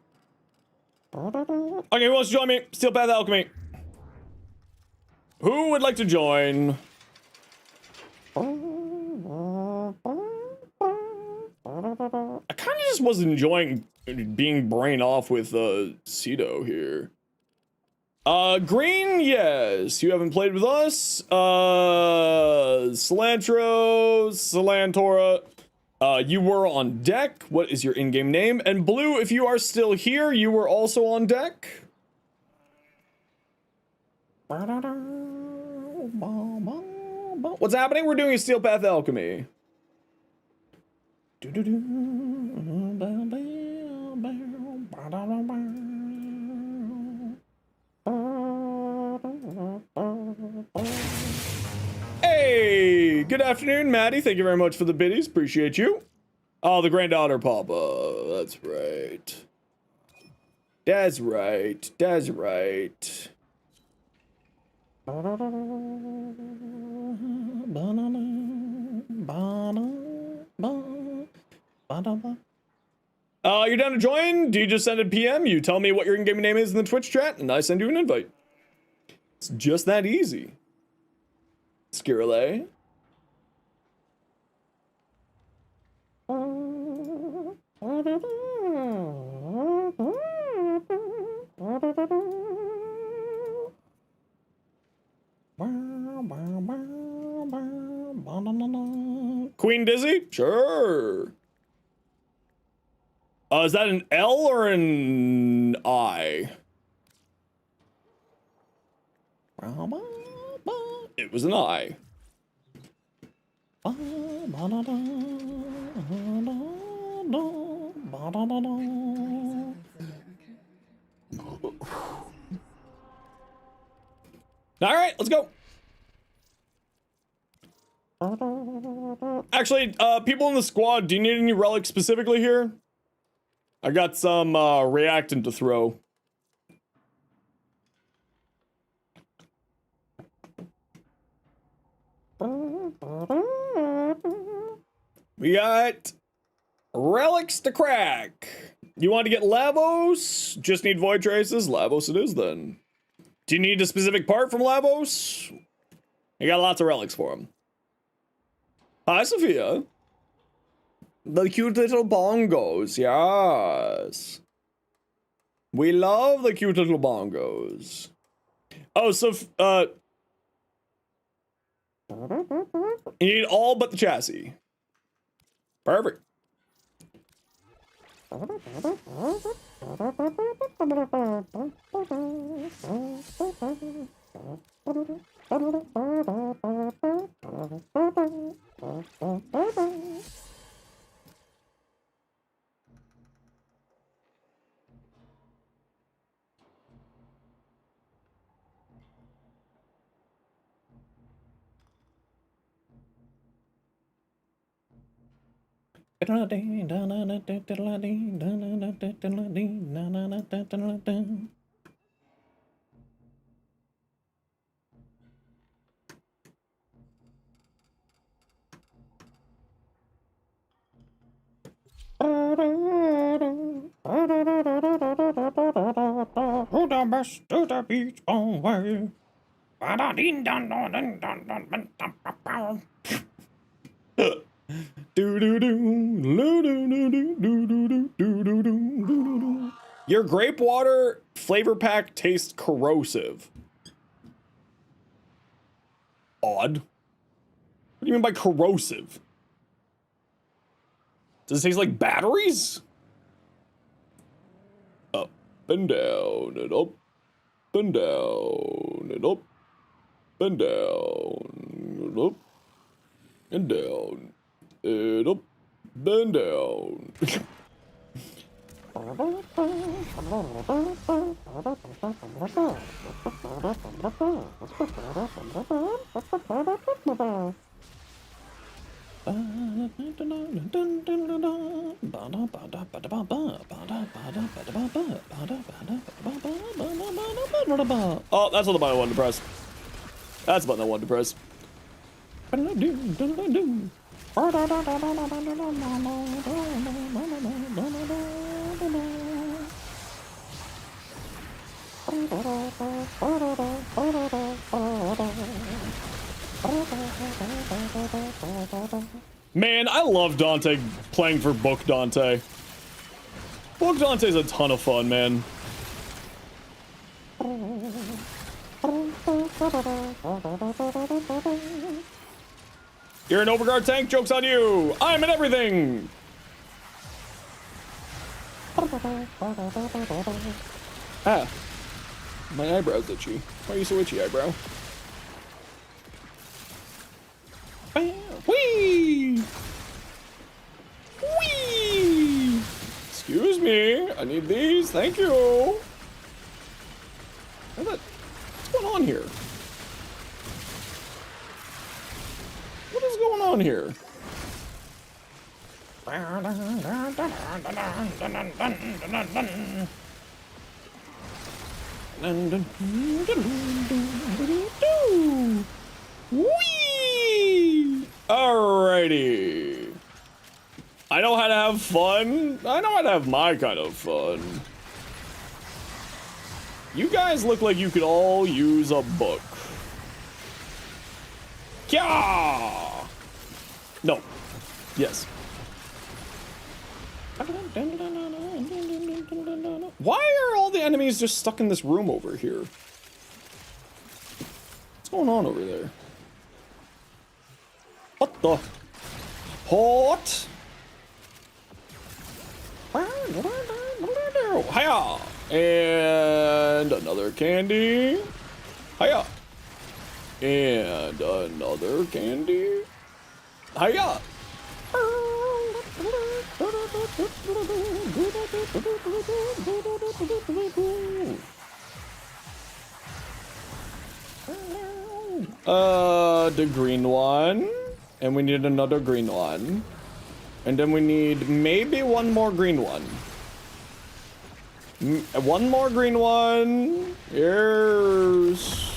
Okay, who wants to join me? Steel Path Alchemy. Who would like to join? I kind of just was enjoying being brain off with Cedo here. Green, yes. You haven't played with us. Cilantora. You were on deck. What is your in-game name? And Blue, if you are still here, you were also on deck. What's happening? We're doing a Steel Path Alchemy. Hey, good afternoon, Maddie. Thank you very much for the biddies. Appreciate you. Oh, the granddaughter Papa. That's right. That's right. That's right. You're down to join? Do you just send a PM? You tell me what your in-game name is in the Twitch chat, and I send you an invite. It's just that easy. Skirle. Queen Dizzy? Sure. Is that an L or an I? It was an I. All right, let's go. Actually, people in the squad, do you need any relics specifically here? I got some reactant to throw. We got relics to crack. You want to get Lavos? Just need Void Traces? Lavos it is then. Do you need a specific part from Lavos? You got lots of relics for him. Hi, Sophia. The cute little bongos, yes. We love the cute little bongos. Oh, so, you need all but the chassis. Perfect. Who the best to the beach away? Your grape water flavor pack tastes corrosive. Odd. What do you mean by corrosive? Does it taste like batteries? Up and down and up and down and up and down and up and down and up and down. Oh, that's not the button I wanted to press. That's the button I wanted to press. Man, I love Dante playing for Book Dante. Book Dante's a ton of fun, man. You're an overguard tank? Joke's on you! I'm in everything! Ah. My eyebrow's itchy. Why are you so itchy, eyebrow? Whee! Whee! Excuse me, I need these, thank you. What's going on here? What is going on here? Whee! Alrighty. I know how to have fun. I know how to have my kind of fun. You guys look like you could all use a book. Yeah. No. Yes. Why are all the enemies just stuck in this room over here? What's going on over there? What the? What? Hiya! And another candy. Hiya! And another candy. Hiya! The green one. And we need another green one. And then we need maybe one more green one. One more green one. Here's...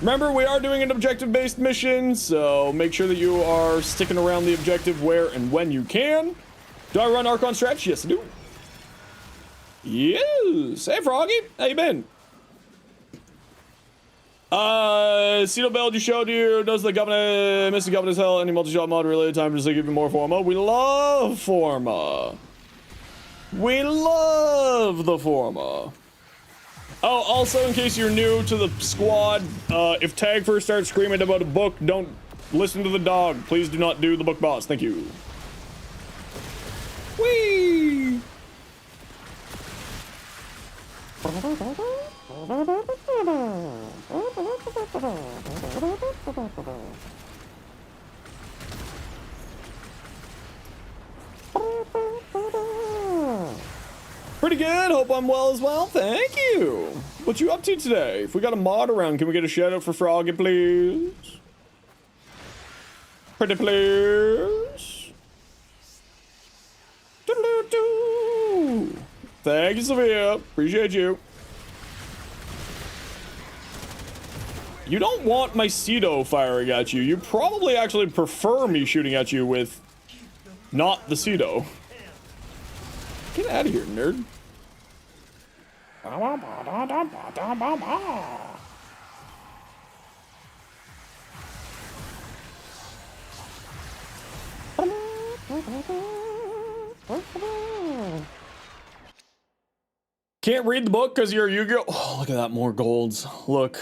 Remember, we are doing an objective-based mission, so make sure that you are sticking around the objective where and when you can. Do I run Archon stretch? Yes, I do. Yes. Hey, Froggy. How you been? Cedo Bell just showed you. Does the governor, Mr. Governor's Hell, any multi-shot mod related time to just like even more Forma? We love Forma. We love the Forma. Oh, also, in case you're new to the squad, if Tag first starts screaming about a book, don't listen to the dog. Please do not do the book boss. Thank you. Whee! Pretty good. Hope I'm well as well. Thank you. What you up to today? If we got a mod around, can we get a shout out for Froggy, please? Pretty please. Doo-doo-doo. Thank you, Sophia. Appreciate you. You don't want my Cedo firing at you. You probably actually prefer me shooting at you with not the Cedo. Get out of here, nerd. Can't read the book because you're Yu-Gi-Oh! Oh, look at that, more golds. Look,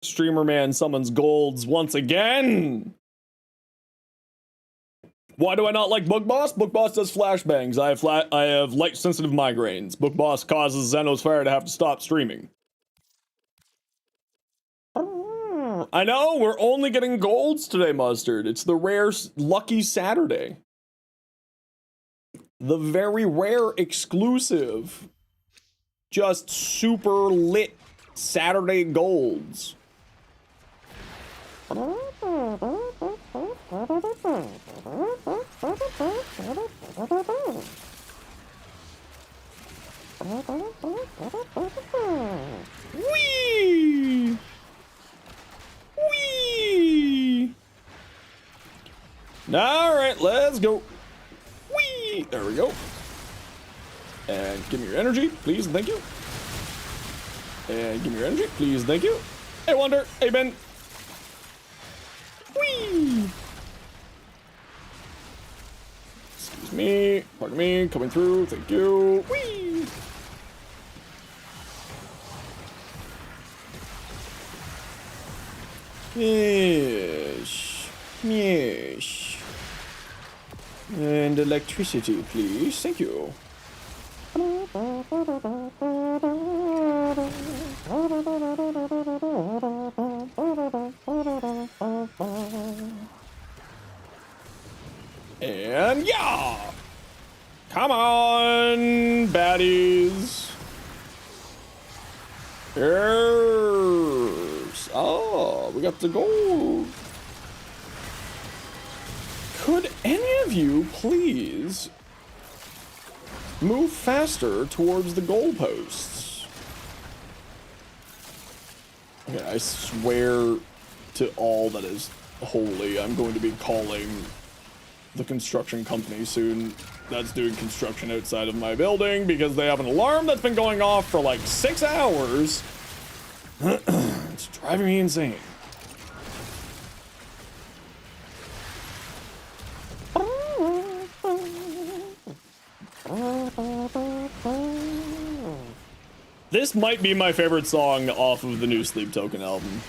Streamer Man summons golds once again. Why do I not like Book Boss? Book Boss does flashbangs. I have light sensitive migraines. Book Boss causes Zenosfire to have to stop streaming. I know, we're only getting golds today, Mustard. It's the rare lucky Saturday. The very rare exclusive, just super lit Saturday golds. Whee! Whee! All right, let's go. Whee! There we go. And give me your energy, please, thank you. And give me your energy, please, thank you. Hey, Wonder. Hey, Ben. Whee! Excuse me. Pardon me. Coming through. Thank you. Whee! Yes. Yes. And electricity, please. Thank you. And yeah! Come on, baddies. Yes. Oh, we got the gold. Could any of you please move faster towards the goalposts? Okay, I swear to all that is holy, I'm going to be calling the construction company soon that's doing construction outside of my building because they have an alarm that's been going off for like 6 hours. It's driving me insane. This might be my favorite song off of the new Sleep Token album.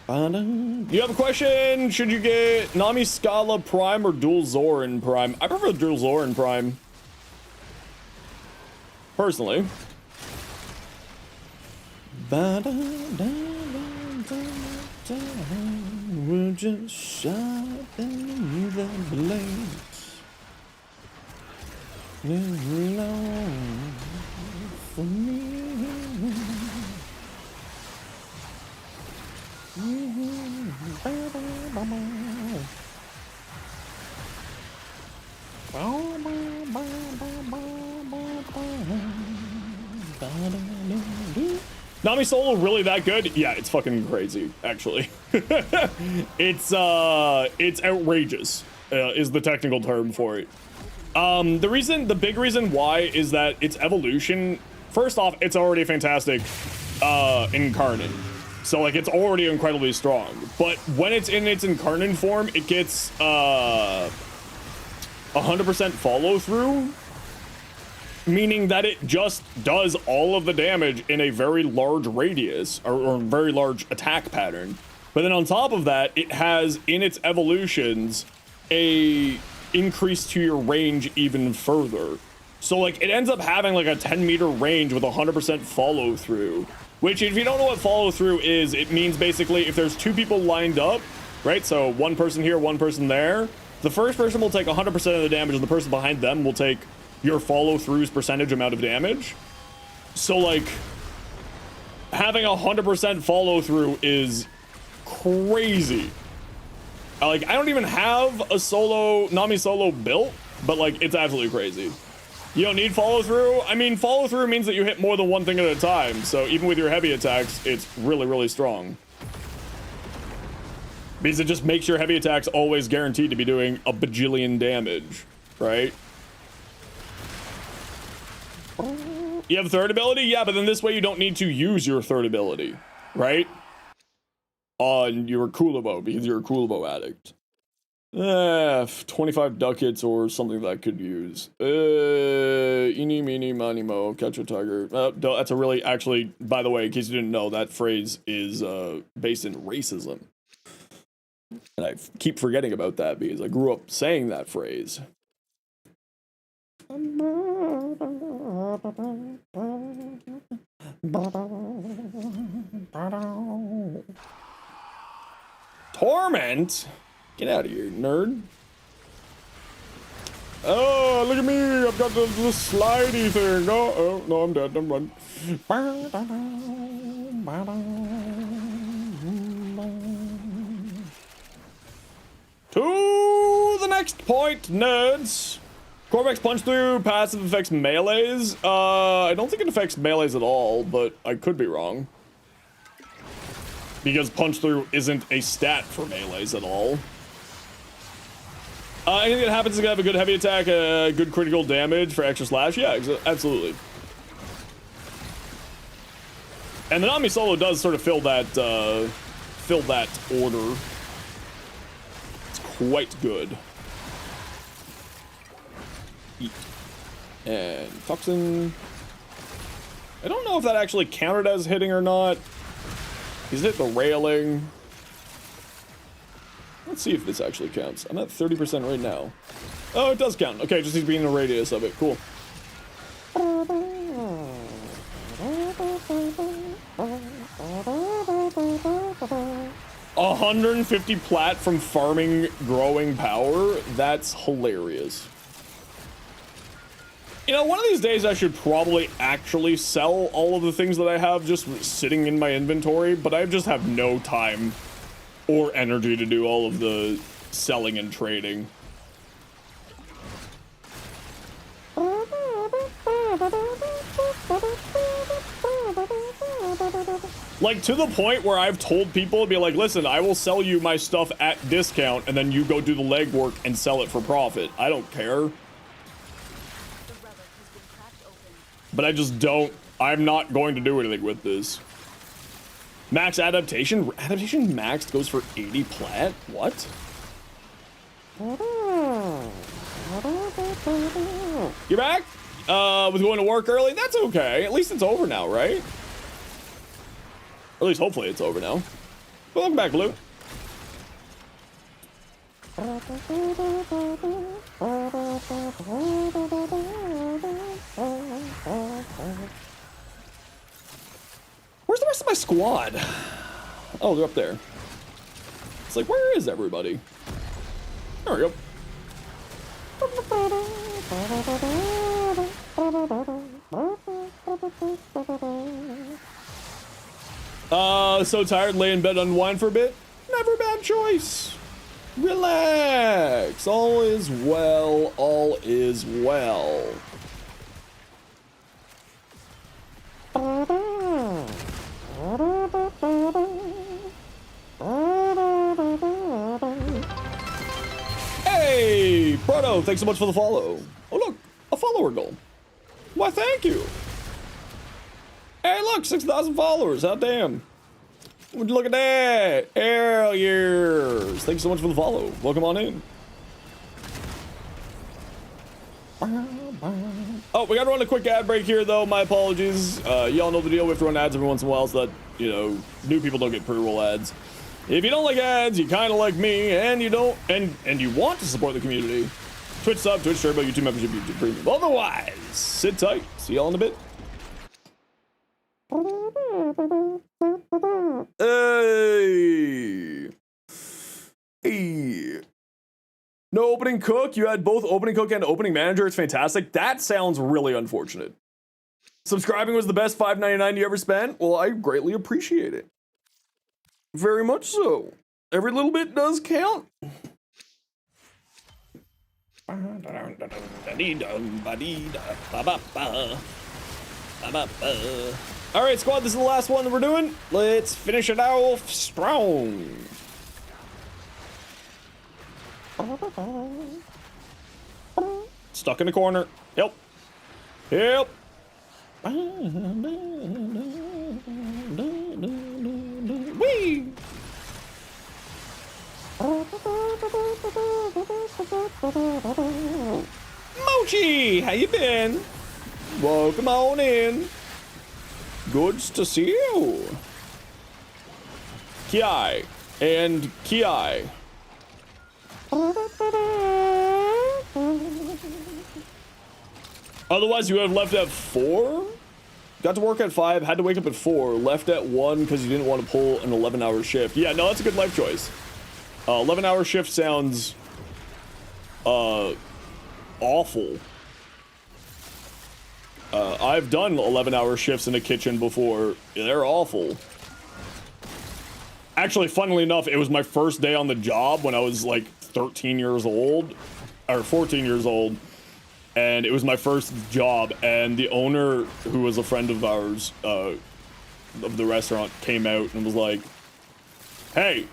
You have a question? Should you get Nami Scala Prime or Dual Zoran Prime? I prefer Dual Zoran Prime. Personally. We're just sharpening the blades. Long for me. Nami Solo really that good? Yeah, it's fucking crazy, actually. It's outrageous, is the technical term for it. The big reason why is that its evolution, first off, it's already a fantastic incarnate. So like it's already incredibly strong. But when it's in its incarnate form, it gets 100% follow through, meaning that it just does all of the damage in a very large radius or very large attack pattern. But then on top of that, it has in its evolutions a increase to your range even further. So like it ends up having like a 10-meter range with 100% follow through, which if you don't know what follow through is, it means basically if there's two people lined up, right? So one person here, one person there, the first person will take 100% of the damage and the person behind them will take your follow through's percentage amount of damage. So like having 100% follow through is crazy. Like, I don't even have a Nami solo built, but like, it's absolutely crazy. You don't need follow through. I mean, follow through means that you hit more than one thing at a time. So even with your heavy attacks, it's really, really strong. Because it just makes your heavy attacks always guaranteed to be doing a bajillion damage, right? You have a third ability? Yeah, but then this way you don't need to use your third ability, right? On your Kulobo, because you're a Kulobo addict. 25 ducats or something that I could use. Eeny, meeny, miny, mo, catch a tiger. That's a really, actually, by the way, in case you didn't know, that phrase is based in racism. And I keep forgetting about that because I grew up saying that phrase. Torment? Get out of here, nerd. Oh, look at me. I've got the slidey thing. Oh, no, I'm dead. I'm run. To the next point, nerds. Corvex punch through passive affects melees. I don't think it affects melees at all, but I could be wrong. Because punch through isn't a stat for melees at all. Anything that happens is gonna have a good heavy attack, good critical damage for extra slash. Yeah, absolutely. And the Nami solo does sort of fill that order. It's quite good. And Toxin. I don't know if that actually counted as hitting or not. He's hit the railing. Let's see if this actually counts. I'm at 30% right now. Oh, it does count. Okay, just needs to be in the radius of it. Cool. 150 plat from farming growing power. That's hilarious. You know, one of these days I should probably actually sell all of the things that I have just sitting in my inventory, but I just have no time or energy to do all of the selling and trading. Like, to the point where I've told people, be like, listen, I will sell you my stuff at discount, and then you go do the legwork and sell it for profit. I don't care. But I just don't, I'm not going to do anything with this. Max adaptation? Adaptation maxed goes for 80 plat? What? You're back? Was going to work early? That's okay. At least it's over now, right? Or at least hopefully it's over now. Welcome back, Blue. Where's the rest of my squad? Oh, they're up there. It's like, where is everybody? There we go. So tired, lay in bed, unwind for a bit. Never a bad choice. Relax. All is well. All is well. Hey, Proto, thank thanks so much for the follow. Oh, look, a follower goal. Why, thank you. Hey, look, 6,000 followers. How damn. Would you look at that? Hell years. Thanks so much for the follow. Welcome on in. Oh, we gotta run a quick ad break here, though. My apologies. Y'all know the deal. We have to run ads every once in a while so that, you know, new people don't get pre-roll ads. If you don't like ads, you kind of like me, and you don't, and you want to support the community, Twitch sub, Twitch Turbo, YouTube membership, YouTube Premium. Otherwise, sit tight. See y'all in a bit. Hey. Hey. No opening cook? You had both opening cook and opening manager? It's fantastic. That sounds really unfortunate. Subscribing was the best $5.99 you ever spent? Well, I greatly appreciate it. Very much so. Every little bit does count. All right, squad, this is the last one that we're doing. Let's finish it off strong. Stuck in the corner. Help. Help. Whee! Mochi, how you been? Welcome on in. Good to see you. Kiai and Kiai. Otherwise, you would have left at 4? Got to work at 5, had to wake up at 4, left at 1 because you didn't want to pull an 11-hour shift. Yeah, no, that's a good life choice. 11-hour shift sounds awful. I've done 11-hour shifts in a kitchen before. They're awful. Actually, funnily enough, it was my first day on the job when I was like 13 years old, or 14 years old. And it was my first job, and the owner, who was a friend of ours, of the restaurant, came out and was like, hey,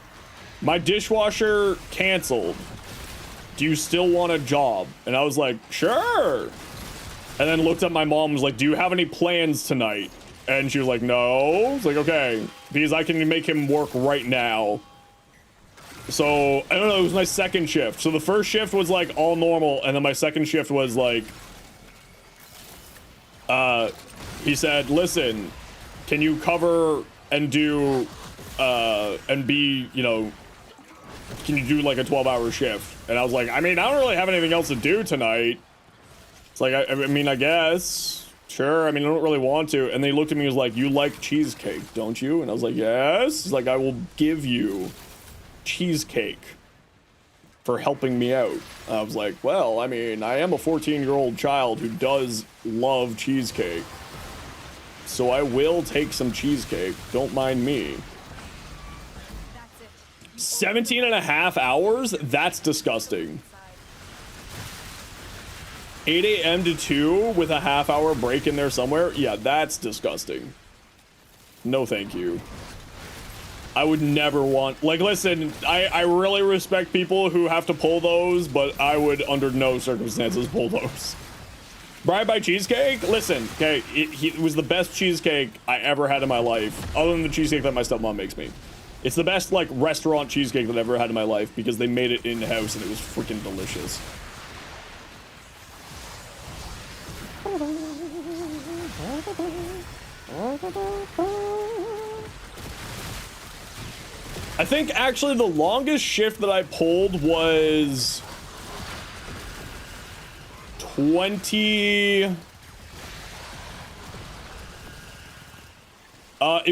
my dishwasher canceled. Do you still want a job? And I was like, sure. And then looked at my mom and was like, do you have any plans tonight? And she was like, no. I was like, okay, because I can make him work right now. So, I don't know, it was my second shift. So the first shift was like all normal, and then my second shift was like, he said, listen, can you cover and do, and be, you know, can you do like a 12-hour shift? And I was like, I mean, I don't really have anything else to do tonight. It's like, I mean, I guess, sure, I mean, I don't really want to. And they looked at me and was like, you like cheesecake, don't you? And I was like, yes. He's like, I will give you cheesecake for helping me out. I was like, well, I mean, I am a 14-year-old child who does love cheesecake, so I will take some cheesecake. Don't mind me. That's it. 17 and a half hours? That's disgusting. 8 a.m. to 2 with a half-hour break in there somewhere? Yeah, that's disgusting. No, thank you. I would never want, like, listen, I really respect people who have to pull those, but I would under no circumstances pull those. Bride by cheesecake? Listen, okay, it was the best cheesecake I ever had in my life, other than the cheesecake that my stepmom makes me. It's the best, like, restaurant cheesecake that I've ever had in my life because they made it in-house and it was freaking delicious. I think actually the longest shift that I pulled was 20. It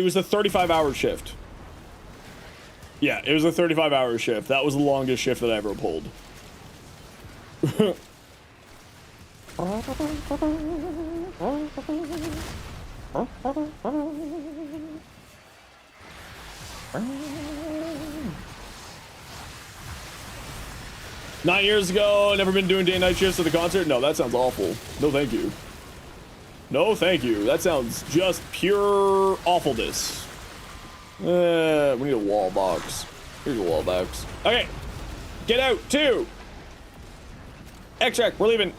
was a 35-hour shift. Yeah, it was a 35-hour shift. That was the longest shift that I ever pulled. Nine years ago, never been doing day and night shifts at the concert? No, that sounds awful. No, thank you. No, thank you. That sounds just pure awfulness. We need a wall box. Here's a wall box. Okay. Get out, 2. Extract, we're leaving.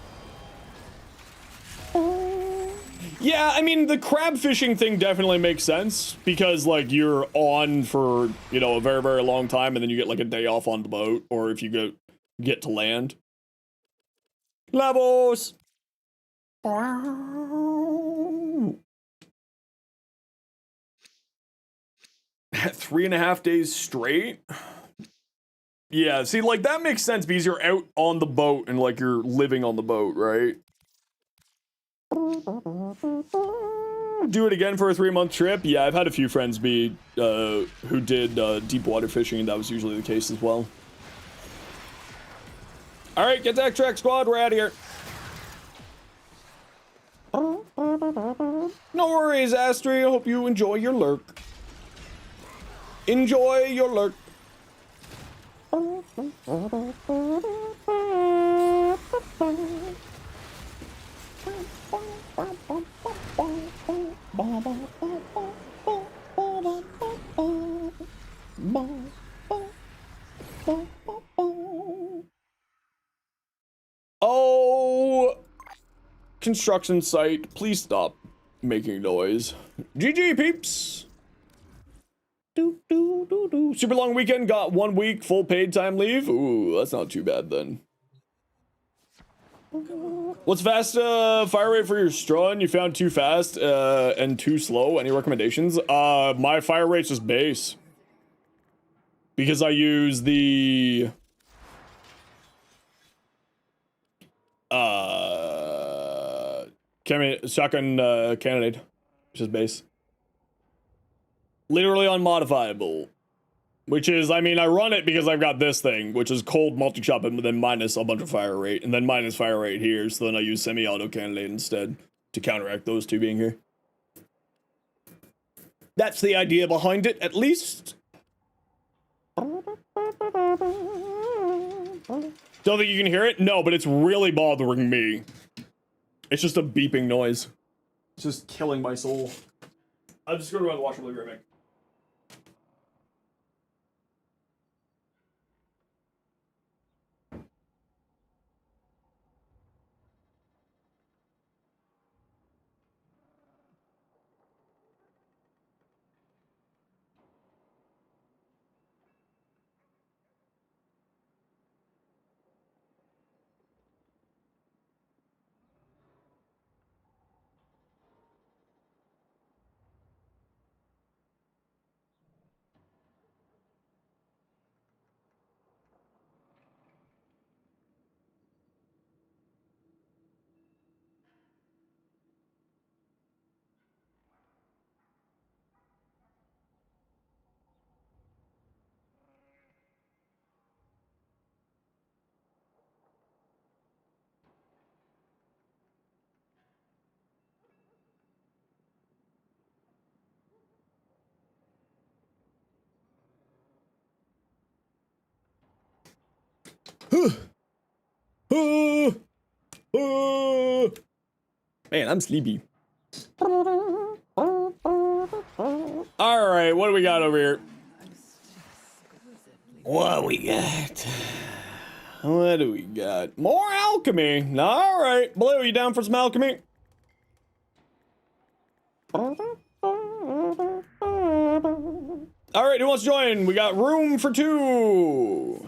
Yeah, I mean, the crab fishing thing definitely makes sense because, like, you're on for, you know, a very, very long time and then you get, like, a day off on the boat or if you get to land. Levels! 3.5 days straight? Yeah, see, like, that makes sense because you're out on the boat and, like, you're living on the boat, right? Do it again for a 3-month trip? Yeah, I've had a few friends who did deep water fishing, and that was usually the case as well. Alright, get that track squad, we're out of here. No worries, Astri, I hope you enjoy your lurk. Enjoy your lurk. Oh, construction site, please stop making noise. GG peeps. Super long weekend, got 1 week full paid time leave. Ooh, that's not too bad then. What's fast fire rate for your Strun? You found too fast and too slow. Any recommendations? My fire rate's just base. Because I use the shotgun cannonade, which is base. Literally unmodifiable. Which is, I mean, I run it because I've got this thing, which is cold multi-chop and then minus a bunch of fire rate, and then minus fire rate here, so then I use semi-auto cannonade instead to counteract those two being here. That's the idea behind it, at least. Don't think you can hear it? No, but it's really bothering me. It's just a beeping noise. It's just killing my soul. I'm just going to run the washer, we'll be right back. Man, I'm sleepy. Alright, what do we got over here? What we got? What do we got? More alchemy. Alright, Blue, you down for some alchemy? Alright, who wants to join? We got room for 2.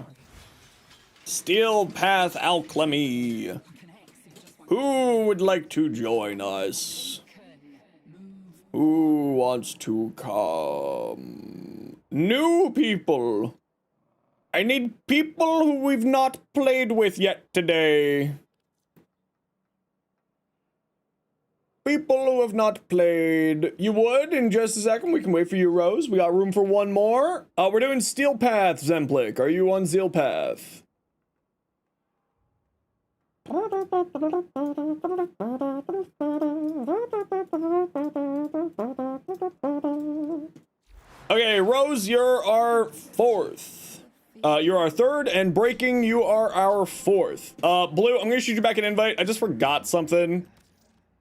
Steel Path Alchemy. Who would like to join us? Who wants to come? New people. I need people who we've not played with yet today. People who have not played. You would in just a second. We can wait for you, Rose. We got room for 1 more. We're doing Steel Path, Zemplik. Are you on Steel Path? Okay, Rose, you're our 4th. You're our 3rd, and Breaking, you are our 4th. Blue, I'm gonna shoot you back an invite. I just forgot something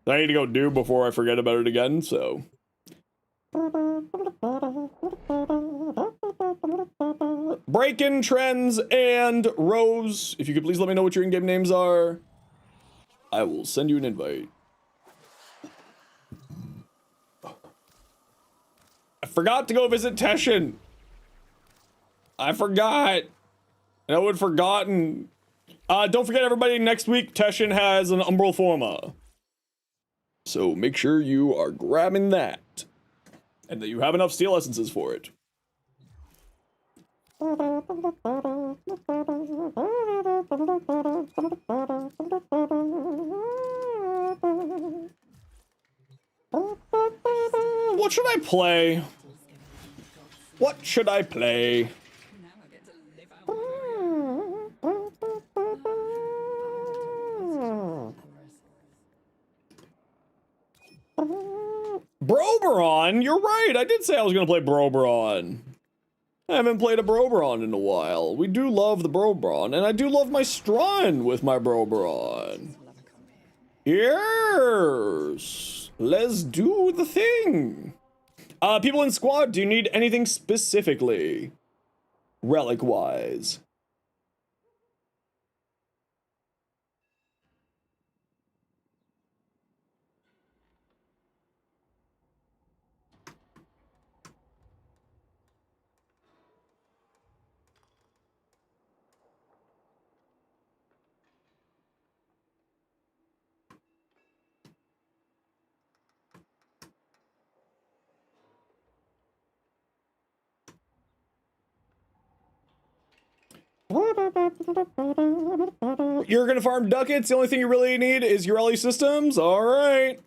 that I need to go do before I forget about it again, so. Break-in, Trends, and Rose. If you could please let me know what your in-game names are, I will send you an invite. I forgot to go visit Teshin. I forgot. I would have forgotten. Don't forget, everybody, next week Teshin has an Umbral Forma. So make sure you are grabbing that. And that you have enough steel essences for it. What should I play? What should I play? Now I get to live out my Broberon? You're right. I did say I was going to play Broberon. I haven't played a Broberon in a while. We do love the Broberon, and I do love my Strun with my Broberon. Yes. Let's do the thing. People in squad, do you need anything specifically? Relic-wise. You're gonna farm ducats? The only thing you really need is Ureli systems? Alright.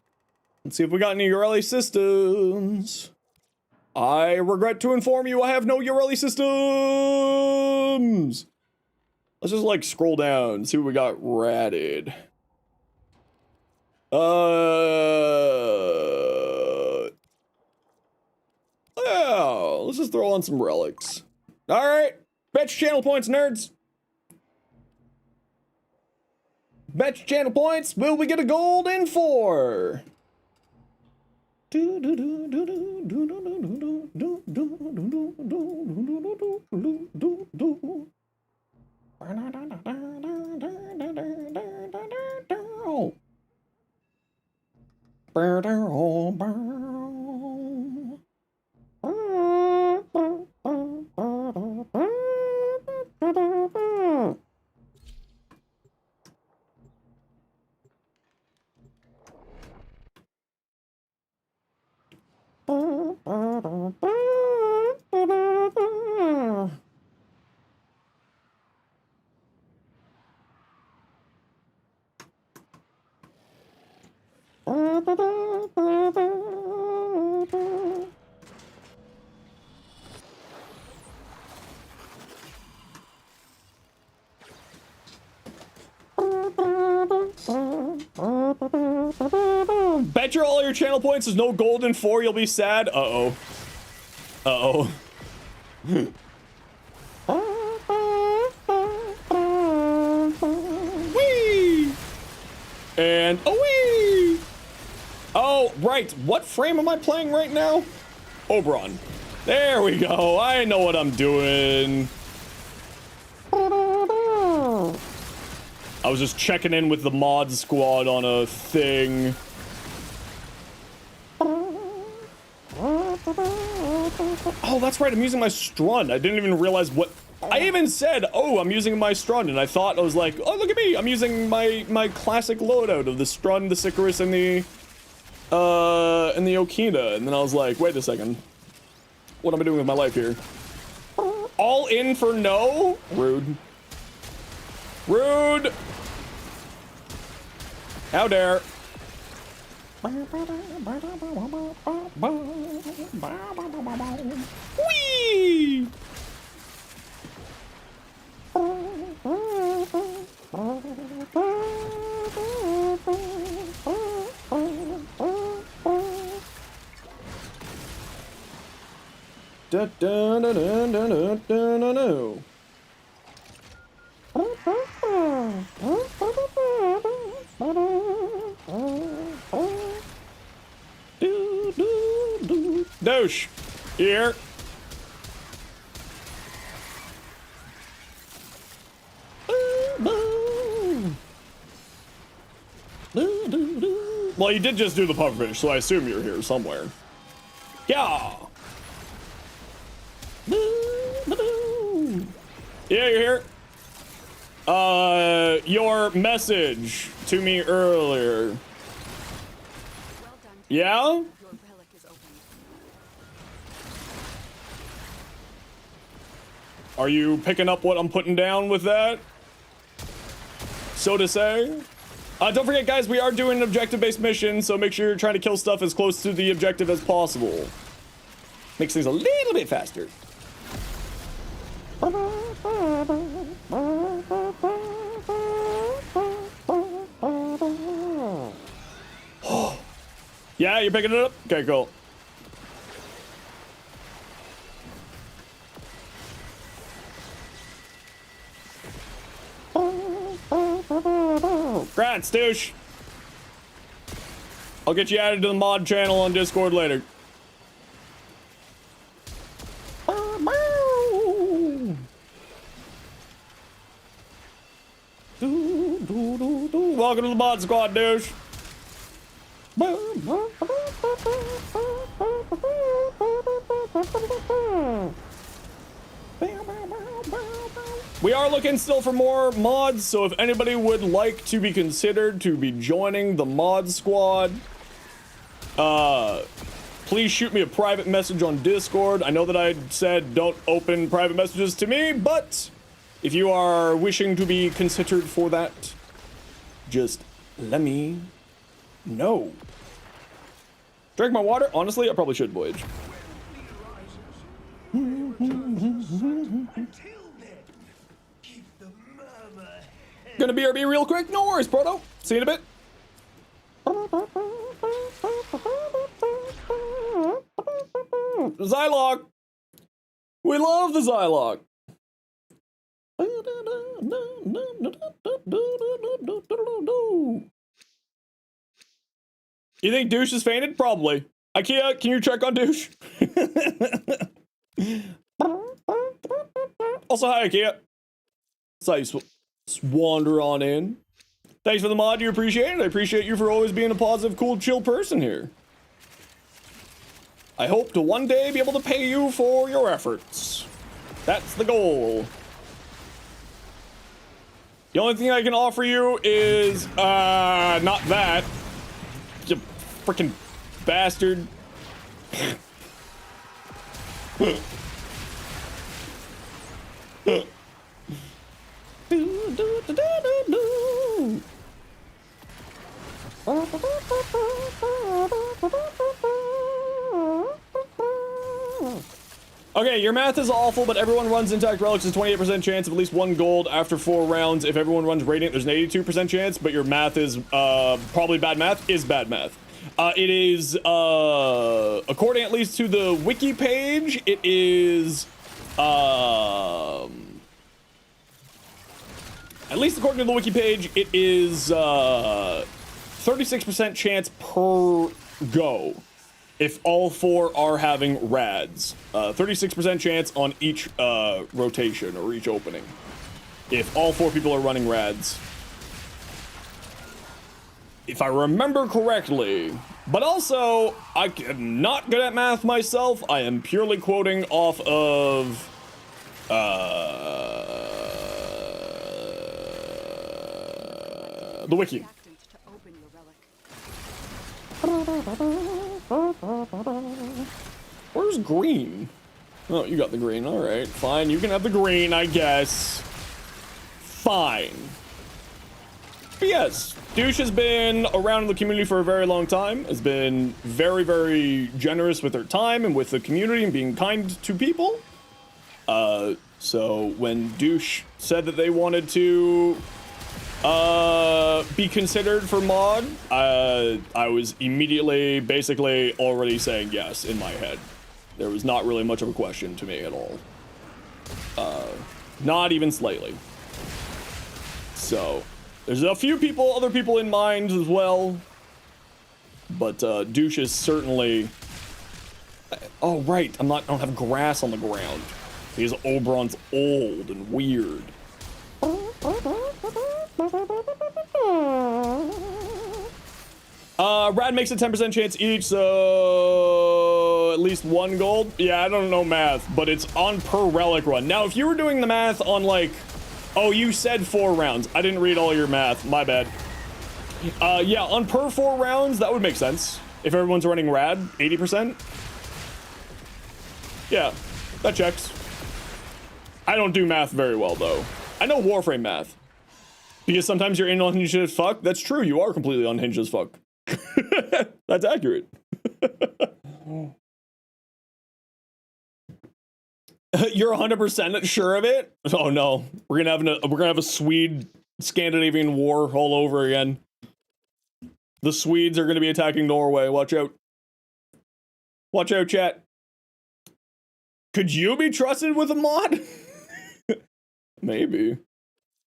Let's see if we got any Ureli systems. I regret to inform you I have no Ureli systems! Let's just like scroll down, see what we got ratted. Oh, let's just throw on some relics. Alright. Bet your channel points, nerds. Bet your channel points. Will we get a gold in 4? Bet your all your channel points there's no gold in 4, you'll be sad. Uh-oh. Uh-oh. Whee! And a wee! Oh, right. What frame am I playing right now? Oberon. There we go. I know what I'm doing. I was just checking in with the mod squad on a thing. Oh, that's right. I'm using my Strun. I didn't even realize what... I even said, oh, I'm using my Strun, and I thought, I was like, oh, look at me. I'm using my classic loadout of the Strun, the Sicarus, and the Okina. And then I was like, wait a second. What am I doing with my life here? All in for no? Rude. Rude! How dare. Whee! Da da da da da da da da. Douche, here. Well, you did just do the pufferfish, so I assume you're here somewhere. Yeah. Yeah, you're here. Your message to me earlier. Well done. Yeah? Your relic is open. Are you picking up what I'm putting down with that? So to say. Don't forget, guys, we are doing an objective-based mission, so make sure you're trying to kill stuff as close to the objective as possible. Makes things a little bit faster. Yeah, you're picking it up? Okay, cool. Grants, douche. I'll get you added to the mod channel on Discord later. Welcome to the mod squad, douche. We are looking still for more mods, so if anybody would like to be considered to be joining the mod squad, please shoot me a private message on Discord. I know that I said don't open private messages to me, but if you are wishing to be considered for that, just let me know. Drink my water? Honestly, I probably should, Voyage. Gonna BRB real quick? No worries, Proto. See you in a bit. Zylog. We love the Zylog. You think Douche is fainted? Probably. IKEA, can you check on Douche? Also, hi, IKEA. Saw you wander on in. Thanks for the mod, you appreciate it. I appreciate you for always being a positive, cool, chill person here. I hope to one day be able to pay you for your efforts. That's the goal. The only thing I can offer you is, not that. You freaking bastard. Okay, your math is awful, but everyone runs intact relics. There's 28% chance of at least 1 gold after 4 rounds. If everyone runs radiant, there's an 82% chance, but your math is probably bad math. Is bad math. It is, according at least to the wiki page, it is, at least according to the wiki page, it is 36% chance per go if all 4 are having rads. 36% chance on each rotation or each opening if all 4 people are running rads. If I remember correctly. But also, I'm not good at math myself. I am purely quoting off of the wiki. Where's green? Oh, you got the green. All right, fine. You can have the green, I guess. Fine. But yes, Douche has been around in the community for a very long time, has been very, very generous with her time and with the community and being kind to people. So when Douche said that they wanted to be considered for mod, I was immediately basically already saying yes in my head. There was not really much of a question to me at all. Not even slightly. So there's a few people, other people in mind as well, but Douche is certainly. Oh right, I don't have grass on the ground because Oberon's old and weird. Rad makes a 10% chance each, so at least 1 gold. Yeah, I don't know math, but it's on per relic run. Now, if you were doing the math on like, oh, you said 4 rounds. I didn't read all your math. My bad. Yeah, on per 4 rounds, that would make sense. If everyone's running Rad, 80%. Yeah, that checks. I don't do math very well, though. I know Warframe math. Because sometimes you're unhinged as fuck. That's true, you are completely unhinged as fuck. That's accurate. You're 100% sure of it? Oh no, we're gonna have a Swede-Scandinavian war all over again. The Swedes are gonna be attacking Norway. Watch out. Watch out, chat. Could you be trusted with a mod? Maybe.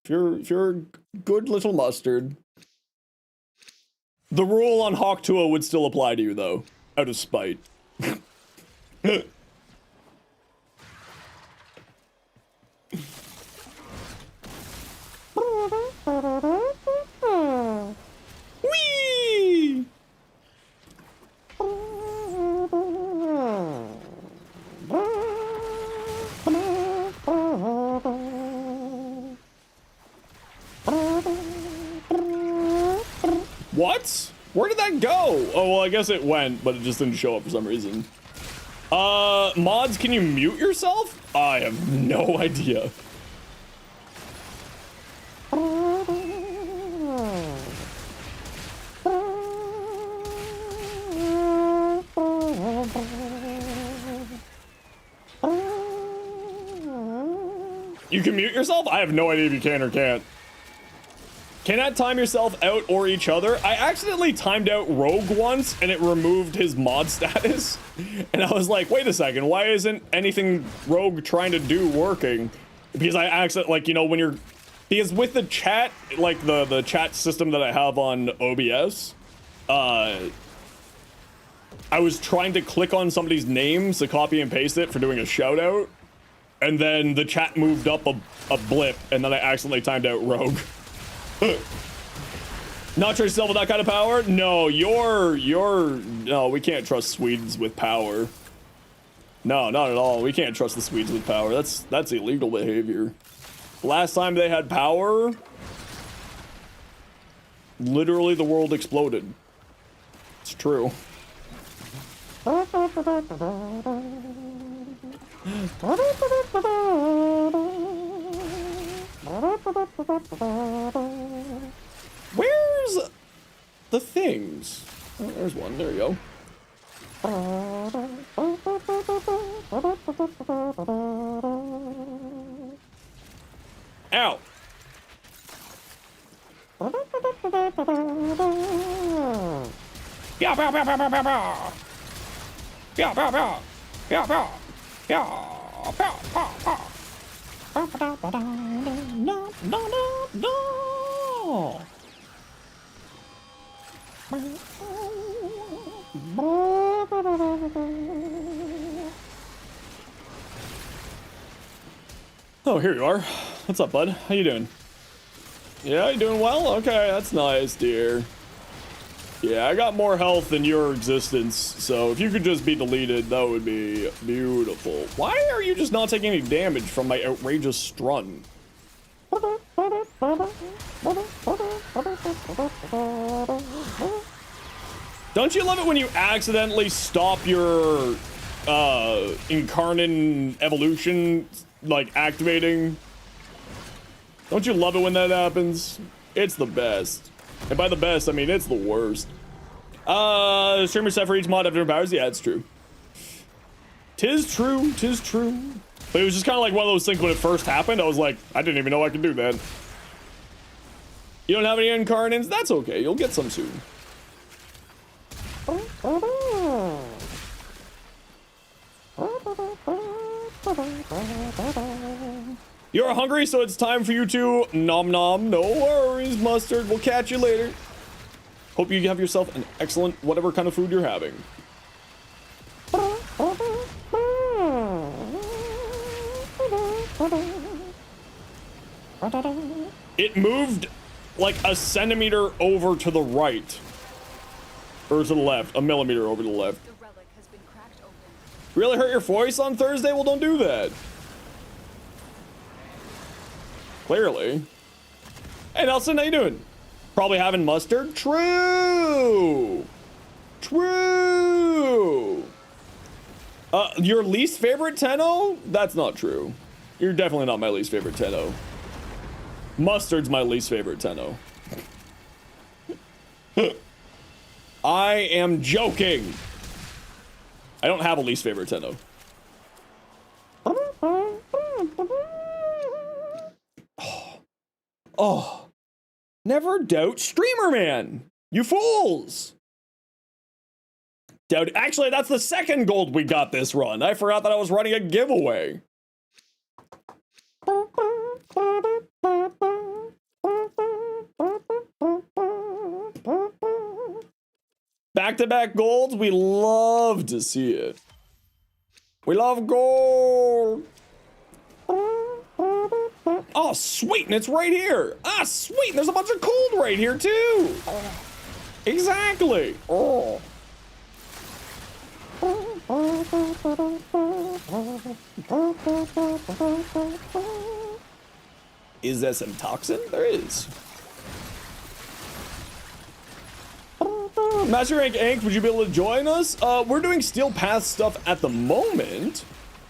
If you're a good little mustard. The rule on Hawk 2 would still apply to you, though, out of spite. Whee! What? Where did that go? Oh, well, I guess it went, but it just didn't show up for some reason. Mods, can you mute yourself? I have no idea. You can mute yourself? I have no idea if you can or can't. Cannot time yourself out or each other. I accidentally timed out Rogue once and it removed his mod status. And I was like, wait a second, why isn't anything Rogue trying to do working? Because I accidentally, like, you know, when you're, because with the chat, like the chat system that I have on OBS, I was trying to click on somebody's names to copy and paste it for doing a shout out. And then the chat moved up a blip and then I accidentally timed out Rogue. Not trust yourself with that kind of power? No, no, we can't trust Swedes with power. No, not at all. We can't trust the Swedes with power. That's illegal behavior. Last time they had power, literally the world exploded. It's true. Where's the things? Oh, there's one. There you go. Ow. Yeah, bow, bow, bow, bow, bow, bow. Yeah, bow, bow. Yeah, bow. Yeah, bow, bow, bow. No, no, no, no. Oh, here you are. What's up, bud? How you doing? Yeah, you doing well? Okay, that's nice, dear. Yeah, I got more health than your existence, so if you could just be deleted, that would be beautiful. Why are you just not taking any damage from my outrageous strun? Don't you love it when you accidentally stop your incarnate evolution, like, activating? Don't you love it when that happens? It's the best. And by the best, I mean it's the worst. Streamer set for each mod have different powers? Yeah, it's true. Tis true, tis true. But it was just kind of like one of those things when it first happened. I was like, I didn't even know I could do that. You don't have any incarnates? That's okay, you'll get some soon. You're hungry, so it's time for you to nom nom. No worries, Mustard. We'll catch you later. Hope you have yourself an excellent whatever kind of food you're having. It moved like a centimeter over to the right. Or to the left, a millimeter over to the left. The relic has been cracked open. Really hurt your voice on Thursday? Well, don't do that. Clearly. Hey, Nelson, how you doing? Probably having mustard? True! True! Your least favorite Tenno? That's not true. You're definitely not my least favorite Tenno. Mustard's my least favorite Tenno. I am joking. I don't have a least favorite Tenno. Oh. Never doubt Streamer Man. You fools. Doubt. Actually, that's the second gold we got this run. I forgot that I was running a giveaway. Back-to-back golds, we love to see it. We love gold. Oh, sweet, and it's right here. Ah, sweet, and there's a bunch of gold right here, too. Exactly. Oh. Is there some toxin? There is. Master Rank Inc., would you be able to join us? We're doing Steel Path stuff at the moment.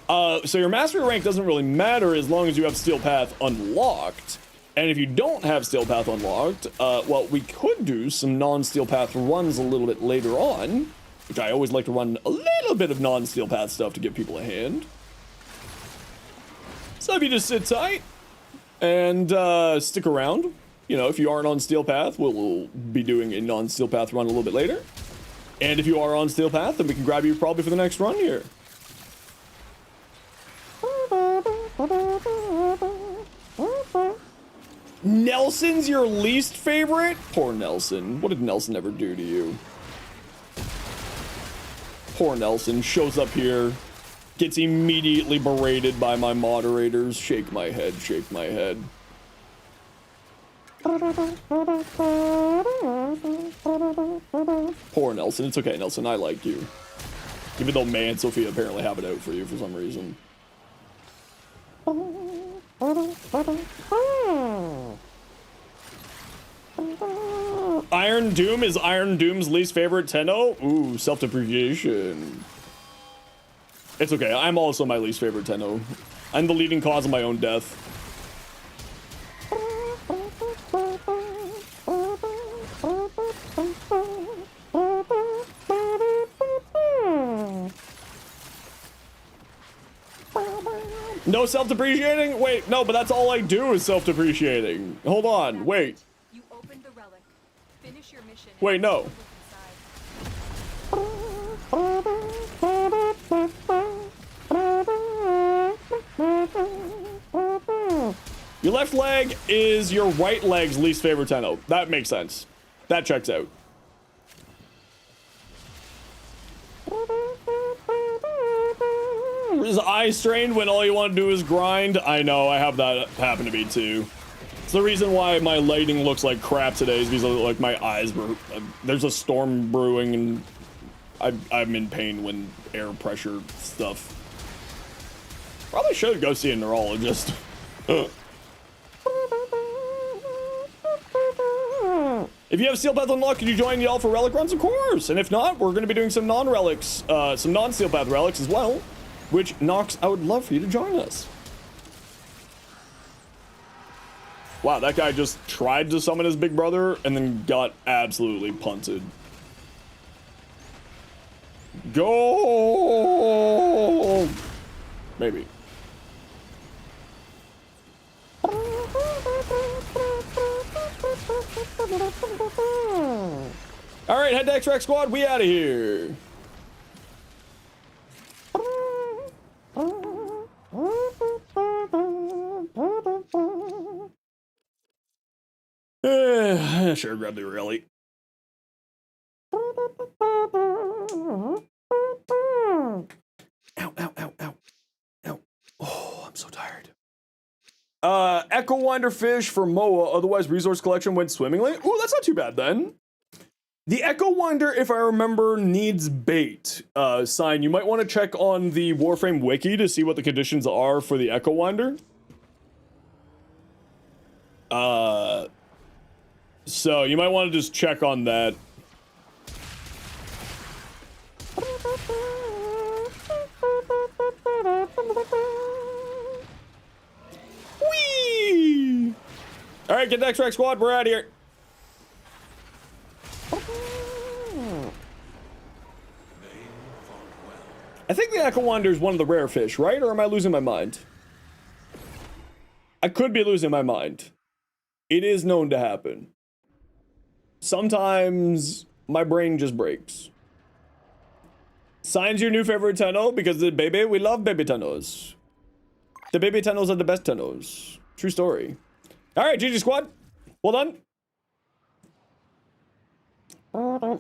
So your Mastery rank doesn't really matter as long as you have Steel Path unlocked. And if you don't have Steel Path unlocked, well, we could do some non-Steel Path runs a little bit later on, which I always like to run a little bit of non-Steel Path stuff to give people a hand. So if you just sit tight and stick around, you know, if you aren't on Steel Path, we'll be doing a non-Steel Path run a little bit later. And if you are on Steel Path, then we can grab you probably for the next run here. Nelson's your least favorite? Poor Nelson. What did Nelson ever do to you? Poor Nelson shows up here, gets immediately berated by my moderators. Shake my head, shake my head. Poor Nelson. It's okay, Nelson. I like you. Even though May and Sophia apparently have it out for you for some reason. Iron Doom is Iron Doom's least favorite Tenno? Ooh, self-depreciation. It's okay, I'm also my least favorite Tenno. I'm the leading cause of my own death. No self-depreciating? Wait, no, but that's all I do is self-depreciating. Hold on, wait. You opened the relic. Finish your mission. Wait, no. Your left leg is your right leg's least favorite Tenno. That makes sense. That checks out. Is eye strained when all you want to do is grind? I know, I have that happen to me too. It's the reason why my lighting looks like crap today is because like my eyes were, there's a storm brewing and I'm in pain when air pressure stuff. Probably should go see a neurologist. If you have Steel Path unlocked, can you join the Alpha Relic runs? Of course. And if not, we're going to be doing some non-relics, some non-Steel Path relics as well. Which, Nox, I would love for you to join us. Wow, that guy just tried to summon his big brother and then got absolutely punted. Go! Maybe. All right, head to X-Rack Squad. We out of here. Sure, grab the relic. Ow, ow, ow, ow, ow. Oh, I'm so tired. Echo Winder Fish for Moa, otherwise resource collection went swimmingly. Ooh, that's not too bad then. The Echo Winder, if I remember, needs bait. Sign, you might want to check on the Warframe wiki to see what the conditions are for the Echo Winder. So you might want to just check on that. Whee! All right, get the extract squad. We're out of here. I think the Echo Wander is one of the rare fish, right? Or am I losing my mind? I could be losing my mind. It is known to happen. Sometimes my brain just breaks. Sign's your new favorite Tenno because the baby, we love baby Tennos. The baby Tennos are the best Tennos. True story. All right, GG squad. Well done.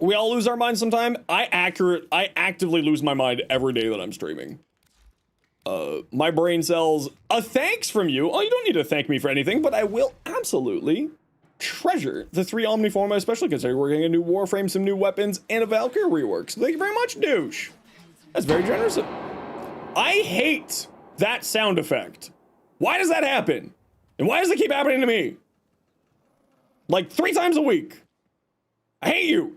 We all lose our minds sometime. I actively lose my mind every day that I'm streaming. My brain cells, a thanks from you. Oh, you don't need to thank me for anything, but I will absolutely treasure the 3 Omniform, I especially consider working a new Warframe, some new weapons, and a Valkyrie rework. So thank you very much, douche. That's very generous. I hate that sound effect. Why does that happen? And why does it keep happening to me? Like 3 times a week. I hate you.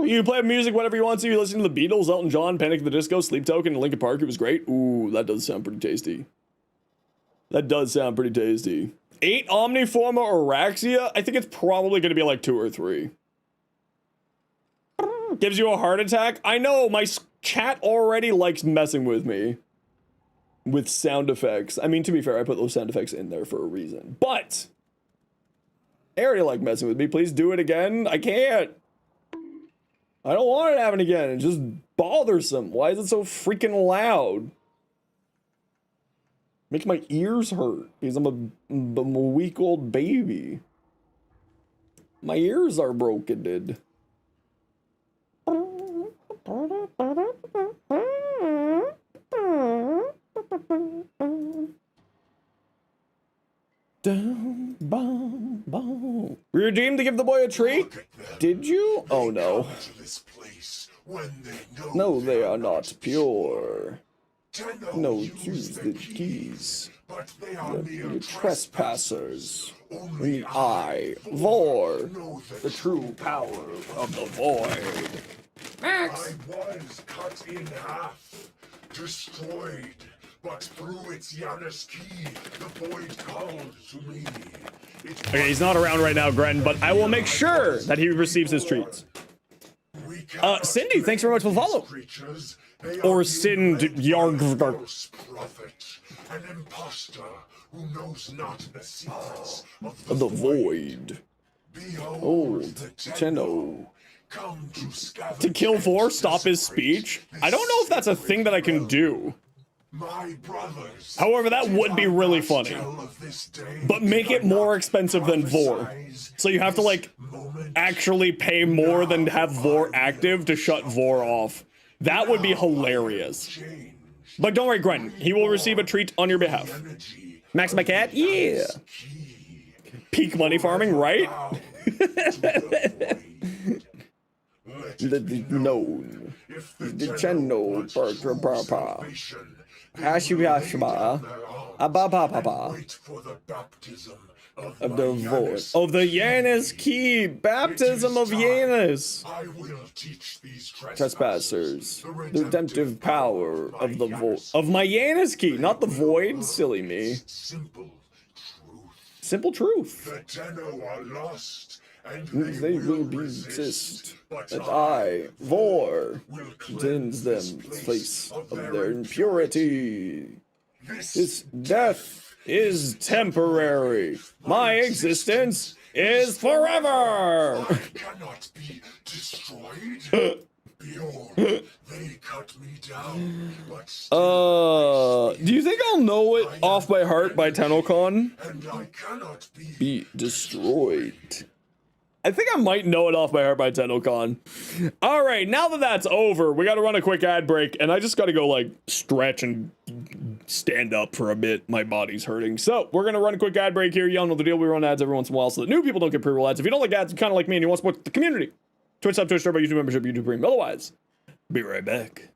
You play music whatever you want to. You listen to the Beatles, Elton John, Panic at the Disco, Sleep Token, and Linkin Park. It was great. Ooh, that does sound pretty tasty. That does sound pretty tasty. 8 Omniforma Araxia? I think it's probably going to be like 2 or 3. Gives you a heart attack? I know, my chat already likes messing with me. With sound effects. I mean, to be fair, I put those sound effects in there for a reason. But they already like messing with me. Please do it again. I can't. I don't want it to happen again. It's just bothersome. Why is it so freaking loud? Makes my ears hurt because I'm a weak old baby. My ears are broken, dude. Down, boom, boom. We were deemed to give the boy a treat. Did you? Oh no. No, they are not pure. No, choose the keys. The trespassers. Only I, Vor, the true power of the void. Max! I was cut in half, destroyed, but through its Janus key, the void called to me. Okay, he's not around right now, Gren, but I will make sure that he receives his treats. Cindy, thanks very much for the follow. Or Sind Yarg. An imposter who knows not the secrets Of the void. Old Tenno. To kill Vor, stop his speech? I don't know if that's a thing that I can do. My brothers, however, that would be really funny. But make it more expensive than Vor. So you have to, like, actually pay more than have Vor active to shut Vor off. That would be hilarious. But don't worry, Gren. He will receive a treat on your behalf. Max my cat? Yeah. Peak money farming, right? The known. The channel. Papa. Hashibashaba. Ababa. Of the voice. Of the Janus key. Baptism of Janus. I will teach these Trespassers. The redemptive power of the void. Of my Janus key, not the void. Silly me. Simple truth. Simple truth. The Tenno are lost, and They will be exist. But I, Vor, cleanse them face of their impurity. This death is temporary. My existence is forever. I cannot be destroyed. Behold, they cut me down, but still do you think I'll know it off by heart by TennoCon? and I cannot Be destroyed. I think I might know it off by heart by TennoCon. All right, now that that's over, we got to run a quick ad break, and I just got to go, like, stretch and stand up for a bit. My body's hurting. So, we're going to run a quick ad break here. Y'all know the deal. We run ads every once in a while so that new people don't get pre-roll ads. If you don't like ads, you're kind of like me and you want to support the community, Twitch, Twitch, YouTube membership, YouTube Premium. Otherwise, be right back.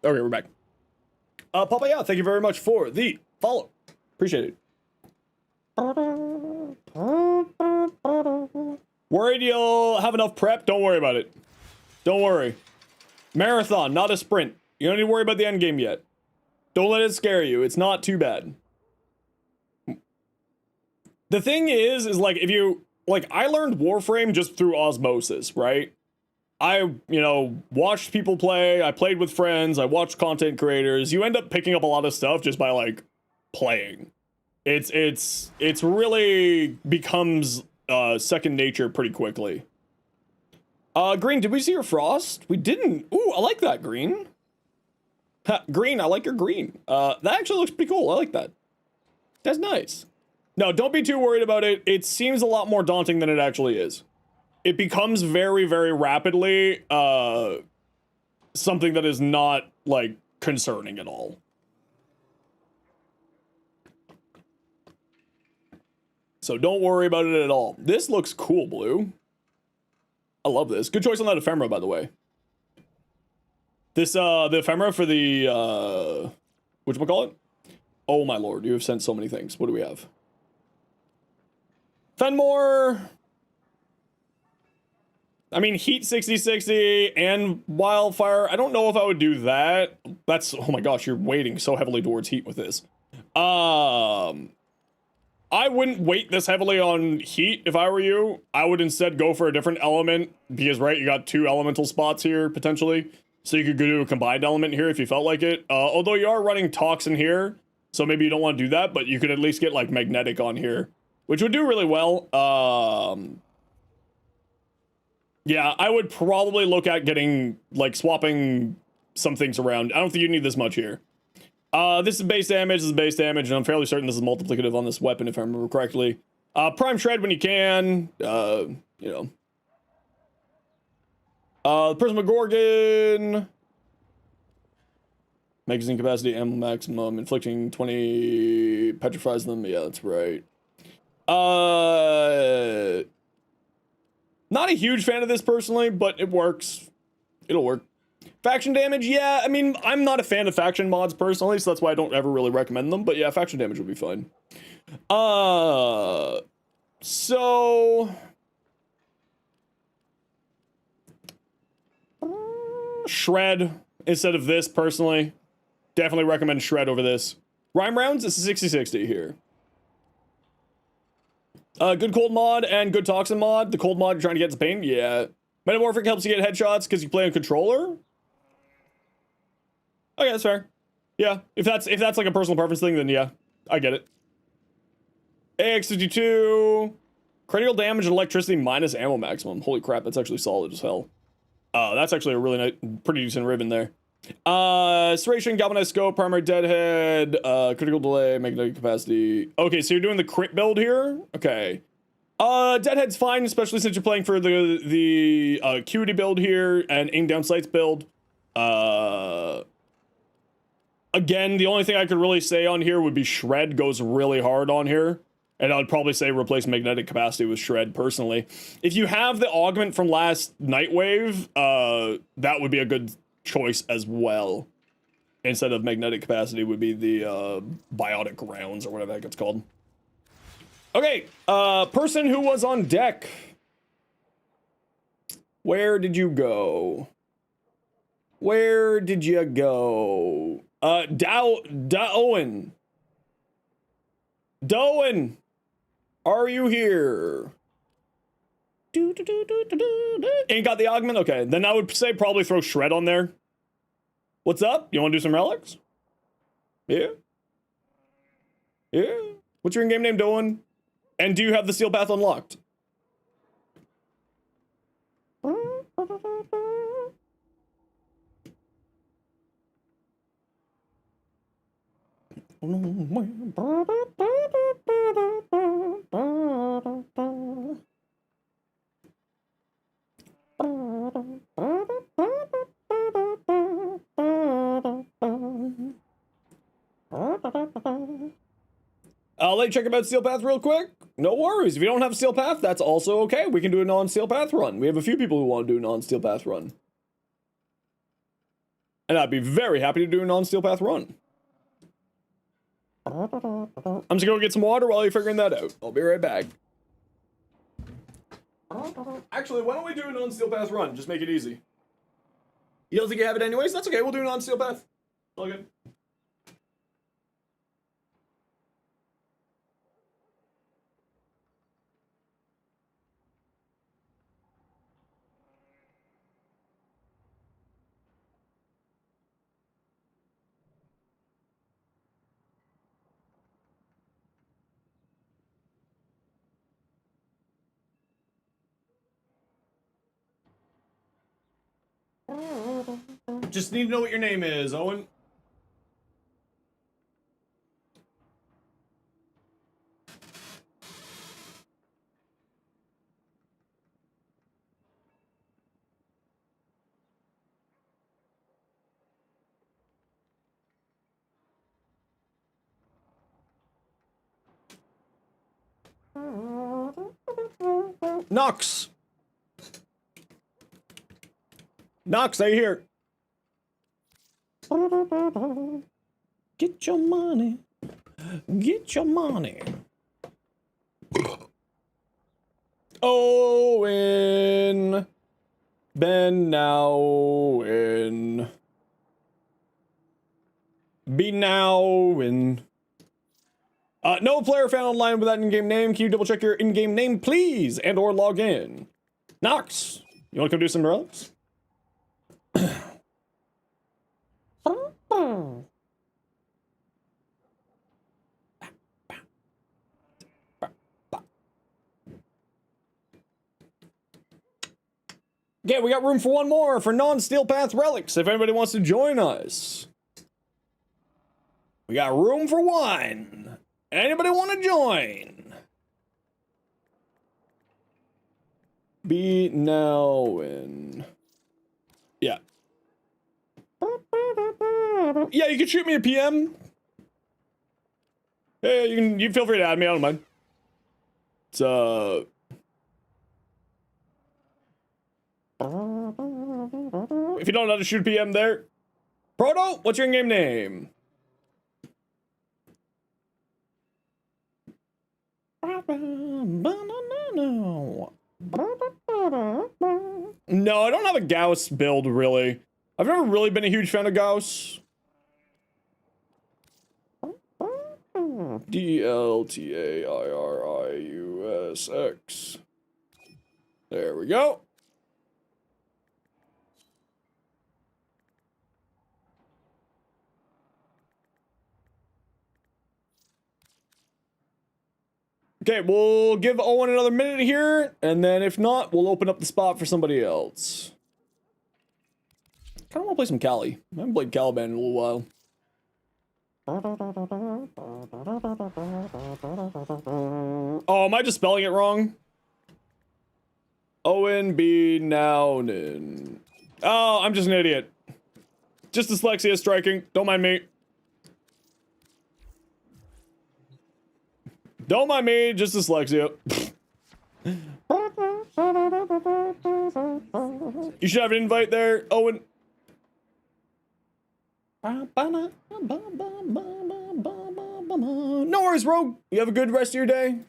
Okay, we're back. Papaya, thank you very much for the follow. Appreciate it. Worried you'll have enough prep? Don't worry about it. Don't worry. Marathon, not a sprint. You don't need to worry about the end game yet. Don't let it scare you. It's not too bad. The thing is like if you like, I learned Warframe just through osmosis, right? I, you know, watched people play, I played with friends, I watched content creators. You end up picking up a lot of stuff just by, like, playing. It's really becomes second nature pretty quickly. Green, did we see your frost? We didn't. Ooh, I like that, Green. Ha, Green, I like your green. That actually looks pretty cool. I like that. That's nice. No, don't be too worried about it. It seems a lot more daunting than it actually is. It becomes very, very rapidly something that is not, like, concerning at all. So don't worry about it at all. This looks cool, Blue. I love this. Good choice on that ephemera, by the way. This, the ephemera for the, whatchamacallit? Oh my lord, you have sent so many things. What do we have? Fenmore. I mean, Heat 6060 and Wildfire. I don't know if I would do that. That's, oh my gosh, you're weighting so heavily towards Heat with this. I wouldn't weight this heavily on Heat if I were you. I would instead go for a different element because, right, you got 2 elemental spots here, potentially. So you could go to a combined element here if you felt like it. Although you are running Toxin here, so maybe you don't want to do that, but you could at least get, like, Magnetic on here, which would do really well. Yeah, I would probably look at getting, like, swapping some things around. I don't think you need this much here. This is base damage, and I'm fairly certain this is multiplicative on this weapon, if I remember correctly. Prime Shred when you can, you know. Prisma Gorgon. Magazine capacity, ammo maximum, inflicting 20, petrifies them, yeah, that's right. Not a huge fan of this personally, but it works. It'll work. Faction damage, yeah, I mean, I'm not a fan of faction mods personally, so that's why I don't ever really recommend them, but yeah, faction damage would be fine. So... Shred instead of this, personally. Definitely recommend Shred over this. Rhyme rounds, it's a 60-60 here. Good cold mod and good toxin mod. The cold mod, you're trying to get to pain, yeah. Metamorphic helps you get headshots because you play on controller. Okay, that's fair. Yeah, if that's like a personal preference thing, then yeah, I get it. AX52, critical damage and electricity minus ammo maximum. Holy crap, that's actually solid as hell. That's actually a really nice, pretty decent ribbon there. Serration, galvanized scope, primary deadhead, critical delay, magnetic capacity. Okay, so you're doing the crit build here. Okay. Deadhead's fine, especially since you're playing for the acuity build here and aim down sights build. Again, the only thing I could really say on here would be Shred goes really hard on here. And I would probably say replace magnetic capacity with Shred, personally. If you have the augment from last Nightwave, that would be a good choice as well. Instead of magnetic capacity would be the biotic rounds or whatever that gets called. Okay, person who was on deck. Where did you go? Where did you go? Dowen. Dowen, are you here? Ain't got the augment? Okay, then I would say probably throw Shred on there. What's up? You want to do some relics? Yeah? Yeah? What's your in-game name, Dowen? And do you have the Steel Path unlocked? I'll let you check about Steel Path real quick. No worries. If you don't have Steel Path, that's also okay. We can do a non-Steel Path run. We have a few people who want to do a non-Steel Path run. And I'd be very happy to do a non-Steel Path run. I'm just gonna go get some water while you're figuring that out. I'll be right back. Actually, why don't we do a non-Steel Path run? Just make it easy. You don't think you have it anyways? That's okay. We'll do a non-Steel Path. All good. Just need to know what your name is, Owen. Nox! Nox, are you here? Get your money. Get your money. Owen. Ben now in. Be now in. No player found online with that in-game name. Can you double check your in-game name, please? And or log in. Nox, you wanna come do some relics? Okay, we got room for one more for non-Steel Path relics if anybody wants to join us. We got room for one. Anybody want to join? Be now in. Yeah. Yeah, you can shoot me a PM. Hey, you feel free to add me, I don't mind. It's if you don't know how to shoot a PM there. Proto, what's your in-game name? No, I don't have a Gauss build, really. I've never really been a huge fan of Gauss. DLTAIRIUSX. There we go. Okay, we'll give Owen another minute here, and then if not, we'll open up the spot for somebody else. Kinda wanna play some Cali. I haven't played Caliban in a little while. Oh, am I just spelling it wrong? Owen B. Nounen. Oh, I'm just an idiot. Just dyslexia striking. Don't mind me. Don't mind me, just dyslexia. You should have an invite there, Owen. No worries, Rogue. You have a good rest of your day.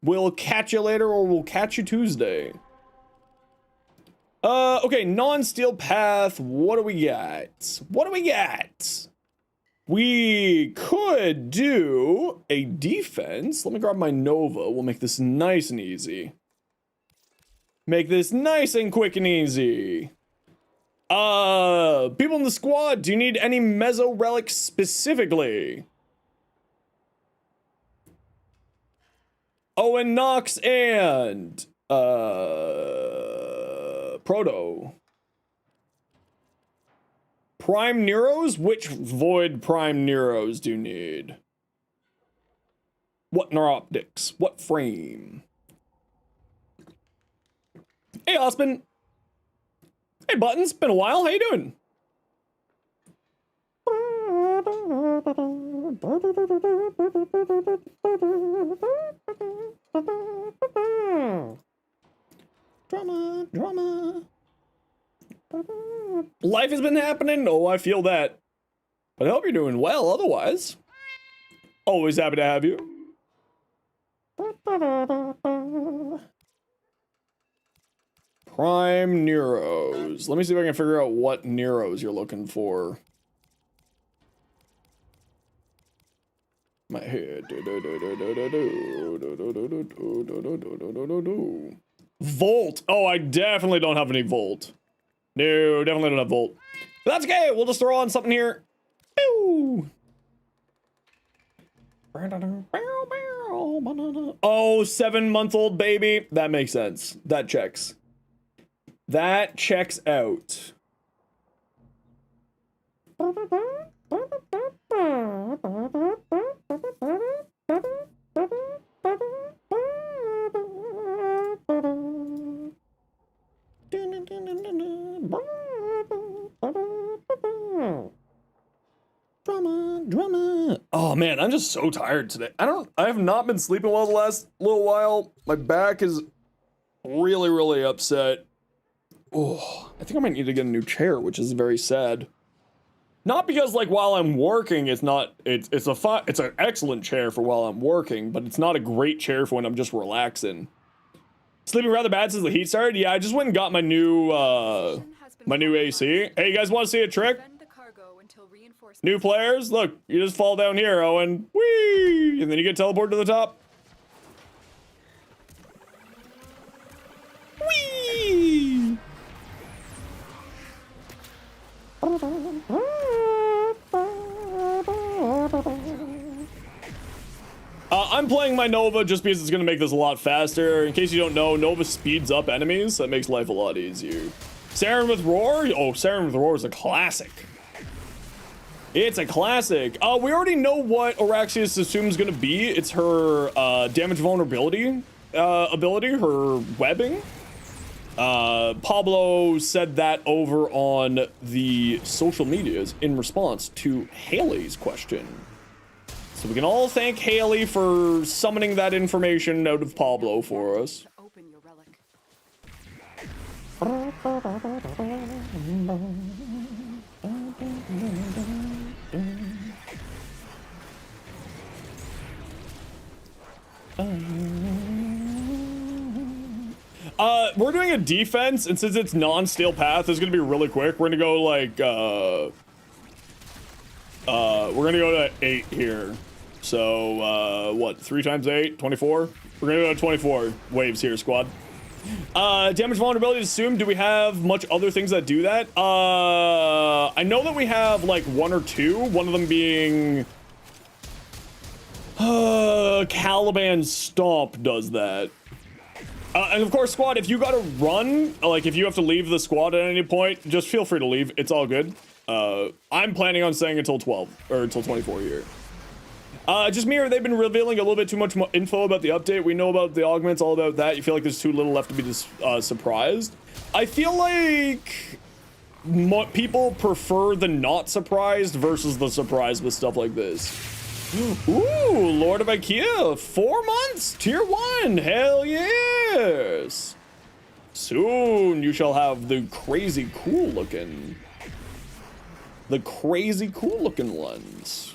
We'll catch you later, or we'll catch you Tuesday. Okay, non-Steel Path. What do we got? What do we got? We could do a defense. Let me grab my Nova. We'll make this nice and easy. Make this nice and quick and easy. People in the squad, do you need any Mezzo relics specifically? Owen, Nox, and Proto. Prime Neros? Which Void Prime Neros do you need? What neuroptics? What frame? Hey, Osman. Hey, Buttons. Been a while. How you doing? Drama, drama. Life has been happening. Oh, I feel that. But I hope you're doing well otherwise. Always happy to have you. Prime Neros. Let me see if I can figure out what Neros you're looking for. My head. Volt. Oh, I definitely don't have any Volt. No, definitely don't have Volt. But that's okay. We'll just throw on something here. Pew! Oh, 7-month-old baby. That makes sense. That checks. That checks out. Drama. Oh man, I'm just so tired today. I have not been sleeping well the last little while. My back is really upset. Oh, I think I might need to get a new chair, which is very sad. Not because like while I'm working, it's an excellent chair for while I'm working, but it's not a great chair for when I'm just relaxing. Sleeping rather bad since the heat started. Yeah, I just went and got my new AC. Hey, you guys want to see a trick? New players, look, you just fall down here, Owen. Whee! And then you get teleported to the top. Whee! I'm playing my Nova just because it's going to make this a lot faster. In case you don't know, Nova speeds up enemies. That makes life a lot easier. Siren with Roar? Oh, Siren with Roar is a classic. It's a classic. We already know what Araxia's assumes gonna be. It's her damage vulnerability ability, her webbing. Pablo said that over on the social medias in response to Haley's question. So we can all thank Haley for summoning that information out of Pablo for us. Open your relic. We're doing a defense, and since it's non-steel path, it's gonna be really quick. We're gonna go like, we're gonna go to 8 here. So, what, 3 times 8? 24? We're gonna go to 24 waves here, squad. Damage vulnerability is assumed. Do we have much other things that do that? I know that we have like 1 or 2, one of them being Caliban Stomp does that. And of course, squad, if you gotta run, like if you have to leave the squad at any point, just feel free to leave. It's all good. I'm planning on staying until 12 or until 24 here. Just me, or they've been revealing a little bit too much info about the update. We know about the augments, all about that. You feel like there's too little left to be surprised. I feel like people prefer the not surprised versus the surprised with stuff like this. Ooh, Lord of IKEA, 4 months, tier 1, hell yes. Soon you shall have the crazy cool looking ones.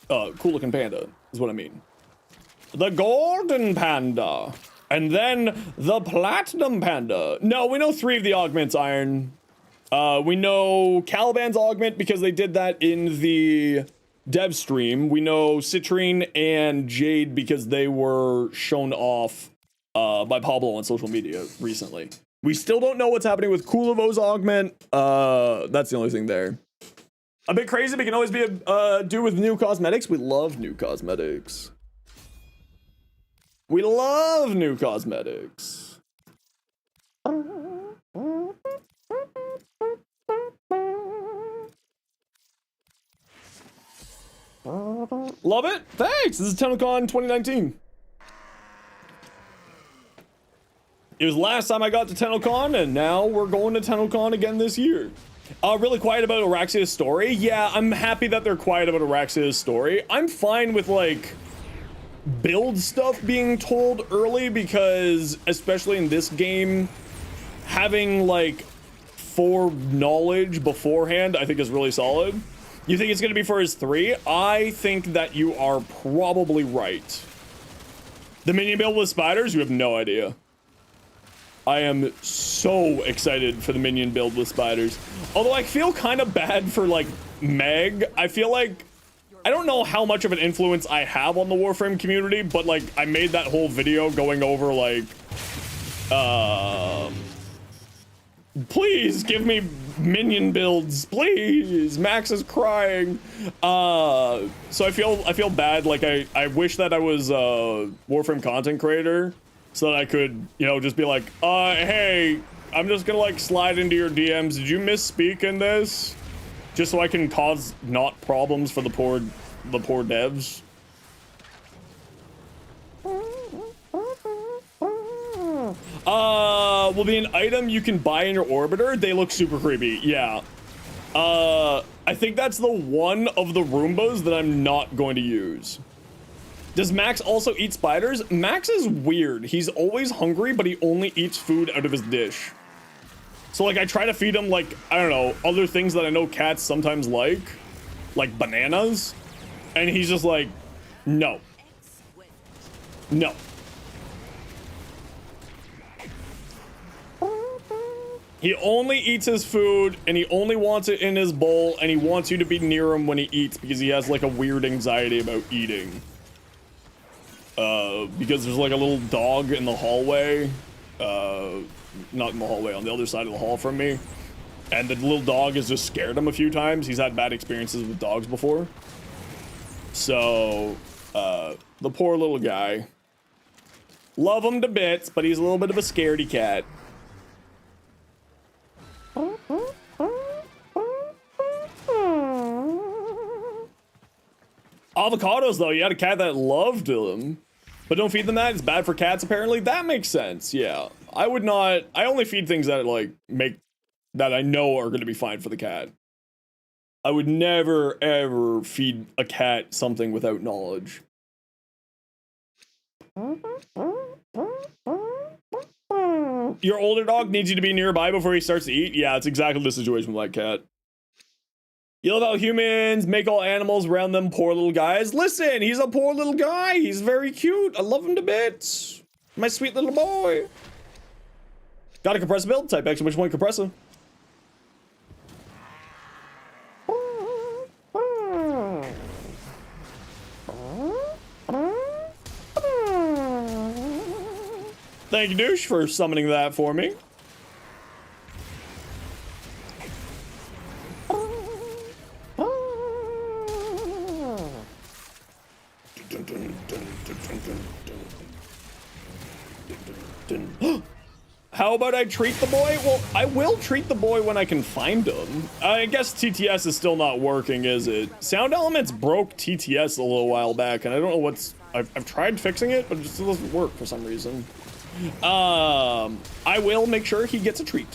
Cool looking panda is what I mean. The golden panda, and then the platinum panda. No, we know 3 of the augments, Iron. We know Caliban's augment because they did that in the dev stream. We know Citrine and Jade because they were shown off by Pablo on social media recently. We still don't know what's happening with Kulivo's augment. That's the only thing there. A bit crazy, but can always be do with new cosmetics. We love new cosmetics. We love new cosmetics. Love it. Thanks. This is TennoCon 2019. It was last time I got to TennoCon, and now we're going to TennoCon again this year. Really quiet about Araxia's story. Yeah, I'm happy that they're quiet about Araxia's story. I'm fine with, like, build stuff being told early because, especially in this game, having, like, foreknowledge beforehand, I think is really solid. You think it's going to be for his 3? I think that you are probably right. The minion build with spiders? You have no idea. I am so excited for the minion build with spiders. Although I feel kind of bad for, like, Meg. I feel like, I don't know how much of an influence I have on the Warframe community, but, like, I made that whole video going over, like, please give me minion builds, please. Max is crying. So I feel bad. Like, I wish that I was a Warframe content creator so that I could, you know, just be like, hey, I'm just gonna like slide into your DMs. Did you misspeak in this? Just so I can cause not problems for the poor devs. Will be an item you can buy in your orbiter. They look super creepy. Yeah. I think that's the one of the Roombas that I'm not going to use. Does Max also eat spiders? Max is weird. He's always hungry, but he only eats food out of his dish. So like I try to feed him like, I don't know, other things that I know cats sometimes like bananas. And he's just like, no. No. He only eats his food, and he only wants it in his bowl, and he wants you to be near him when he eats because he has like a weird anxiety about eating. Because there's like a little dog in the hallway, not in the hallway, on the other side of the hall from me, and the little dog has just scared him a few times. He's had bad experiences with dogs before. So, the poor little guy. Love him to bits, but he's a little bit of a scaredy cat. Avocados, though, you had a cat that loved them. But don't feed them that, it's bad for cats, apparently. That makes sense, yeah. I only feed things that, like, that I know are gonna be fine for the cat. I would never, ever feed a cat something without knowledge. Your older dog needs you to be nearby before he starts to eat? Yeah, it's exactly the situation with my cat. You love how humans make all animals around them poor little guys. Listen, he's a poor little guy. He's very cute. I love him to bits. My sweet little boy. Got a compressor build? Type exclamation point compressor. Thank you, Douche, for summoning that for me. How about I treat the boy? Well, I will treat the boy when I can find him. I guess TTS is still not working, is it? Sound Elements broke TTS a little while back, and I don't know what's... I've tried fixing it, but it just doesn't work for some reason. I will make sure he gets a treat.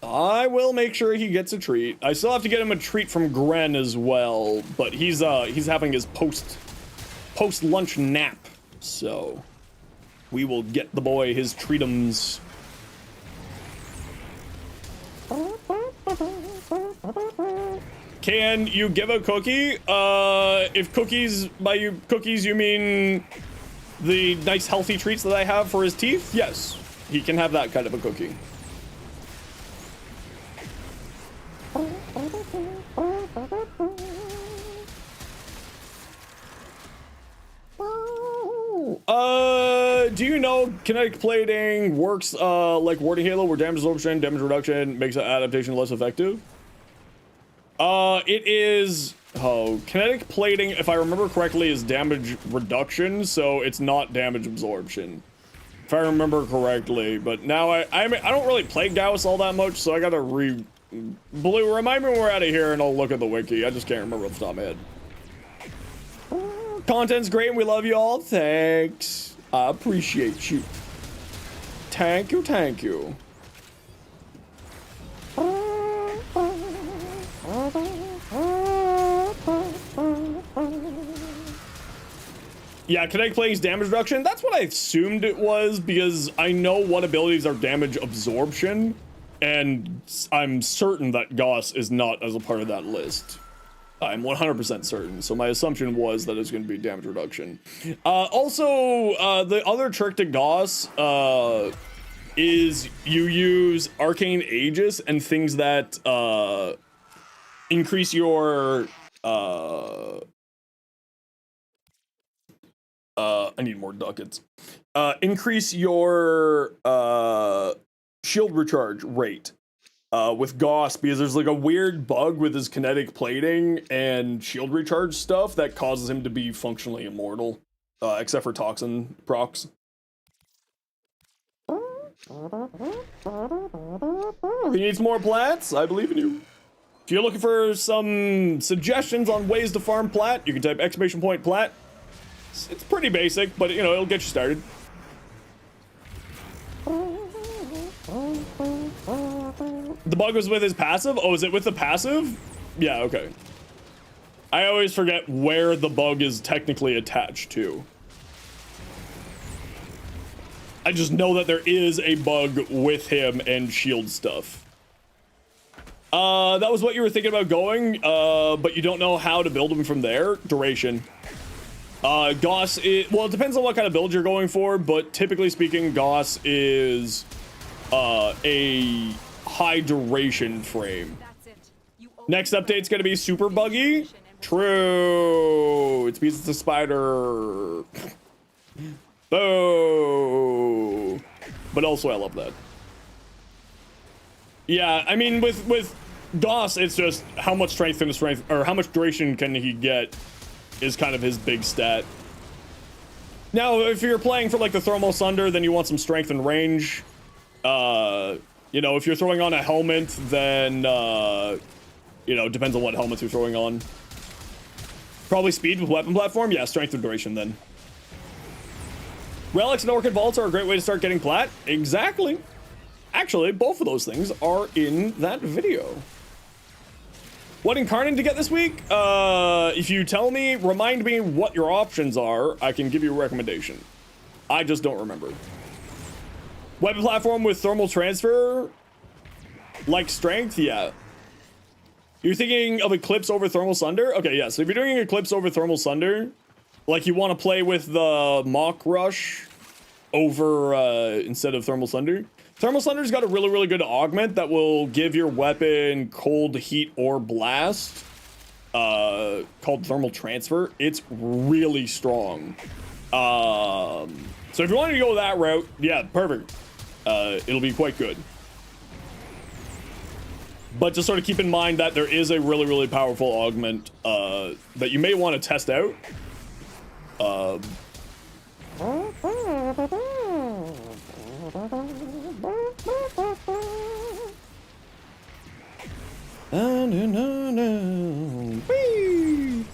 I will make sure he gets a treat. I still have to get him a treat from Gren as well, but he's having his post-lunch nap, so we will get the boy his treatums. Can you give a cookie? If cookies, by cookies you mean the nice healthy treats that I have for his teeth? Yes, he can have that kind of a cookie. Do you know kinetic plating works like Warding Halo, where damage absorption, damage reduction makes an adaptation less effective? It is... Oh, kinetic plating, if I remember correctly, is damage reduction, so it's not damage absorption. If I remember correctly, but now I don't really play Gauss all that much, so I gotta Blue, remind me when we're out of here and I'll look at the wiki. I just can't remember off the top of my head. Content's great and we love you all. Thanks. I appreciate you. Thank you, thank you. Yeah, kinetic plating's damage reduction. That's what I assumed it was because I know what abilities are damage absorption, and I'm certain that Gauss is not as a part of that list. I'm 100% certain, so my assumption was that it's going to be damage reduction. Also, the other trick to Gauss is you use Arcane Aegis and things that increase your... I need more ducats. Increase your shield recharge rate with Gauss, because there's like a weird bug with his kinetic plating and shield recharge stuff that causes him to be functionally immortal, except for toxin procs. He needs more plants. I believe in you. If you're looking for some suggestions on ways to farm plat, you can type !plat. It's pretty basic, but you know, it'll get you started. The bug was with his passive? Oh, is it with the passive? Yeah, okay. I always forget where the bug is technically attached to. I just know that there is a bug with him and shield stuff. That was what you were thinking about going, but you don't know how to build him from there? Duration. Goss is, well, it depends on what kind of build you're going for, but typically speaking, Goss is a high duration frame. Next update's gonna be super buggy. True. It's because it's a spider. Oh. But also I love that. Yeah, I mean with Goss, it's just how much strength and strength, or how much duration can he get is kind of his big stat. Now, if you're playing for like the Thermal Sunder, then you want some strength and range. You know, if you're throwing on a helmet, then you know, depends on what helmets you're throwing on. Probably speed with weapon platform? Yeah, strength and duration then. Relics and Orchid Vaults are a great way to start getting plat. Exactly. Actually, both of those things are in that video. What incarnate to get this week? If you tell me, remind me what your options are, I can give you a recommendation. I just don't remember. Weapon platform with thermal transfer? Like strength? Yeah. You're thinking of Eclipse over Thermal Sunder? Okay, yeah, so if you're doing Eclipse over Thermal Sunder, like you want to play with the Mach Rush over, instead of Thermal Sunder. Thermal Sunder's got a really, really good augment that will give your weapon cold, heat, or blast, called Thermal Transfer. It's really strong. So if you wanted to go that route, yeah, perfect. It'll be quite good. But just sort of keep in mind that there is a really, really powerful augment that you may want to test out. Whee!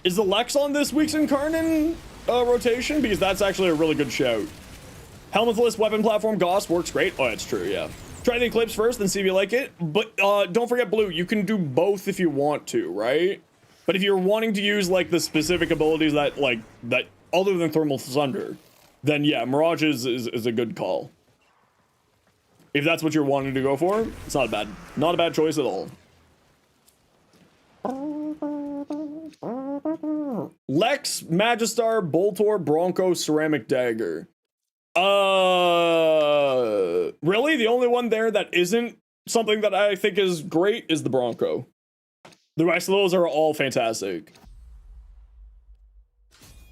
Is the Lex on this week's Incarnate rotation? Because that's actually a really good shout. Helmetless weapon platform Gauss works great. Oh, that's true, yeah. Try the Eclipse first, then see if you like it. But don't forget, Blue, you can do both if you want to, right? But if you're wanting to use like the specific abilities that that other than Thermal Sunder, then yeah, Mirage is a good call. If that's what you're wanting to go for, it's not a bad choice at all. Lex, Magistar, Boltor, Bronco, Ceramic Dagger. Really? The only one there that isn't something that I think is great is the Bronco. The rest of those are all fantastic.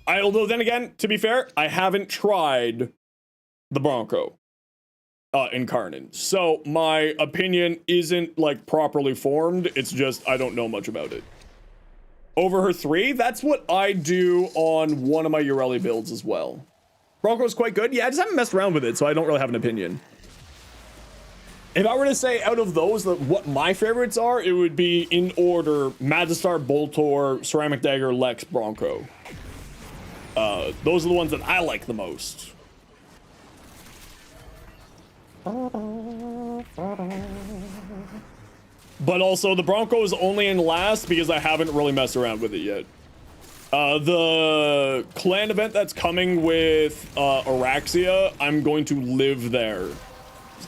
Although then again, to be fair, I haven't tried the Bronco Incarnate. So my opinion isn't like properly formed. It's just I don't know much about it. Over her 3, that's what I do on one of my Ureli builds as well. Bronco's quite good. Yeah, I just haven't messed around with it, so I don't really have an opinion. If I were to say out of those, what my favorites are, it would be in order: Magistar, Boltor, Ceramic Dagger, Lex, Bronco. Those are the ones that I like the most. But also, the Bronco is only in last because I haven't really messed around with it yet. The clan event that's coming with Araxia, I'm going to live there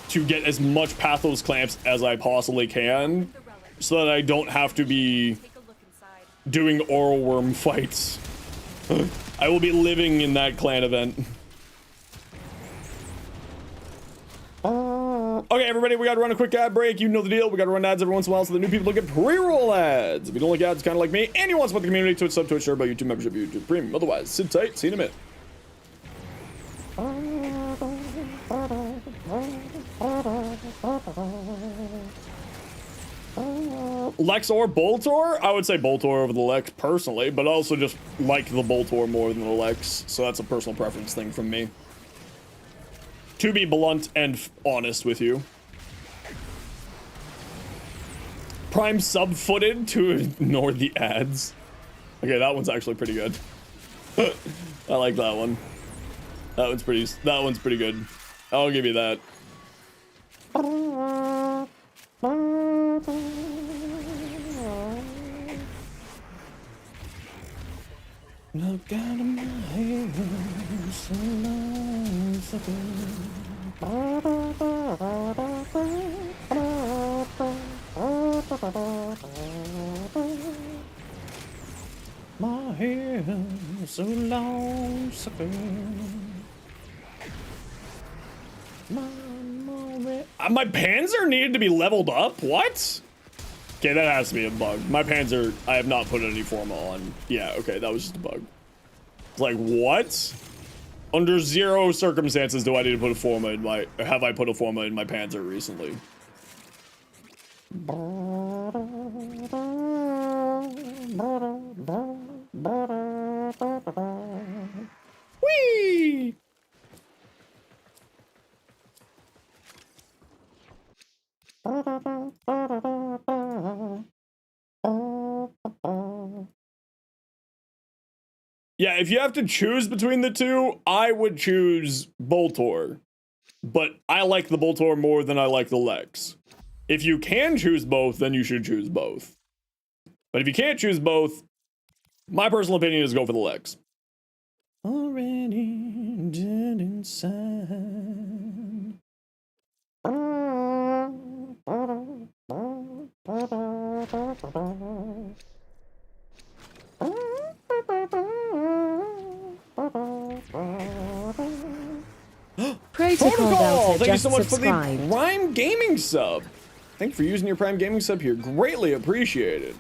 to get as much Pathos Clamps as I possibly can so that I don't have to be doing oral worm fights. I will be living in that clan event. Okay, everybody, we gotta run a quick ad break. You know the deal. We gotta run ads every once in a while so the new people don't get pre-roll ads. If you don't like ads, kind of like me, and you want to support the community, Twitch sub, Twitch share, about YouTube membership, YouTube Premium. Otherwise, sit tight. See you in a minute. Lex or Boltor? I would say Boltor over the Lex personally, but I also just like the Boltor more than the Lex, so that's a personal preference thing from me. To be blunt and honest with you. Prime sub-footed to ignore the ads. Okay, that one's actually pretty good. I like that one. That one's pretty good. I'll give you that. Look out of my head, so long, so my hair so long, so my Panzer needed to be leveled up? What? Okay, that has to be a bug. My Panzer, I have not put any Forma on. Yeah, okay, that was just a bug. It's like, what? Under zero circumstances do I need to put a Forma in my... Have I put a Forma in my Panzer recently? Whee! Yeah, if you have to choose between the two, I would choose Boltor. But I like the Boltor more than I like the Lex. If you can choose both, then you should choose both. But if you can't choose both, my personal opinion is go for the Lex. Already dead inside. Protocol! Thank you so much for the Prime Gaming sub. Thank you for using your Prime Gaming sub here. Greatly appreciated.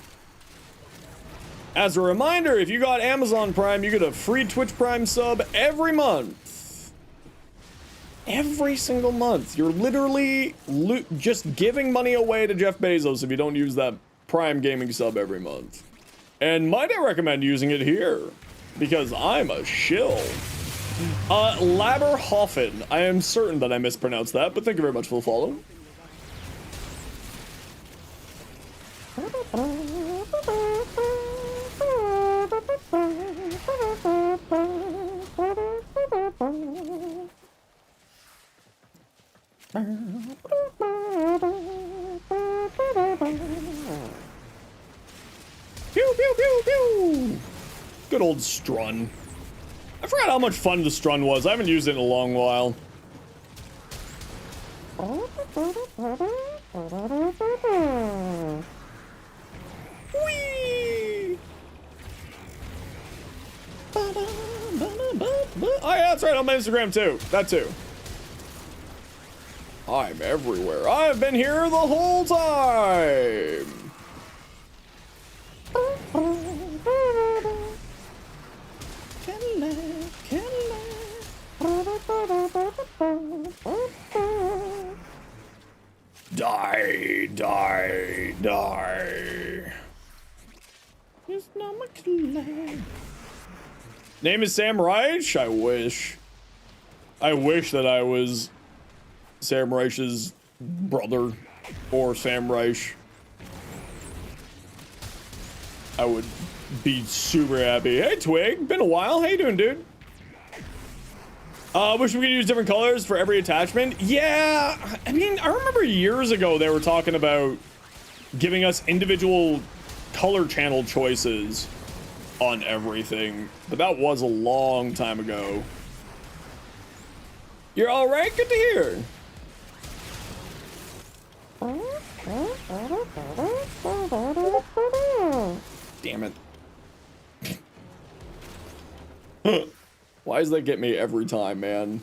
As a reminder, if you got Amazon Prime, you get a free Twitch Prime sub every month. Every single month. You're literally just giving money away to Jeff Bezos if you don't use that Prime Gaming sub every month. And might I recommend using it here? Because I'm a shill. Laberhoffen. I am certain that I mispronounced that, but thank you very much for the follow. Pew, pew, pew, pew. Good old Strun. I forgot how much fun the Strun was. I haven't used it in a long while. Whee! Oh yeah, that's right, on my Instagram too. That too. I'm everywhere. I've been here the whole time. Die, die, die. It's not my clan. Name is Sam Reich? I wish. I wish that I was Sam Reich's brother or Sam Reich. I would be super happy. Hey Twig, been a while. How you doing, dude? Wish we could use different colors for every attachment. Yeah, I mean, I remember years ago they were talking about giving us individual color channel choices on everything, but that was a long time ago. You're all right? Good to hear. Damn it. Why does that get me every time, man?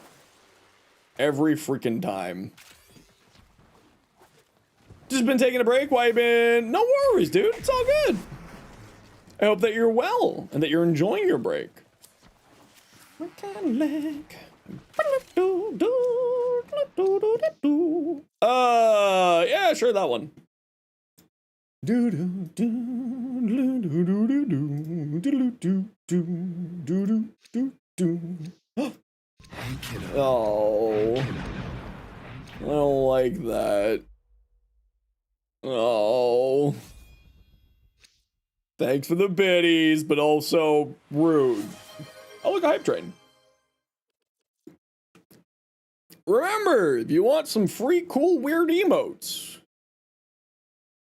Every freaking time. Just been taking a break. Why you been? No worries, dude. It's all good. I hope that you're well and that you're enjoying your break. Yeah, sure, that one. Do do do do do do do do do do do do. Oh, I don't like that. Oh, thanks for the biddies, but also rude. Oh, look, a hype train. Remember, if you want some free, cool, weird emotes,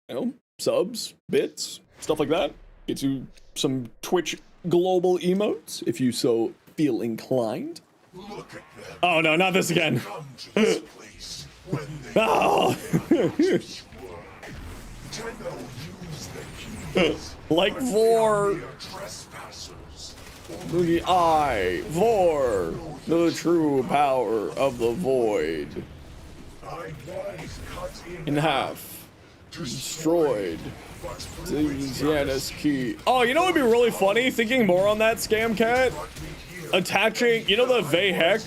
you know, subs, bits, stuff like that, get you some Twitch global emotes if you so feel inclined. Look at them. Oh no, not this again. Come to this place when they Oh. Tenno use the keys. Like but they for are mere trespassers. the eye, for the true power of the void. I was cut In half, destroyed. but The through its Zenos key. Oh, you know what would be really funny? Thinking more on that scam cat? Attaching, you know the Vehek?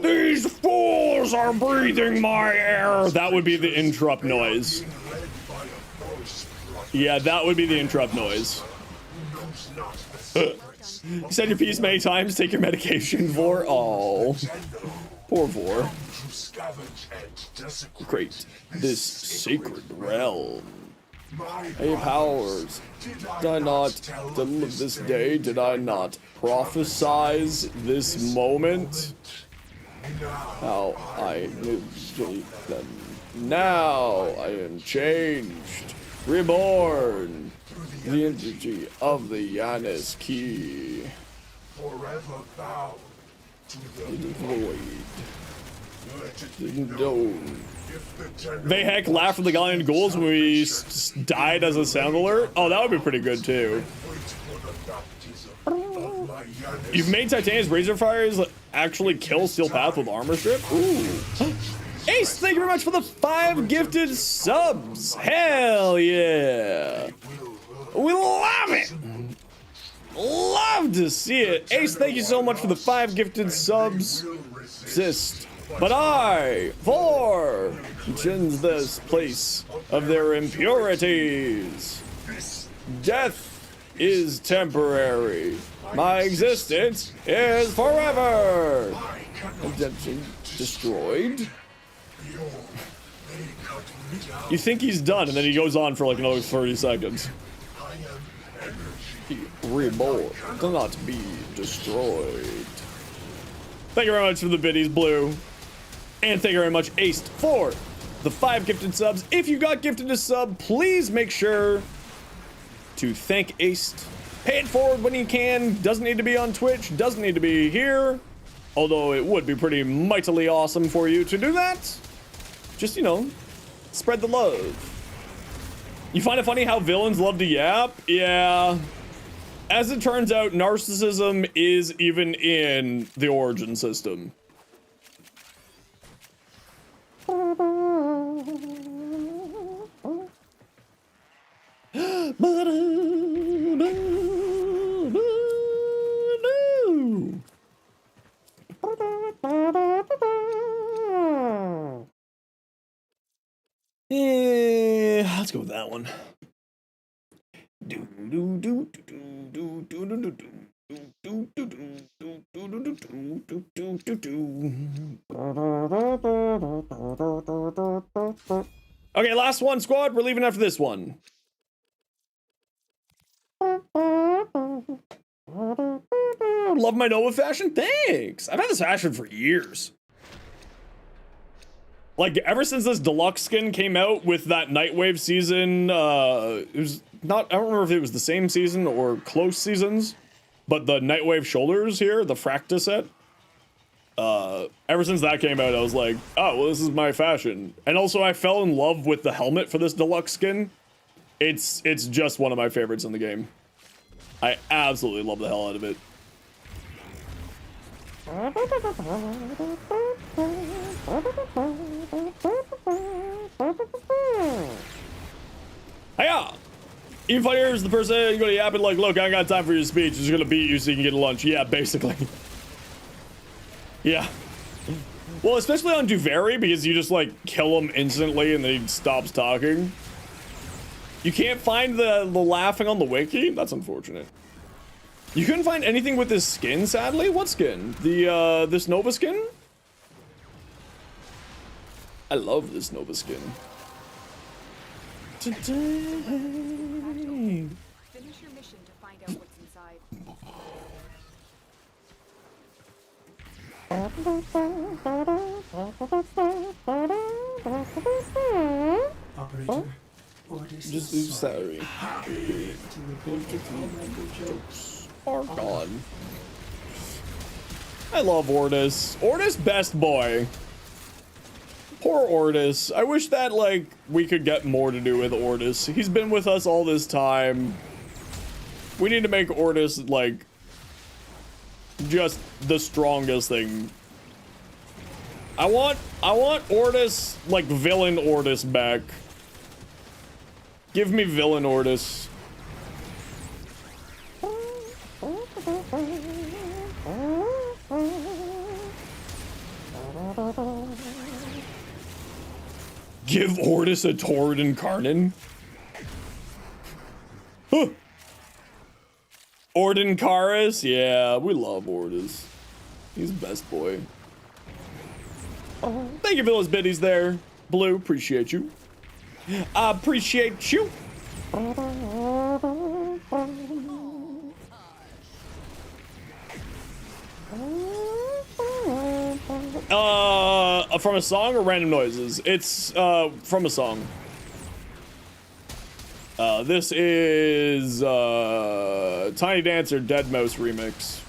These fools are breathing my air. That would be the interrupt noise. Yeah, that would be the interrupt noise. Said your piece many times, take your medication, Vor. Oh, poor Vor. Great. This sacred realm. Hey, powers. Did I not deliver this day? Did I not prophesize this moment? How I lived them. Now I am changed, reborn. The energy of the Zenos key. Forever bound to the Void. let it be Known. if the Tenno Vehek laughed at the Galleon Ghouls when we died as a sound alert. Oh, that would be pretty good too. waits for the baptism of my Zenos. You've made Titania's Razor Fires actually kill Steel Path with armor strip? Ooh. Ace, thank you very much for the 5 gifted subs. Hell yeah. We love it. Love to see it. Ace, thank you so much for the 5 gifted subs. Resist. But I, for cleanse this place of their impurities. Death is temporary. My existence is forever. Attention destroyed. You think he's done, and then he goes on for like another 30 seconds. Reborn, do not be destroyed. Thank you very much for the biddies, Blue. And thank you very much, Ace, for the 5 gifted subs. If you got gifted a sub, please make sure to thank Ace. Pay it forward when you can. Doesn't need to be on Twitch, doesn't need to be here. Although it would be pretty mightily awesome for you to do that. Just, you know, spread the love. You find it funny how villains love to yap? Yeah. As it turns out, narcissism is even in the origin system. Let's go with that one. Okay, last one, squad. We're leaving after this one. Love my Nova fashion. Thanks. I've had this fashion for years. Like, ever since this deluxe skin came out with that Nightwave season, it was not, I don't remember if it was the same season or close seasons, but the Nightwave shoulders here, the Fracta set, ever since that came out, I was like, oh, well, this is my fashion. And also, I fell in love with the helmet for this deluxe skin. It's just one of my favorites in the game. I absolutely love the hell out of it. Hiya! Even funnier is the person you're gonna yap and like, look, I ain't got time for your speech. I'm just gonna beat you so you can get lunch. Yeah, basically. Yeah. Well, especially on Duvary, because you just like kill him instantly and then he stops talking. You can't find the laughing on the wiki? That's unfortunate. You couldn't find anything with this skin, sadly? What skin? The, this Nova skin? I love this Nova skin. Finish your mission to find out what's inside. Operator, orders. Just sorry. Oh god. I love Ortis. Ortis, best boy. Poor Ortis. I wish that, like, we could get more to do with Ortis. He's been with us all this time. We need to make Ortis, like, just the strongest thing. I want Ortis, like, villain Ortis back. Give me villain Ortis. Give Ortis a Tord Incarnon? Huh. Ordincaris? Yeah, we love Ortis. He's best boy. Thank you for those biddies there. Blue, appreciate you. I appreciate you. From a song or random noises? It's from a song. This is Tiny Dancer Dead Mouse remix.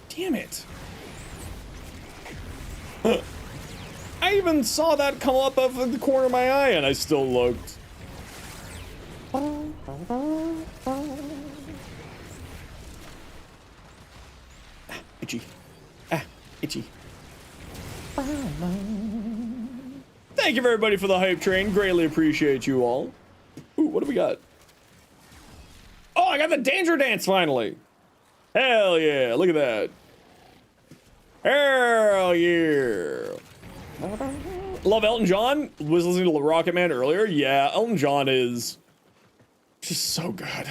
Damn it. I even saw that come up out of the corner of my eye and I still looked. Itchy. Itchy. Thank you everybody for the hype train. Greatly appreciate you all. Ooh, what do we got? Oh, I got the danger dance finally. Hell yeah, look at that. Hell yeah. Love Elton John. Was listening to Rocket Man earlier. Yeah, Elton John is just so good.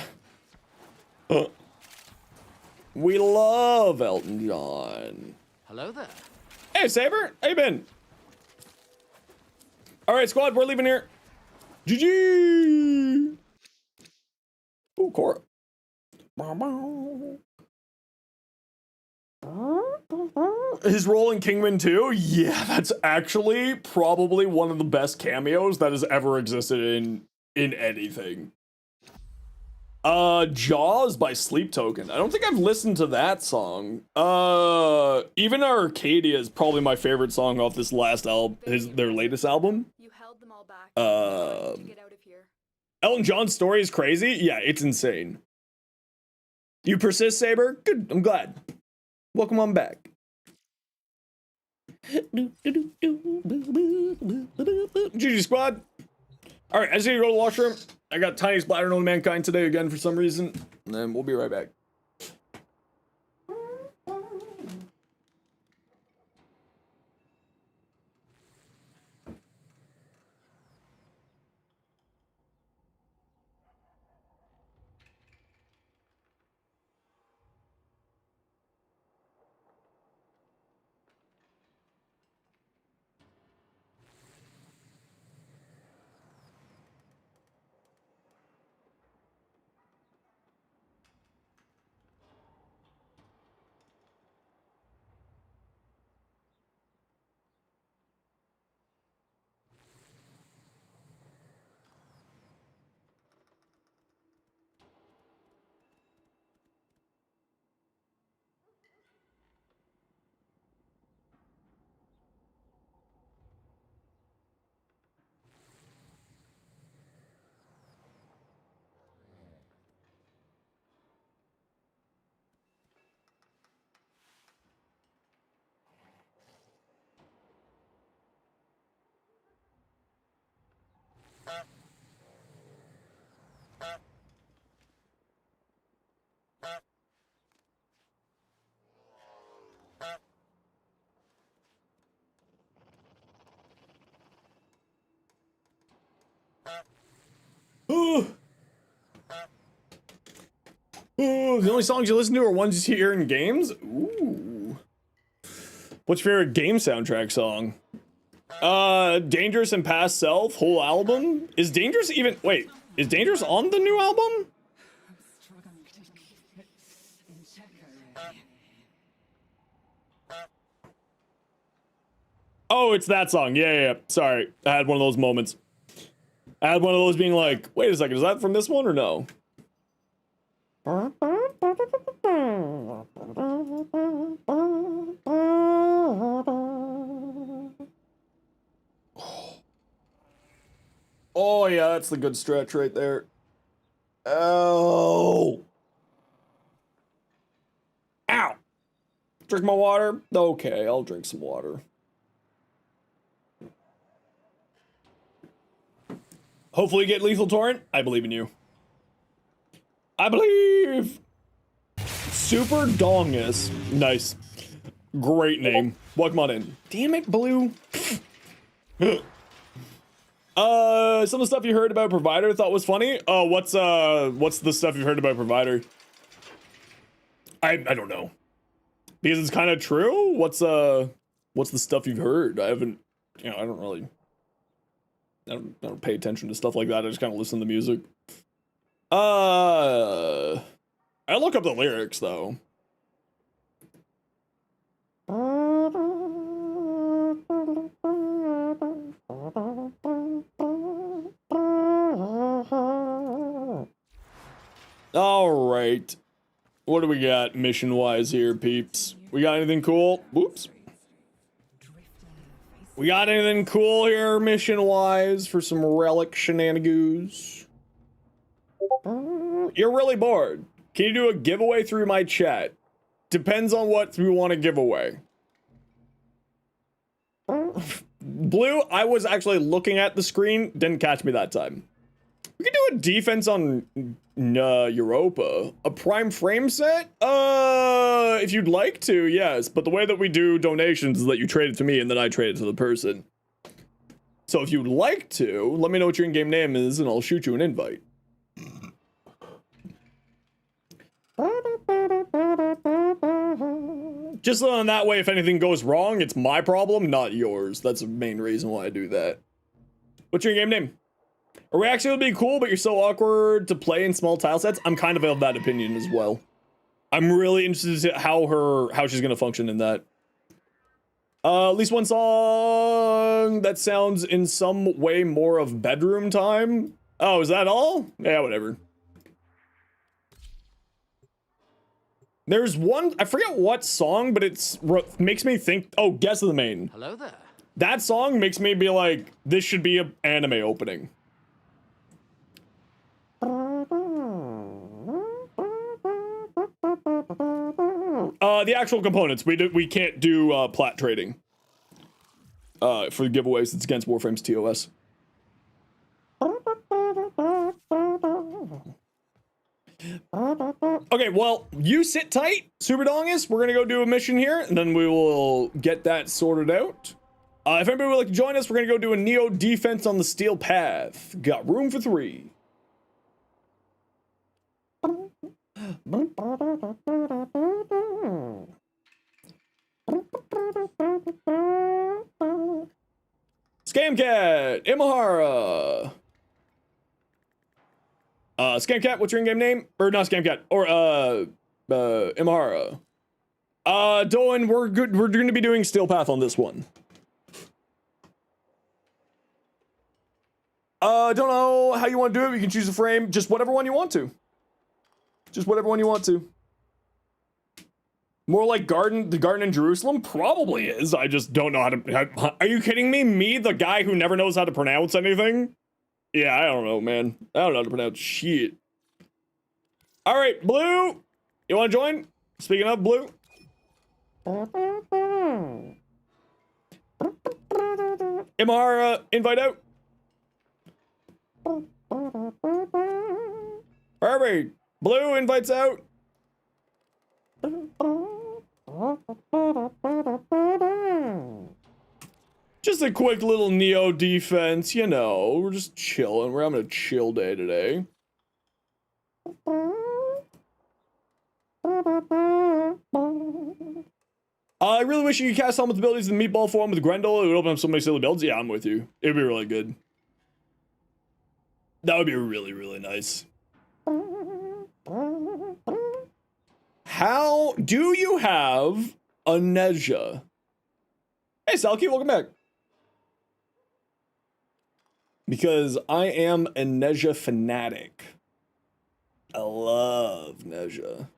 We love Elton John. Hello there. Hey, Saber. How you been? All right, squad. We're leaving here. GG. Ooh, Cora. His role in Kingman 2? Yeah, that's actually probably one of the best cameos that has ever existed in anything. Jaws by Sleep Token. I don't think I've listened to that song. Even Arcadia is probably my favorite song off this last album, their latest album. You held them all back. To get out of here. Elton John's story is crazy. Yeah, it's insane. You persist, Saber? Good, I'm glad. Welcome on back. GG squad. All right, I just need to go to the washroom. I got Tiniest Bladder Known to Mankind today again for some reason, and then we'll be right back. Ooh. Ooh, the only songs you listen to are ones you hear in games? Ooh. What's your favorite game soundtrack song? Dangerous and Past Self, whole album? Is Dangerous even, wait, is Dangerous on the new album? Struggling to keep it in check already. Oh, it's that song. Yeah. Sorry. I had one of those moments. I had one of those being like, wait a second, is that from this one or no? Oh, yeah, that's the good stretch right there. Oh. Ow. Drink my water? Okay, I'll drink some water. Hopefully you get Lethal Torrent. I believe in you. I believe. Super Dongus. Nice. Great name. Welcome on in. Damn it, Blue. Some of the stuff you heard about Provider thought was funny. Oh, what's the stuff you heard about Provider? I don't know. Because it's kind of true. What's the stuff you've heard? I haven't, I don't really, I don't pay attention to stuff like that. I just kind of listen to music. I look up the lyrics though. All right. What do we got mission-wise here, peeps? We got anything cool? Whoops. We got anything cool here mission-wise for some relic shenanigans? You're really bored. Can you do a giveaway through my chat? Depends on what we want to give away. Blue, I was actually looking at the screen. Didn't catch me that time. We could do a defense on Europa. A prime frame set? If you'd like to, yes. But the way that we do donations is that you trade it to me and then I trade it to the person. So if you'd like to, let me know what your in-game name is and I'll shoot you an invite. Just so in that way, if anything goes wrong, it's my problem, not yours. That's the main reason why I do that. What's your in-game name? A reaction would be cool, but you're so awkward to play in small tile sets. I'm kind of that opinion as well. I'm really interested to see how she's gonna function in that. At least one song that sounds in some way more of bedroom time. Oh, is that all? Yeah, whatever. There's one, I forget what song, but it's makes me think, oh, Guess of the Main. Hello there. That song makes me be like, this should be an anime opening. The actual components, we can't do plat trading. For the giveaways, it's against Warframe's TOS. Okay, well, you sit tight, Super Dongus. We're gonna go do a mission here, and then we will get that sorted out. If anybody would like to join us, we're gonna go do a Neo defense on the Steel Path. Got room for 3. Scamcat, Imahara. Scamcat, what's your in-game name? Or not Scamcat, or Imahara. Dolan, we're gonna be doing Steel Path on this one. Don't know how you want to do it. You can choose a frame, just whatever one you want to. Just whatever one you want to. More like the garden in Jerusalem? Probably is. I just don't know how to. Are you kidding me? Me, the guy who never knows how to pronounce anything? Yeah, I don't know, man. I don't know how to pronounce shit. All right, Blue. You want to join? Speaking of Blue. Imahara, invite out. Perfect. Blue invites out. Just a quick little Neo defense, you know. We're just chilling. We're having a chill day today. I really wish you could cast Helmet's abilities in meatball form with Grendel. It would open up so many silly builds. Yeah, I'm with you. It would be really good. That would be really, really nice. How do you have a Nezha? Hey, Salky, welcome back. Because I am a Nezha fanatic. I love Nezha.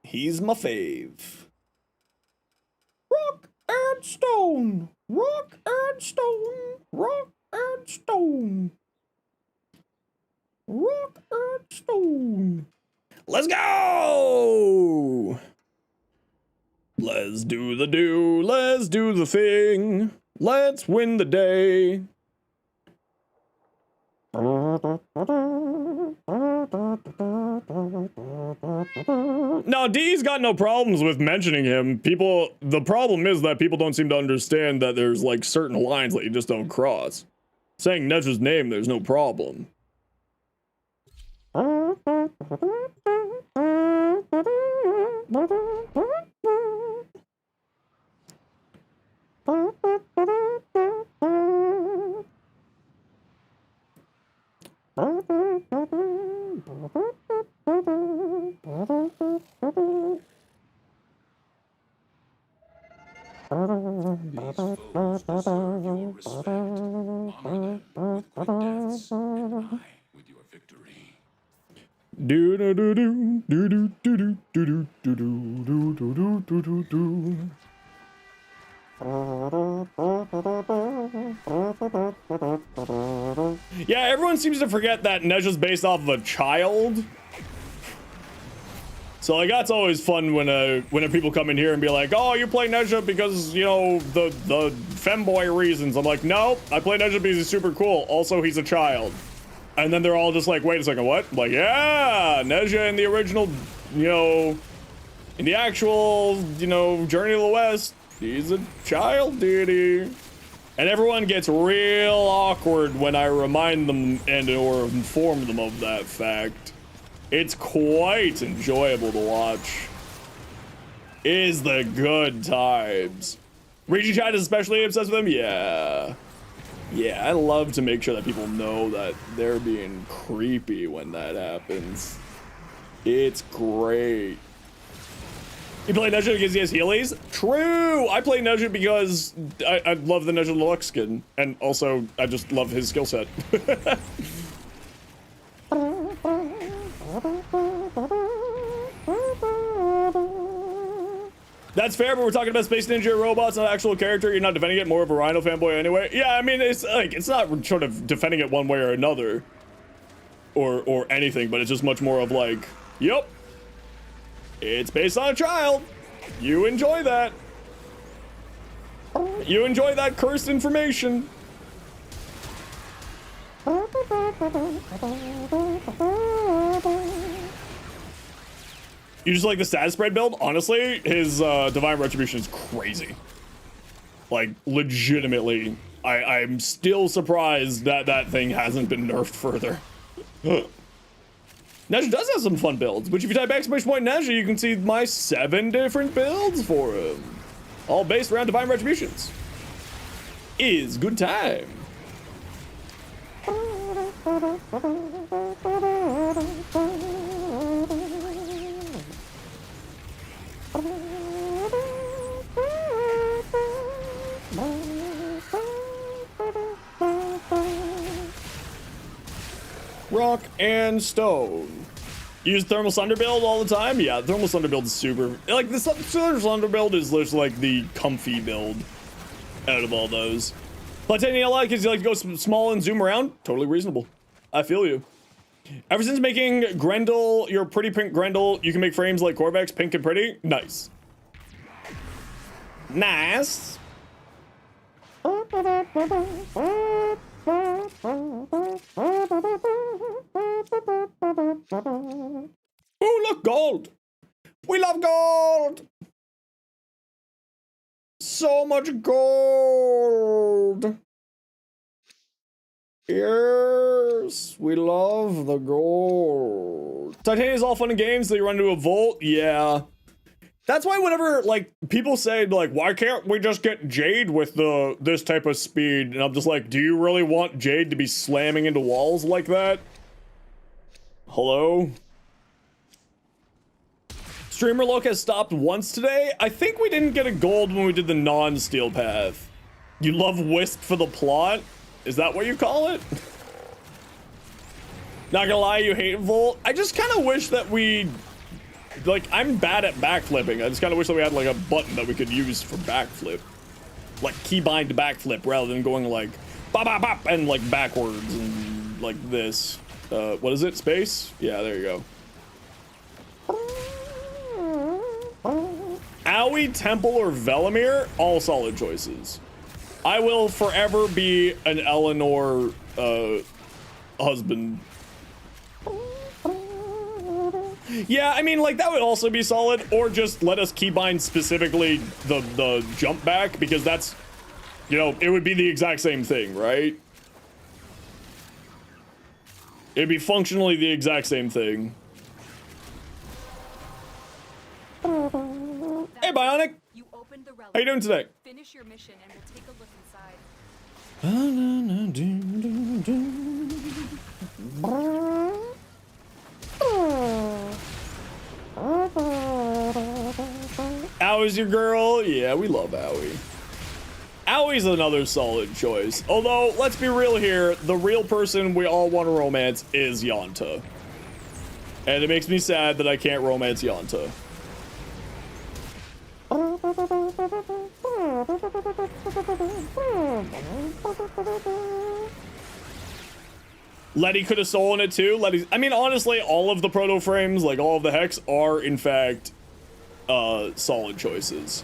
He's my fave. Rock and stone. Rock and stone. Rock and stone. Rock and stone. Let's go! Let's do the do. Let's do the thing. Let's win the day. No, D's got no problems with mentioning him. The problem is that people don't seem to understand that there's like certain lines that you just don't cross. Saying Nezha's name, there's no problem. These foes deserve your respect. Honor them with quick deaths, and die with your victory. Do do do do do do do do do do do do do do do. Yeah, everyone seems to forget that Nezha's based off of a child. So like that's always fun when people come in here and be like, "Oh, you play Nezha because you know the femboy reasons." I'm like, "No, I play Nezha because he's super cool. Also, he's a child." And then they're all just like, "Wait a second, what?" I'm like, "Yeah, Nezha in the original, you know, in the actual, you know, Journey to the West, he's a child deity." And everyone gets real awkward when I remind them or inform them of that fact. It's quite enjoyable to watch. Is the good times. Regi Chat is especially obsessed with him? Yeah. Yeah, I love to make sure that people know that they're being creepy when that happens. It's great. You play Nezha because he has Heelys? True! I play Nezha because I love the Nezha Deluxe skin. And also, I just love his skill set. That's fair, but we're talking about Space Ninja robots, not actual character. You're not defending it, more of a Rhino fanboy anyway. Yeah, I mean, it's like, it's not sort of defending it one way or another. Or anything, but it's just much more of like, yep. It's based on a child. You enjoy that. You enjoy that cursed information. You just like the status spread build? Honestly, his Divine Retribution is crazy. Like, legitimately. I'm still surprised that that thing hasn't been nerfed further. Nezha does have some fun builds, which if you type exclamation point Nezha, you can see my 7 different builds for him. All based around Divine Retributions. Is good time. Rock and stone. Use Thermal Sunder build all the time? Yeah, the Thermal Sunder build is super. Like, the Thermal Sunder build is just like the comfy build out of all those. Platanium LI, because you like to go small and zoom around? Totally reasonable. I feel you. Ever since making Grendel your pretty pink Grendel, you can make frames like Korvax, pink and pretty? Nice. Nice. Oh, look, gold. We love gold. so much gold. Yes, we love the gold. Titanium is all fun and games until you run into a vault. Yeah. That's why whenever, like, people say, like, why can't we just get Jade with this type of speed? And I'm just like, do you really want Jade to be slamming into walls like that? Hello? Streamer Look has stopped once today. I think we didn't get a gold when we did the non-steel path. You love Wisp for the plot? Is that what you call it? Not gonna lie, you hate Volt. I just kind of wish that we... Like, I'm bad at backflipping. I just kind of wish that we had, like, a button that we could use for backflip. Like, keybind to backflip rather than going, like, bop, bop, bop, and, like, backwards and, like, this. What is it? Space? Yeah, there you go. Aoi, Temple, or Velimir? All solid choices. I will forever be an Eleanor, husband. Yeah, I mean, like, that would also be solid, or just let us keybind specifically the jump back, because that's, you know, it would be the exact same thing, right? It'd be functionally the exact same thing. Hey, Bionic! You opened the relic. How you doing today? Finish your mission and we'll take a look inside. Aoi's your girl? Yeah, we love Aoi. Aoi's another solid choice. Although, let's be real here, the real person we all want to romance is Yanta. And it makes me sad that I can't romance Yanta. Letty could have stolen it too. Letty's, I mean, honestly, all of the proto frames, like all of the Hex, are in fact solid choices.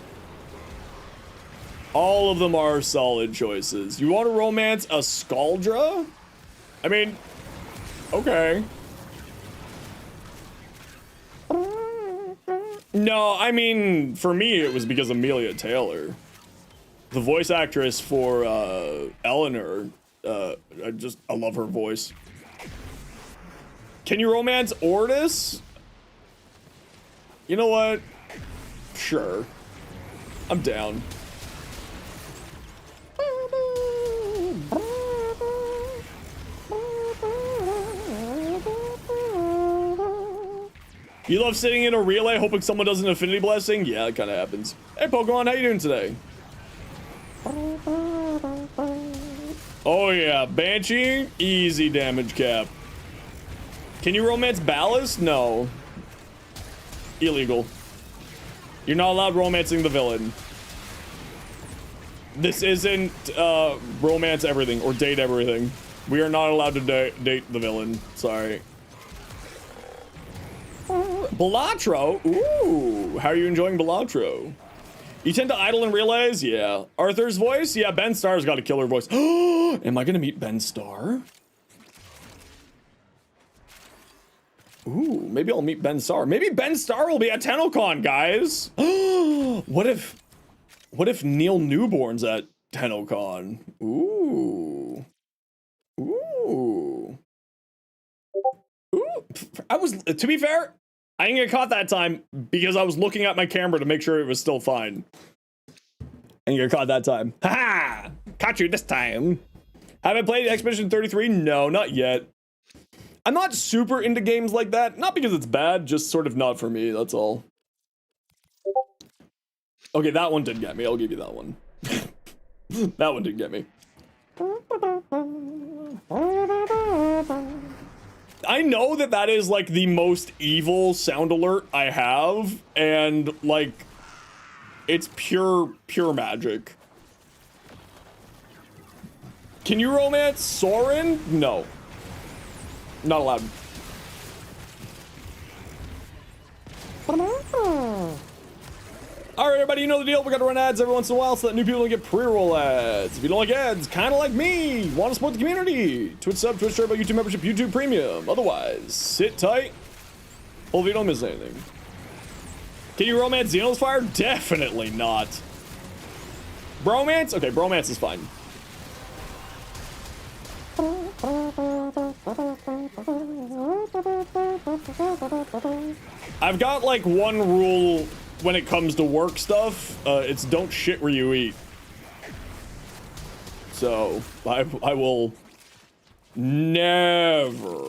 All of them are solid choices. You want to romance a Scaldra? I mean, okay. No, I mean, for me, it was because Amelia Taylor. The voice actress for Eleanor. I love her voice. Can you romance Ordis? You know what? Sure. I'm down. You love sitting in a relay hoping someone does an Affinity Blessing? Yeah, it kind of happens. Hey, Pokemon, how you doing today? Oh yeah, Banshee, easy damage cap. Can you romance Ballast? No. Illegal. You're not allowed romancing the villain. This isn't romance everything or date everything. We are not allowed to date the villain. Sorry. Balatro? Ooh, how are you enjoying Balatro? You tend to idle in relays? Yeah. Arthur's voice? Yeah, Ben Starr's got a killer voice. Am I gonna meet Ben Starr? Ooh, maybe I'll meet Ben Starr. Maybe Ben Starr will be at TennoCon, guys. What if Neil Newborn's at TennoCon? Ooh. Ooh. Ooh. To be fair, I didn't get caught that time because I was looking at my camera to make sure it was still fine. And you got caught that time. Haha! Caught you this time. Haven't played Expedition 33? No, not yet. I'm not super into games like that. Not because it's bad, just sort of not for me, that's all. Okay, that one did get me. I'll give you that one. That one did get me. I know that that is like the most evil sound alert I have, and like it's pure magic. Can you romance Soren? No. Not allowed. Alright, everybody, you know the deal. We gotta run ads every once in a while so that new people don't get pre-roll ads. If you don't like ads, kind of like me, want to support the community, Twitch sub, Twitch Turbo, YouTube membership, YouTube Premium. Otherwise, sit tight. Hopefully you don't miss anything. Can you romance Zenosfire? Definitely not. Bromance? Okay, bromance is fine. I've got like one rule when it comes to work stuff. It's don't shit where you eat. So I will never,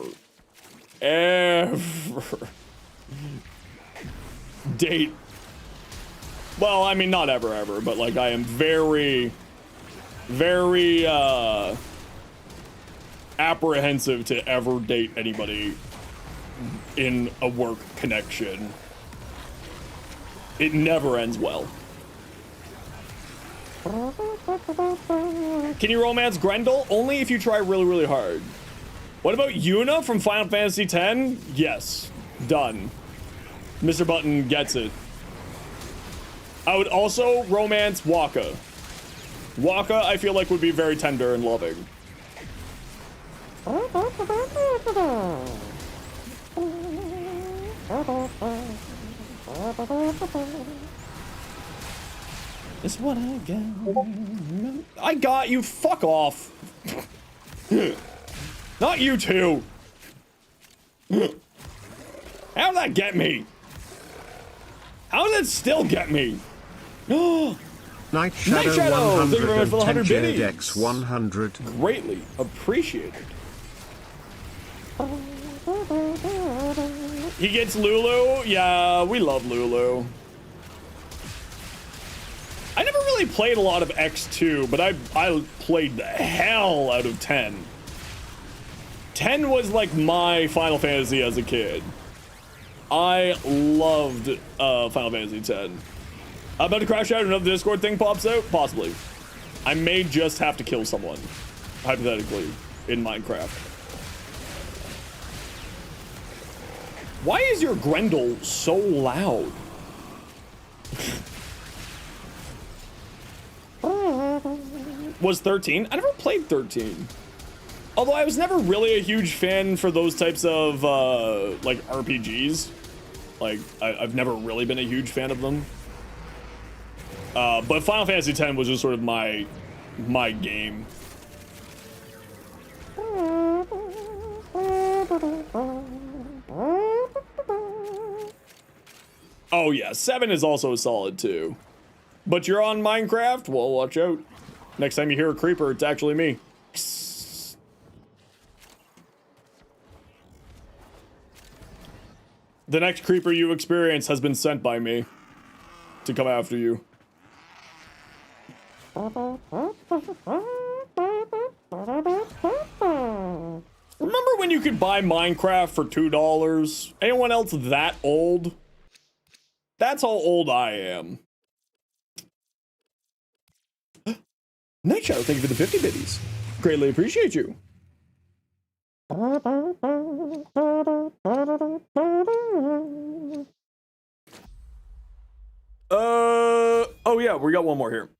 ever date. Well, I mean, not ever, but like I am very, very apprehensive to ever date anybody in a work connection. It never ends well. Can you romance Grendel? Only if you try really, really hard. What about Yuna from Final Fantasy X? Yes. Done. Mr. Button gets it. I would also romance Waka. Waka, I feel like, would be very tender and loving. It's what I got. I got you. Fuck off. Not you two. How did that get me? How did it still get me? Night Shadow, 100 thank you very much for the 100 Jade biddies. X 100. Greatly appreciated. He gets Lulu. Yeah, we love Lulu. I never really played a lot of X2, but I played the hell out of 10. 10 was like my Final Fantasy as a kid. I loved Final Fantasy X. I'm about to crash out, another Discord thing pops out? Possibly. I may just have to kill someone, hypothetically, in Minecraft. Why is your Grendel so loud? Was 13? I never played 13. Although I was never really a huge fan for those types of, like, RPGs. Like, I've never really been a huge fan of them. But Final Fantasy X was just sort of my game. Oh yeah, 7 is also solid too. But you're on Minecraft? Well, watch out. Next time you hear a creeper, it's actually me. The next creeper you experience has been sent by me to come after you. Remember when you could buy Minecraft for $2? Anyone else that old? That's how old I am. Night Shadow, thank you for the 50 biddies. Greatly appreciate you. Oh yeah, we got one more here.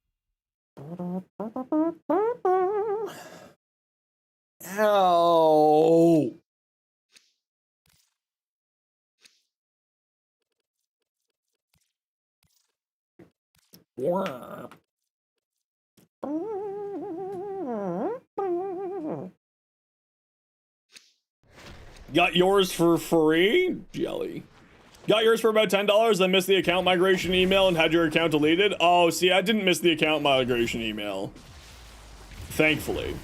Ow. Got yours for free? Jelly. Got yours for about $10, then missed the account migration email and had your account deleted? Oh, see, I didn't miss the account migration email. Thankfully.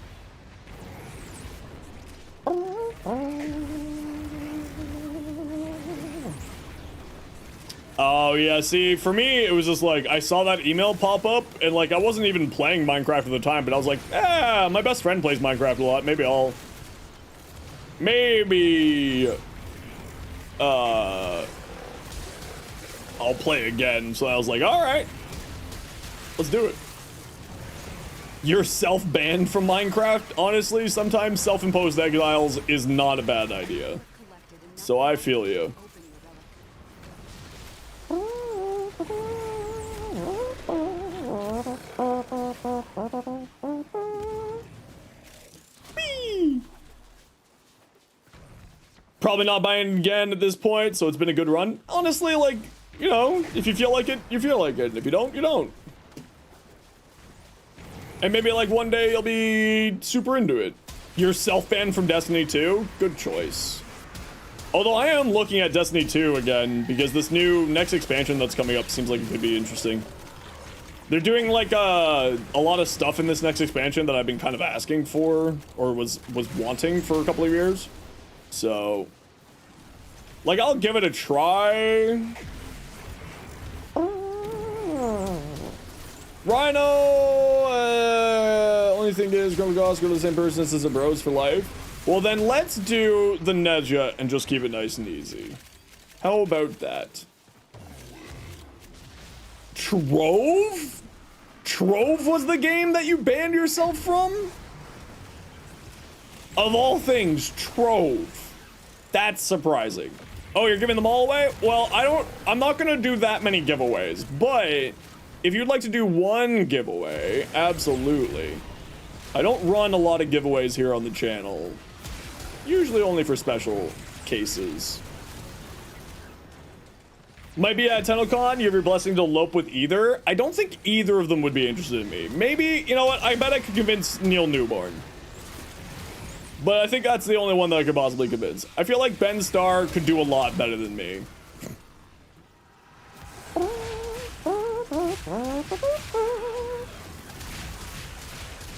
Oh, yeah, see, for me, it was just like, I saw that email pop up, and like, I wasn't even playing Minecraft at the time, but I was like, my best friend plays Minecraft a lot, maybe I'll play again. So I was like, all right, let's do it. You're self-banned from Minecraft? Honestly, sometimes self-imposed exiles is not a bad idea. So I feel you. Probably not buying again at this point, so it's been a good run. Honestly, like, you know, if you feel like it, you feel like it. If you don't, you don't. And maybe like one day you'll be super into it. You're self-banned from Destiny 2? Good choice. Although I am looking at Destiny 2 again because this new next expansion that's coming up seems like it could be interesting. They're doing like a lot of stuff in this next expansion that I've been kind of asking for or was wanting for a couple of years. So, like, I'll give it a try. Rhino! Only thing is, Grumble Goss go to the same person as a bros for life. Well, then let's do the Neja and just keep it nice and easy. How about that? Trove? Trove was the game that you banned yourself from? Of all things, Trove. That's surprising. Oh, you're giving them all away? Well, I'm not gonna do that many giveaways, but if you'd like to do one giveaway, absolutely. I don't run a lot of giveaways here on the channel. Usually only for special cases. Might be at TennoCon, you have your blessing to elope with either. I don't think either of them would be interested in me. Maybe, you know what, I bet I could convince Neil Newborn. But I think that's the only one that I could possibly convince. I feel like Ben Starr could do a lot better than me.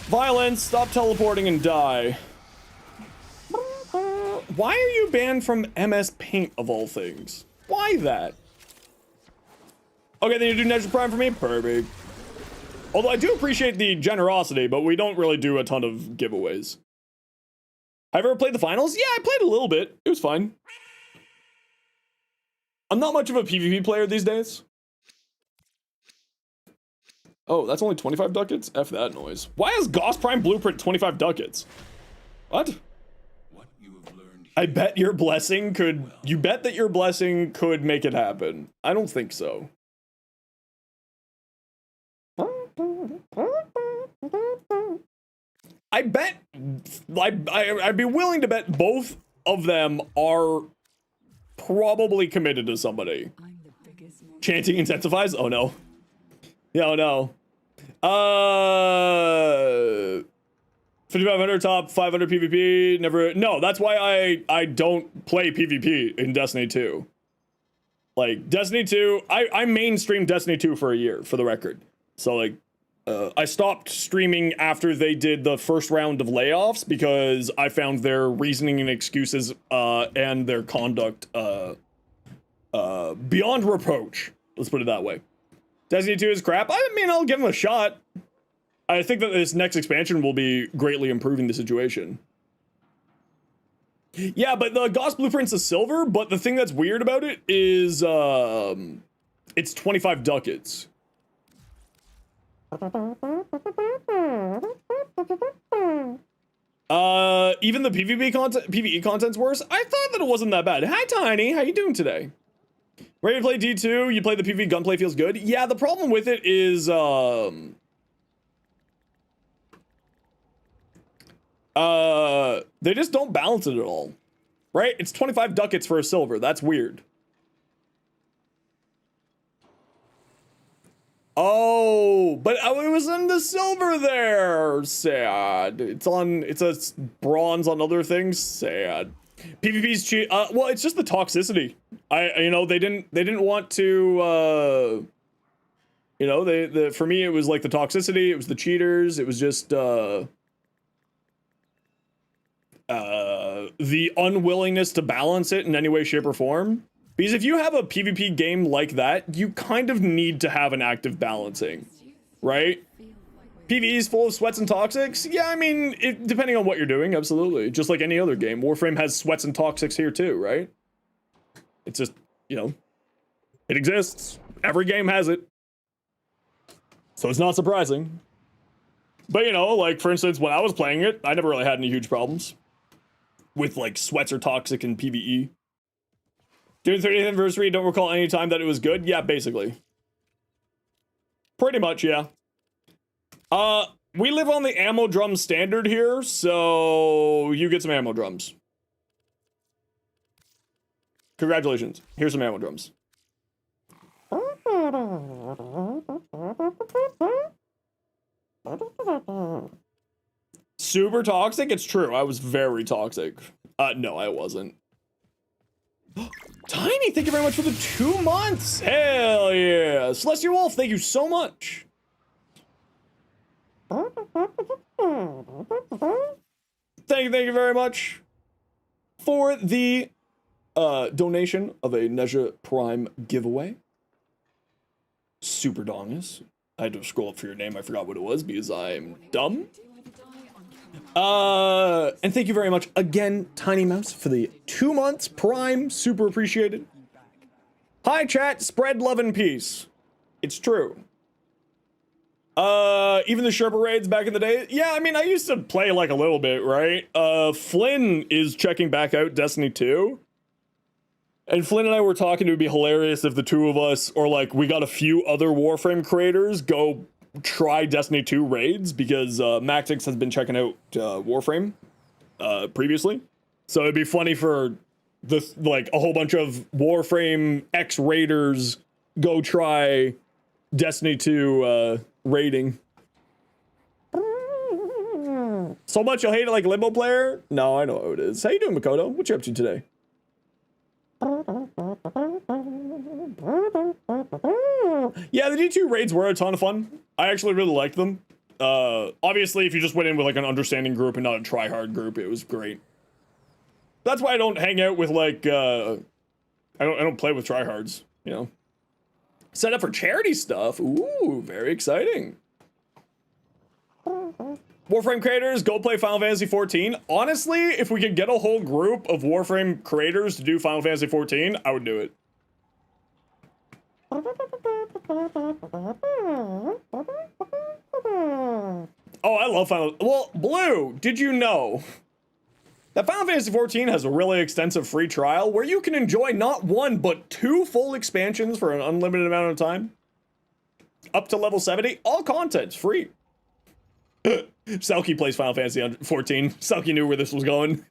Violence, stop teleporting and die. Why are you banned from MS Paint of all things? Why that? Okay, then you do Neja Prime for me? Perfect. Although I do appreciate the generosity, but we don't really do a ton of giveaways. Have you ever played the finals? Yeah, I played a little bit. It was fine. I'm not much of a PvP player these days. Oh, that's only 25 ducats? F that noise. Why is Gauss Prime Blueprint 25 ducats? What? What you have learned I bet your blessing could... You bet that your blessing could make it happen. I don't think so. I bet... I'd be willing to bet both of them are probably committed to somebody. I'm the biggest monster. Chanting intensifies? Oh no. Yeah, oh no. 5500 top, 500 PvP, never... No, that's why I don't play PvP in Destiny 2. Like, Destiny 2... I mainstreamed Destiny 2 for a year, for the record. So, like, I stopped streaming after they did the first round of layoffs because I found their reasoning and excuses and their conduct beyond reproach. Let's put it that way. Destiny 2 is crap. I mean, I'll give them a shot. I think that this next expansion will be greatly improving the situation. Yeah, but the Gauss Blueprint's a silver, but the thing that's weird about it is it's 25 ducats. Even the PvE content's worse. I thought that it wasn't that bad. Hi, Tiny. How you doing today? Ready to play D2? You play the PvE gunplay feels good. Yeah, the problem with it is they just don't balance it at all. Right? It's 25 ducats for a silver. That's weird. Oh, but it was in the silver there. Sad. It's a bronze on other things. Sad. PvP's cheap. Well, it's just the toxicity. You know, they didn't want to, you know, for me, it was like the toxicity. It was the cheaters. It was just, the unwillingness to balance it in any way, shape, or form. Because if you have a PvP game like that, you kind of need to have an active balancing, right? PvE is full of sweats and toxics? Yeah, I mean, depending on what you're doing, absolutely. Just like any other game. Warframe has sweats and toxics here too, right? It's just, you know, it exists. Every game has it. So it's not surprising. But, you know, like, for instance, when I was playing it, I never really had any huge problems with, like, sweats or toxic in PvE. During the 30th anniversary, don't recall any time that it was good? Yeah, basically. Pretty much, yeah. We live on the ammo drum standard here, so you get some ammo drums. Congratulations. Here's some ammo drums. super toxic? It's true. I was very toxic. No, I wasn't. Tiny, thank you very much for the 2 months. Hell yeah. Celestial Wolf, thank you so much. Thank you very much for the donation of a Nezha Prime giveaway. Super Dongus. I had to scroll up for your name. I forgot what it was because I'm dumb. And thank you very much again, Tiny Mouse, for the 2 months Prime. Super appreciated. Hi, chat. Spread love and peace. It's true. Even the Sherpa raids back in the day. Yeah, I mean, I used to play like a little bit, right? Flynn is checking back out Destiny 2. And Flynn and I were talking, it would be hilarious if the two of us, or like we got a few other Warframe creators, go try Destiny 2 raids, because Mactix has been checking out Warframe previously. So it'd be funny for this, like a whole bunch of Warframe ex-raiders go try Destiny 2 raiding. So much you'll hate it like Limbo player? No, I know how it is. How you doing, Makoto? What you up to today? Yeah, the D2 raids were a ton of fun. I actually really liked them. Obviously, if you just went in with like an understanding group and not a try-hard group, it was great. That's why I don't hang out with like, I don't play with tryhards, you know. Set up for charity stuff. Ooh, very exciting. Warframe creators, go play Final Fantasy 14. Honestly, if we could get a whole group of Warframe creators to do Final Fantasy 14, I would do it. Oh, I love Final... Well, Blue, did you know that Final Fantasy 14 has a really extensive free trial where you can enjoy not 1, but 2 full expansions for an unlimited amount of time? Up to level 70, all content's free. Selkie plays Final Fantasy 14. Selkie knew where this was going.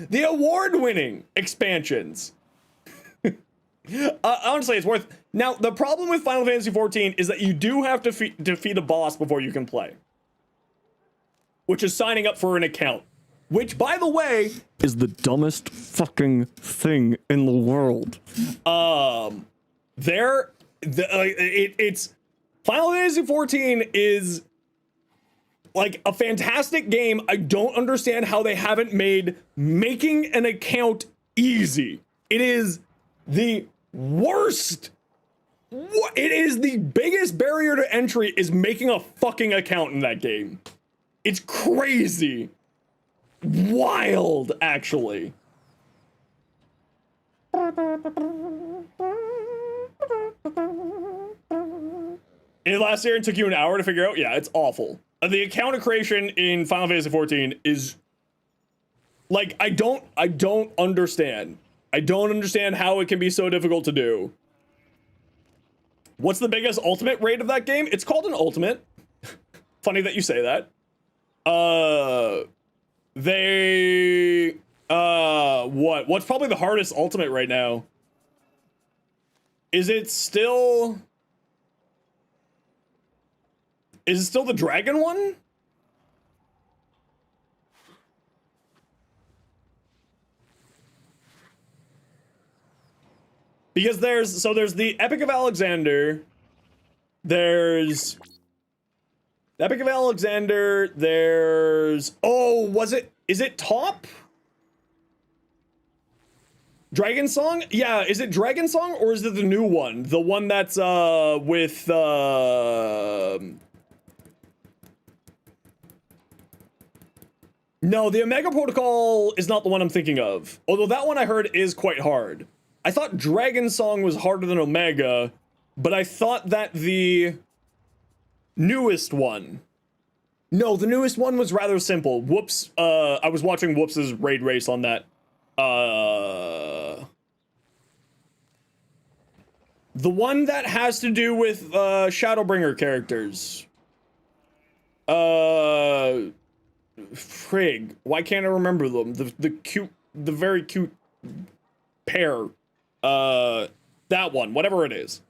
The award-winning expansions. Honestly, it's worth... Now, the problem with Final Fantasy 14 is that you do have to defeat a boss before you can play. Which is signing up for an account. Which, by the way, is the dumbest fucking thing in the world. It's Final Fantasy 14 is like a fantastic game. I don't understand how they haven't made making an account easy. It is the worst. It is the biggest barrier to entry is making a fucking account in that game. It's crazy. Wild, actually. In last year, it took you an hour to figure out? Yeah, it's awful. The account creation in Final Fantasy 14 is... Like, I don't understand. I don't understand how it can be so difficult to do. What's the biggest ultimate raid of that game? It's called an ultimate. Funny that you say that. What's probably the hardest ultimate right now? Is it still the dragon one? Because there's the Epic of Alexander, there's Epic of Alexander, is it top? Dragon Song? Yeah, is it Dragon Song or is it the new one? The one that's with No, the Omega Protocol is not the one I'm thinking of. Although that one I heard is quite hard. I thought Dragon Song was harder than Omega, but I thought that the newest one... No, the newest one was rather simple. Whoops, I was watching Whoops's raid race on that. The one that has to do with, Shadowbringer characters. Frig, why can't I remember them? The very cute pair. That one, whatever it is.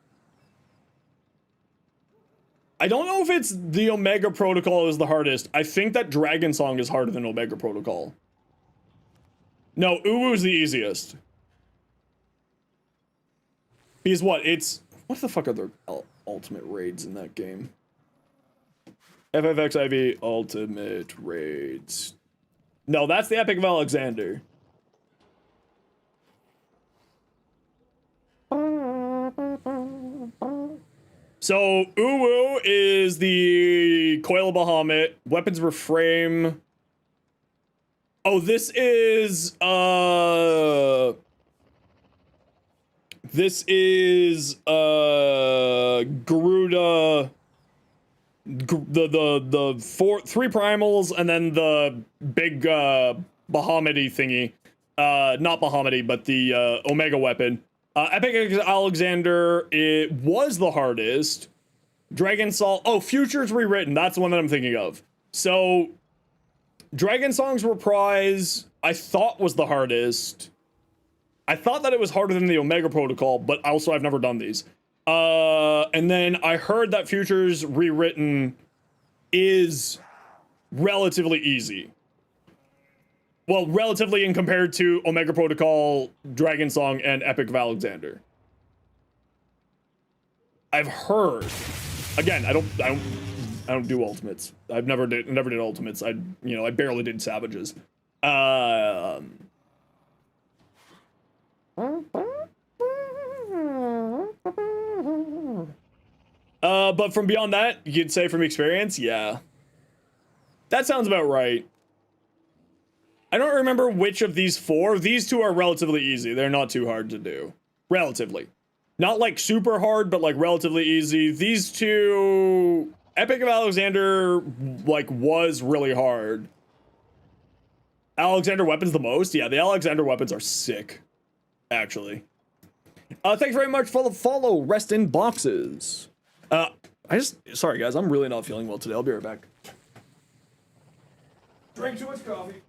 I don't know if it's the Omega Protocol is the hardest. I think that Dragon Song is harder than Omega Protocol. No, WOOO's the easiest. Because what? What the fuck are the ultimate raids in that game? FFXIV ultimate raids. No, that's the Epic of Alexander. So, WOOO is the Coil of Bahamut. Weapons reframe. Oh, this is Garuda, the three primals, and then the big Bahamut-y thingy. Not Bahamut-y, but the Omega weapon. Epic Alexander, it was the hardest. Dragon Song, oh, Future's Rewritten, that's the one that I'm thinking of. So, Dragon Song's Reprise, I thought was the hardest. I thought that it was harder than the Omega Protocol, but also I've never done these. And then I heard that Future's Rewritten is relatively easy. Well, relatively in compared to Omega Protocol, Dragon Song, and Epic of Alexander. I've heard. Again, I don't do ultimates. I've never did ultimates. I barely did savages. But from beyond that, you'd say from experience, yeah. That sounds about right. I don't remember which of these four. These two are relatively easy. They're not too hard to do. Relatively. Not like super hard, but like relatively easy. These two... Epic of Alexander, like, was really hard. Alexander weapons the most? Yeah, the Alexander weapons are sick. Actually. Thanks very much for the follow. Rest in boxes. Sorry guys, I'm really not feeling well today. I'll be right back. Drink too much coffee.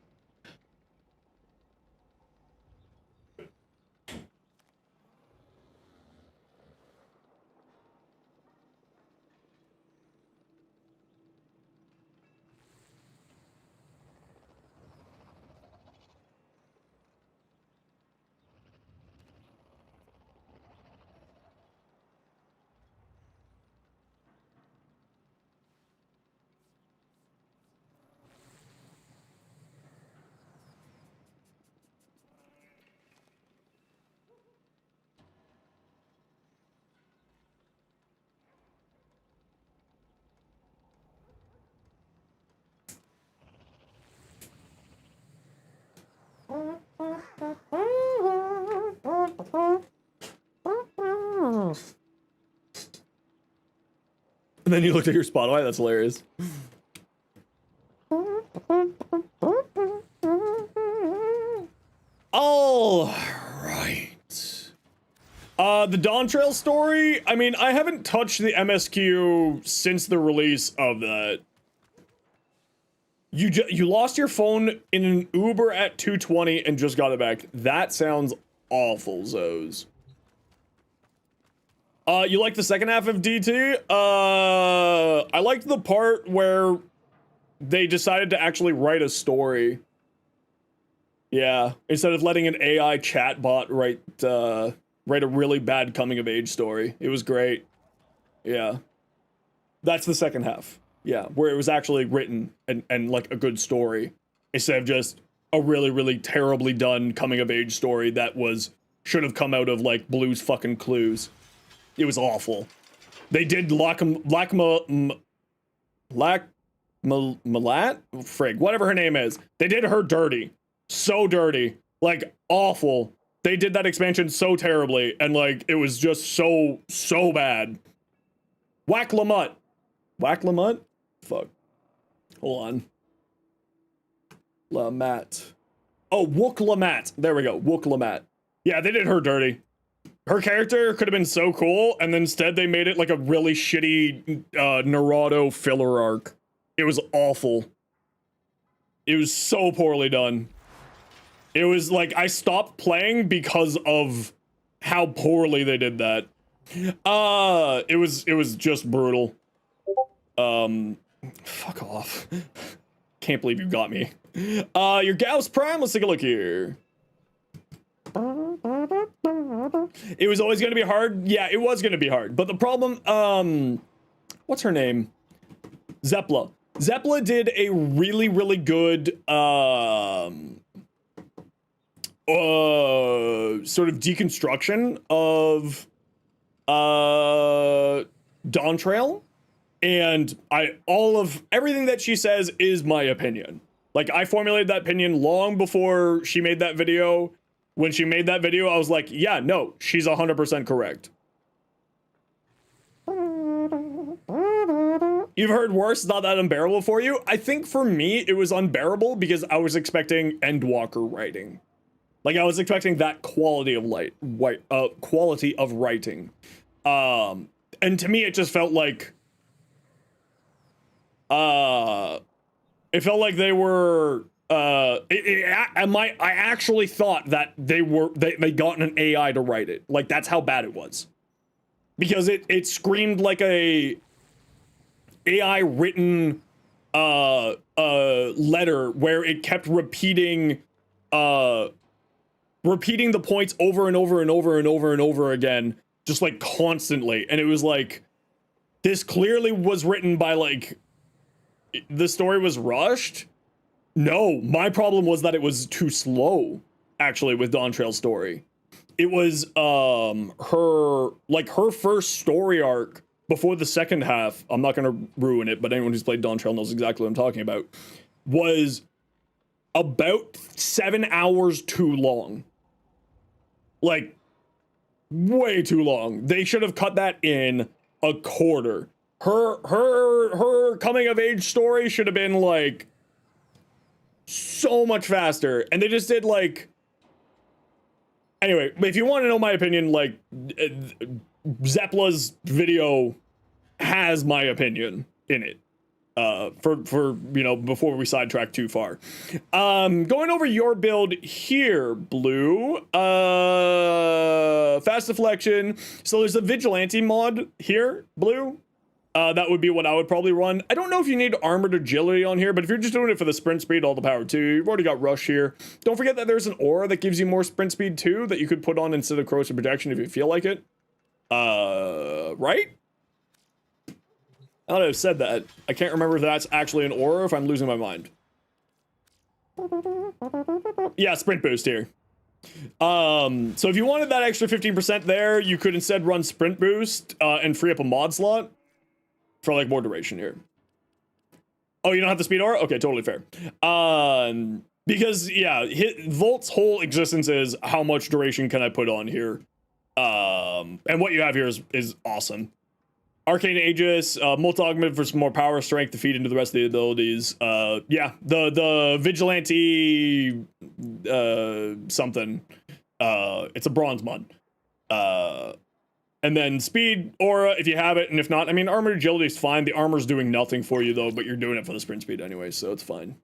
And then you looked at your Spotify. That's hilarious. All right. The Dawn Trail story. I mean, I haven't touched the MSQ since the release of that. You lost your phone in an Uber at 2:20 and just got it back. That sounds awful, Zoes. You like the second half of DT? I liked the part where they decided to actually write a story. Yeah, instead of letting an AI chatbot write a really bad coming of age story. It was great. Yeah. That's the second half. Yeah, where it was actually written and like a good story instead of just a really, really terribly done coming of age story that should have come out of like Blue's fucking Clues. It was awful. They did Malat? Frig, whatever her name is. They did her dirty. So dirty. Like, awful. They did that expansion so terribly, and like, it was just so bad. Whack Lamut. Whack Lamut? Fuck. Hold on. Lamat. Oh, Wook Lamat. There we go. Wook Lamat. Yeah, they did her dirty. Her character could have been so cool, and then instead they made it like a really shitty Naruto filler arc. It was awful. It was so poorly done. It was like, I stopped playing because of how poorly they did that. It was just brutal. Fuck off. Can't believe you got me. Your Gauss Prime, let's take a look here. It was always gonna be hard. Yeah, it was gonna be hard. But the problem, what's her name? Zeppla. Zeppla did a really, really good, sort of deconstruction of, Dawn Trail. And everything that she says is my opinion. Like, I formulated that opinion long before she made that video. When she made that video, I was like, yeah, no, she's 100% correct. You've heard worse, not that unbearable for you? I think for me, it was unbearable because I was expecting Endwalker writing. Like, I was expecting that quality of quality of writing. And to me, it just felt like, it felt like they were, I actually thought that they got an AI to write it. Like, that's how bad it was. Because it screamed like a AI written, letter where it kept repeating the points over and over and over and over and over again, just like constantly. And it was like, this clearly was written by like, the story was rushed. No, my problem was that it was too slow, actually, with Dawn Trail's story. It was her first story arc before the second half. I'm not gonna ruin it, but anyone who's played Dawn Trail knows exactly what I'm talking about. Was about 7 hours too long. Like, way too long. They should have cut that in a quarter. Her coming of age story should have been like so much faster, and they just did like. Anyway, if you want to know my opinion, like, Zeppla's video has my opinion in it. For you know, before we sidetrack too far. Going over your build here, Blue. Fast deflection. So there's a vigilante mod here, Blue. That would be what I would probably run. I don't know if you need armored agility on here, but if you're just doing it for the sprint speed, all the power to you. You've already got rush here. Don't forget that there's an aura that gives you more sprint speed too, that you could put on instead of corrosive protection if you feel like it. Right? Now that I've said that, I can't remember if that's actually an aura or if I'm losing my mind. Yeah, sprint boost here. So if you wanted that extra 15% there, you could instead run sprint boost and free up a mod slot for like more duration here. Oh, you don't have the speed aura? Okay, totally fair. Because yeah, Volt's whole existence is how much duration can I put on here. And what you have here is awesome. Arcane Aegis, multi-augment for some more power, strength to feed into the rest of the abilities. Yeah, the Vigilante something. It's a bronze mod. And then speed, aura, if you have it, and if not, I mean, armored agility is fine. The armor's doing nothing for you, though, but you're doing it for the sprint speed anyway, so it's fine.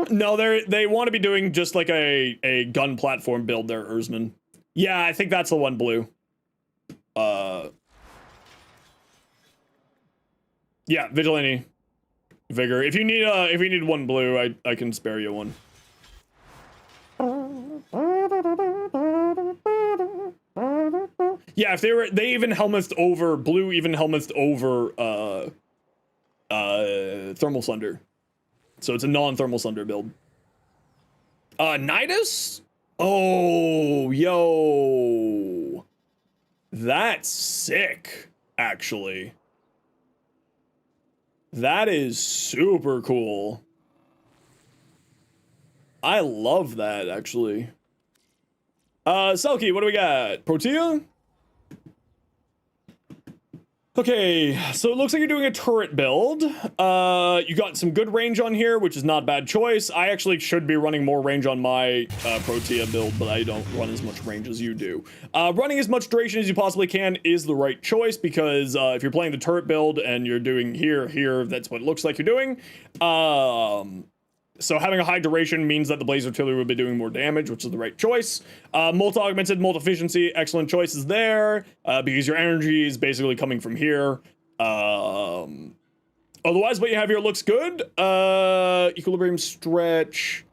No, they want to be doing just like a gun platform build there, Ursman. Yeah, I think that's the one, Blue. Yeah, Vigilante. Vigor. If you need one, Blue, I can spare you one. Yeah, if they even helmethed over, Blue even helmethed over Thermal Thunder. So it's a non-Thermal Thunder build. Nidus? Oh, yo. That's sick, actually. That is super cool. I love that, actually. Selkie, what do we got? Protea? Okay, so it looks like you're doing a turret build. You got some good range on here, which is not a bad choice. I actually should be running more range on my Protea build, but I don't run as much range as you do. Running as much duration as you possibly can is the right choice, because if you're playing the turret build and you're doing here, that's what it looks like you're doing. So having a high duration means that the blaze artillery would be doing more damage, which is the right choice. Multi-augmented, multi-efficiency, excellent choices there, because your energy is basically coming from here. Otherwise, what you have here looks good. Equilibrium stretch.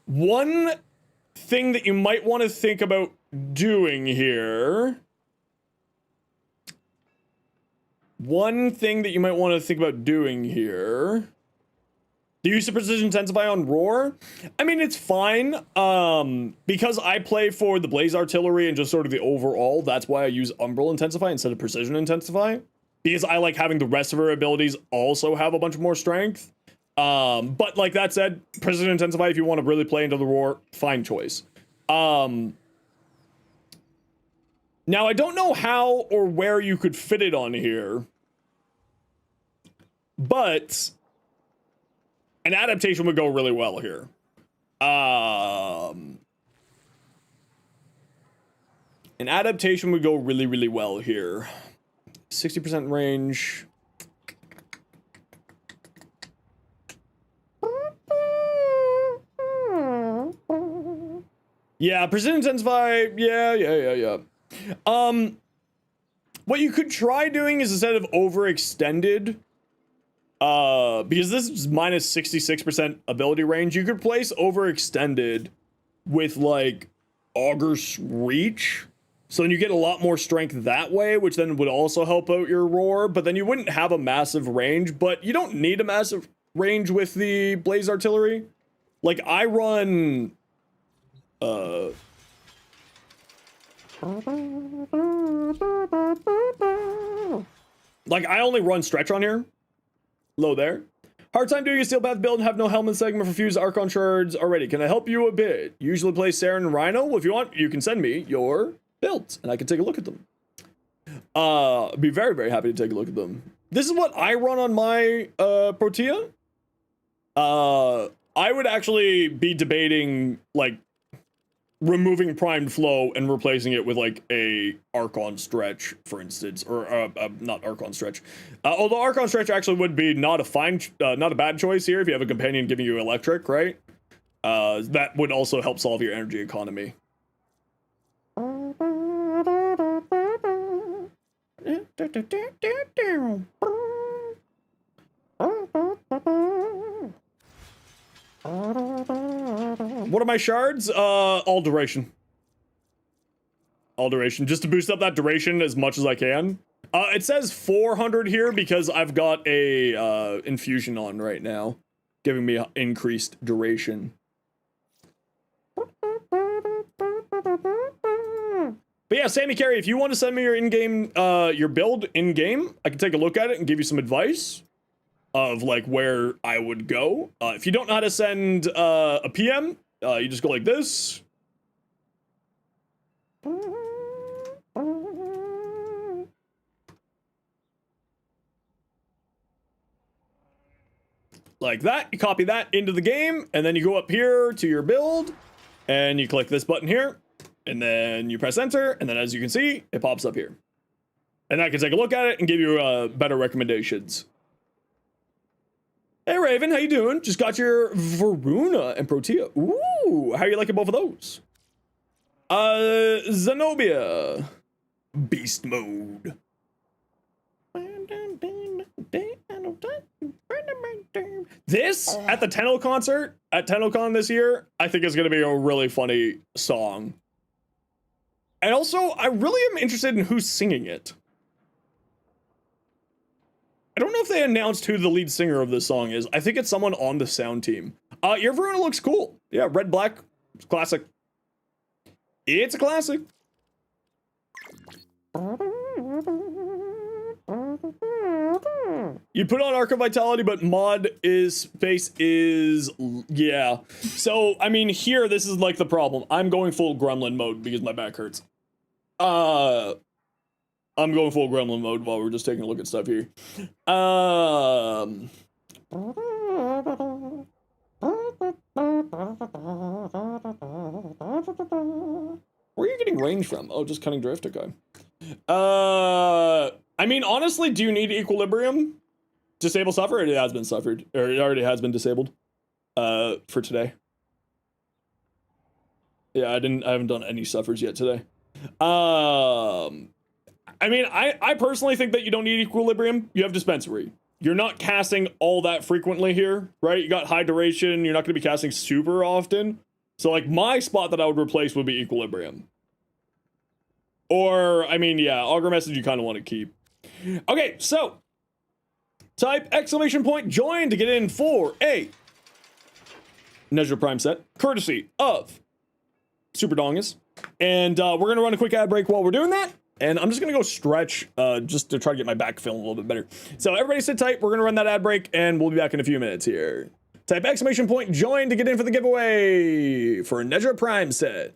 One thing that you might want to think about doing here. The use of precision intensify on roar. I mean, it's fine. Because I play for the blaze artillery and just sort of the overall, that's why I use umbral intensify instead of precision intensify. Because I like having the rest of her abilities also have a bunch more strength. But like that said, precision intensify, if you want to really play into the roar, fine choice. Now I don't know how or where you could fit it on here, but an adaptation would go really well here. An adaptation would go really, really well here. 60% range. Yeah, precision intensify. Yeah. What you could try doing is instead of overextended, because this is minus 66% ability range, you could place overextended with like Augur's Reach. So then you get a lot more strength that way, which then would also help out your roar, but then you wouldn't have a massive range, but you don't need a massive range with the blaze artillery. Like I run like I only run stretch on here. Low there. Hard time doing a steel path build and have no helmet segment for fused Archon shards already. Can I help you a bit? Usually play Saren and Rhino. Well, if you want, you can send me your builds and I can take a look at them. Be very, very happy to take a look at them. This is what I run on my Protea. I would actually be debating like removing primed flow and replacing it with like a Archon stretch, for instance, or not Archon stretch. Although Archon stretch actually would be not a bad choice here if you have a companion giving you electric, right? That would also help solve your energy economy. What are my shards? All duration. All duration, just to boost up that duration as much as I can. It says 400 here because I've got a infusion on right now, giving me increased duration. But yeah, Sammy Carey, if you want to send me your in-game, your build in-game, I can take a look at it and give you some advice of like where I would go. If you don't know how to send a PM, you just go like this. Like that, you copy that into the game, and then you go up here to your build, and you click this button here, and then you press enter, and then as you can see, it pops up here. And I can take a look at it and give you better recommendations. Hey Raven, how you doing? Just got your Varuna and Protea. Ooh, how you liking both of those? Zenobia. Beast mode. This, at the Tenno concert, at TennoCon this year, I think is going to be a really funny song. And also, I really am interested in who's singing it. I don't know if they announced who the lead singer of this song is. I think it's someone on the sound team. Your Varuna looks cool. Yeah, red, black, classic. It's a classic. You put on Arc of Vitality, but mod is space is, yeah. So, I mean, here, this is like the problem. I'm going full gremlin mode because my back hurts. I'm going full gremlin mode while we're just taking a look at stuff here. Where are you getting range from? Oh, just cutting drift, okay. I mean, honestly, do you need equilibrium? Disable suffer? It has been suffered, or it already has been disabled for today. Yeah, I haven't done any suffers yet today. I mean, I personally think that you don't need equilibrium. You have dispensary. You're not casting all that frequently here, right? You got high duration. You're not going to be casting super often. So like my spot that I would replace would be equilibrium. Or, I mean, yeah, augur message you kind of want to keep. Okay, so type exclamation point join to get in for a Nezra Prime set, courtesy of Super Dongus. And we're going to run a quick ad break while we're doing that. And I'm just going to go stretch just to try to get my back feeling a little bit better. So everybody sit tight. We're going to run that ad break and we'll be back in a few minutes here. Type exclamation point join to get in for the giveaway for a Nezra Prime set.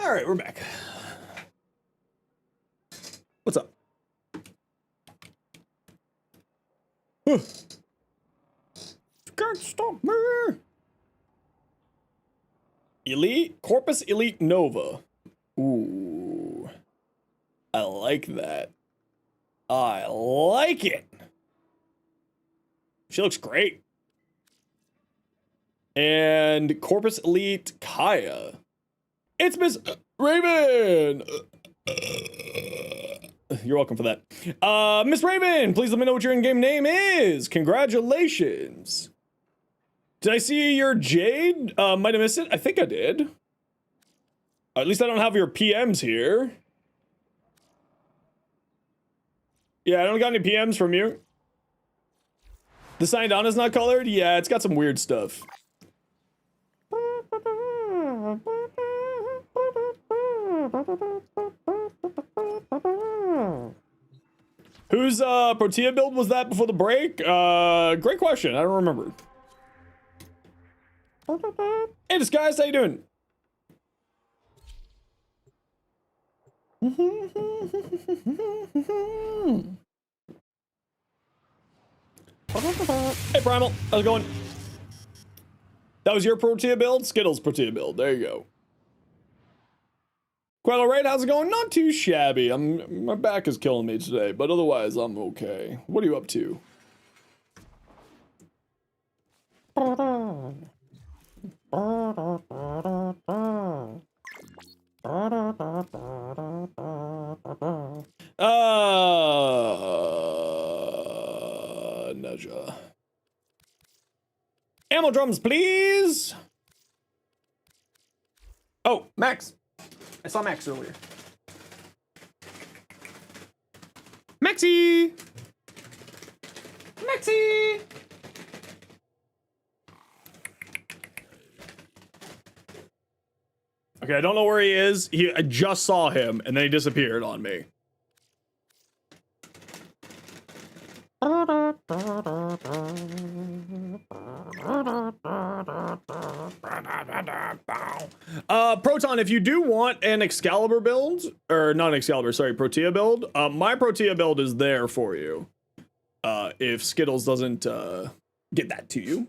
All right, we're back. What's up? You can't stop me. Elite Corpus Elite Nova. Ooh, I like that. I like it. She looks great. And Corpus Elite Kaya. It's Miss Raven. You're welcome for that. Miss Raven, please let me know what your in-game name is. Congratulations. Did I see your Jade? Might have missed it. I think I did. At least I don't have your PMs here. Yeah, I don't got any PMs from you. The signed on is not colored? Yeah, it's got some weird stuff. Whose Protea build was that before the break? Great question. I don't remember. Hey, Disguise, how you doing? Hey, Primal, how's it going? That was your Protea build? Skittles Protea build. There you go. Quite alright, how's it going? Not too shabby. My back is killing me today, but otherwise I'm okay. What are you up to? Naja. Ammo drums, please. Oh, Max. I saw Max earlier. Maxie! Maxie! Okay, I don't know where he is. I just saw him, and then he disappeared on me. Proton, if you do want an Excalibur build, or not Excalibur, sorry, Protea build, my Protea build is there for you. If Skittles doesn't get that to you.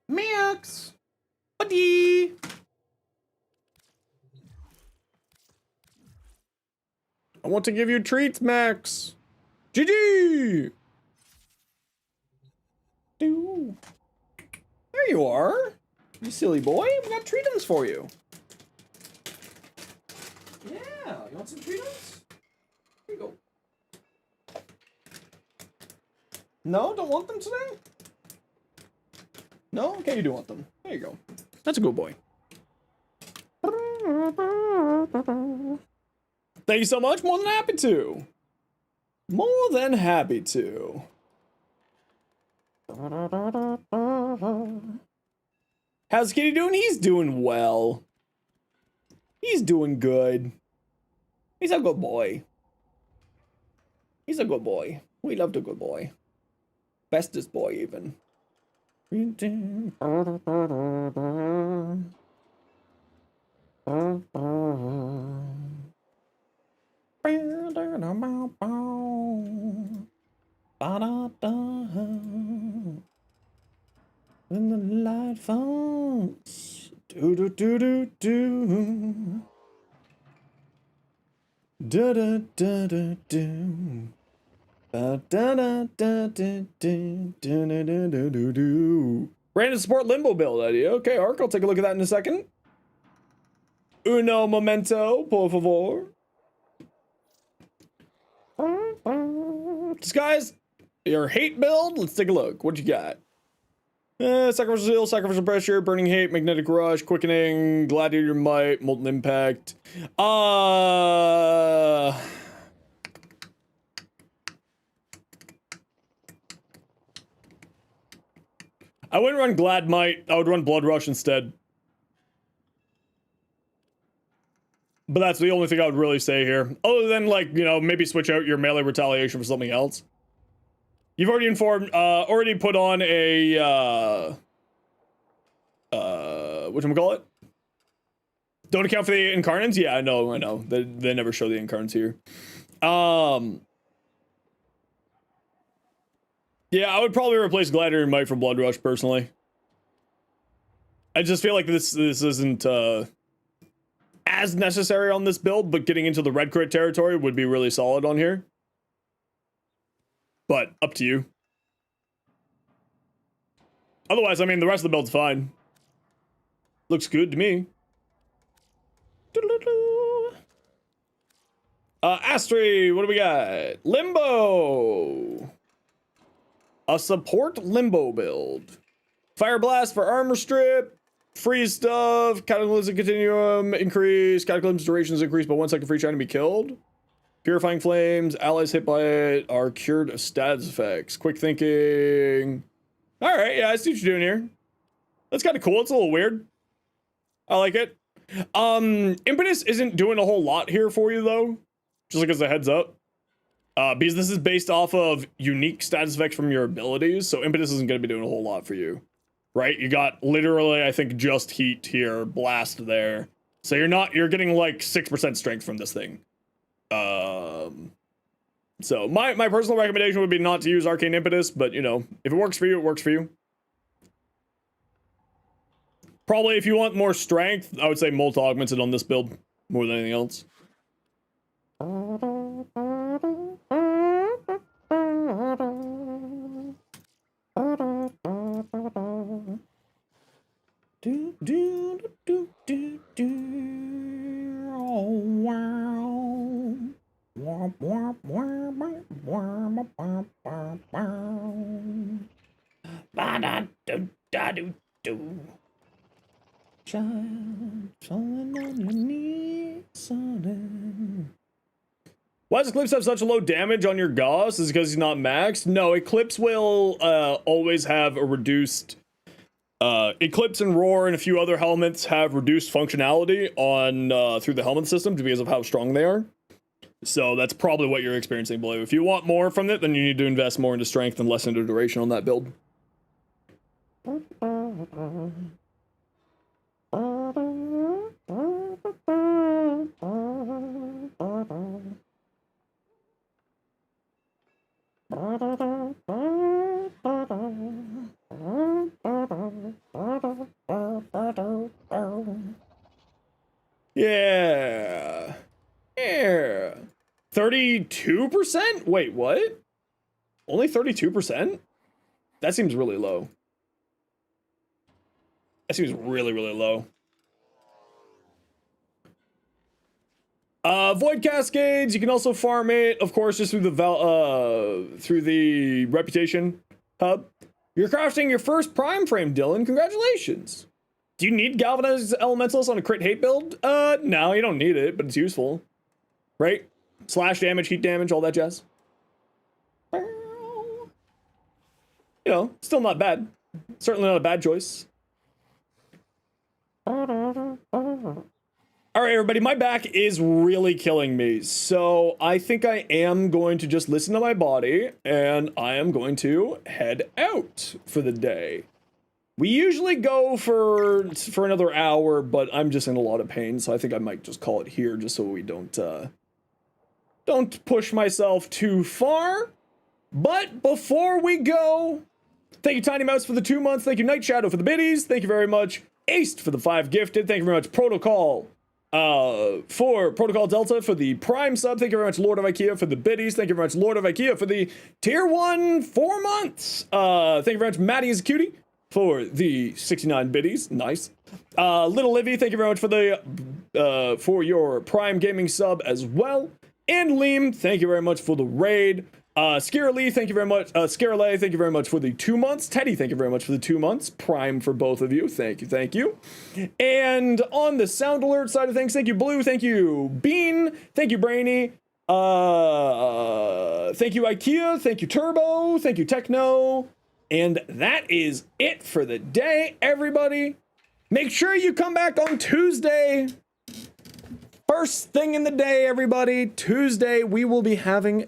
Max! Buddy! I want to give you treats, Max. GG! There you are. You silly boy. We got treatums for you. Yeah, you want some treatums? Here you go. No, don't want them today? No? Okay, you do want them. There you go. That's a good boy. Thank you so much. More than happy to. More than happy to. How's Kitty doing? He's doing well. He's doing good. He's a good boy. He's a good boy. We loved a good boy. Bestest boy, even. When the light falls, do do do do do, da da da da do, ba da da da da do, da da da da do do. Random support limbo build idea. Okay, Ark, I'll take a look at that in a second. Uno momento, por favor. Disguise, your hate build. Let's take a look. What you got? Sacrificial zeal, sacrificial pressure, burning hate, magnetic rush, quickening, gladiator might, molten impact. I wouldn't run glad might. I would run blood rush instead. But that's the only thing I would really say here. Other than, like, you know, maybe switch out your melee retaliation for something else. You've already informed, already put on a, whatchamacallit? Don't account for the incarnates? Yeah, I know. They never show the incarnates here. Yeah, I would probably replace Glider and Might for Blood Rush, personally. I just feel like this isn't as necessary on this build, but getting into the red crit territory would be really solid on here. But up to you. Otherwise, I mean, the rest of the build's fine. Looks good to me. Astri, what do we got? Limbo. A support Limbo build. Fire Blast for armor strip. Freeze stuff. Cataclysm continuum increase. Cataclysm's duration is increased by 1 second for each enemy killed. Purifying flames. Allies hit by it are cured of status effects. Quick thinking. All right, yeah, I see what you're doing here. That's kind of cool. It's a little weird. I like it. Impetus isn't doing a whole lot here for you though. Just like as a heads up. Because this is based off of unique status effects from your abilities, so Impetus isn't going to be doing a whole lot for you. Right? You got literally, I think, just heat here, blast there. So you're getting like 6% strength from this thing. So my personal recommendation would be not to use Arcane Impetus, but you know, if it works for you, it works for you. Probably if you want more strength, I would say Molt Augmented on this build more than anything else. Why does Eclipse have such a low damage on your Gauss? Is it because he's not maxed? No, Eclipse will always have a reduced... Eclipse and Roar and a few other helmets have reduced functionality on through the helmet system because of how strong they are. So that's probably what you're experiencing, Blue. If you want more from it, then you need to invest more into strength and less into duration on that build. Yeah. Yeah. 32%? Wait, what? Only 32%? That seems really low. That seems really, really low. Void Cascades, you can also farm it, of course, just through the Reputation hub. You're crafting your first Prime Frame, Dylan. Congratulations. Do you need Galvanized Elementals on a crit hate build? No, you don't need it, but it's useful. Right? Slash damage, heat damage, all that jazz. You know, still not bad. Certainly not a bad choice. Alright, everybody, my back is really killing me, so I think I am going to just listen to my body, and I am going to head out for the day. We usually go for another hour, but I'm just in a lot of pain, so I think I might just call it here, just so we don't push myself too far. But before we go, thank you Tiny Mouse for the 2 months, thank you Night Shadow for the biddies, thank you very much Aced for the 5 gifted, thank you very much Protocol for Protocol Delta for the Prime sub, thank you very much Lord of Ikea for the biddies, thank you very much Lord of Ikea for the Tier 1 4 months, thank you very much Maddie is a cutie for the 69 biddies, nice. Little Livy, thank you very much for the for your Prime Gaming sub as well. And Liam, thank you very much for the raid. Skirley, thank you very much. Skirley, thank you very much for the 2 months. Teddy, thank you very much for the 2 months. Prime for both of you. Thank you, thank you. And on the sound alert side of things, thank you, Blue. Thank you, Bean. Thank you, Brainy. Thank you, Ikea. Thank you, Turbo. Thank you, Techno. And that is it for the day, everybody. Make sure you come back on Tuesday. First thing in the day, everybody. Tuesday, we will be having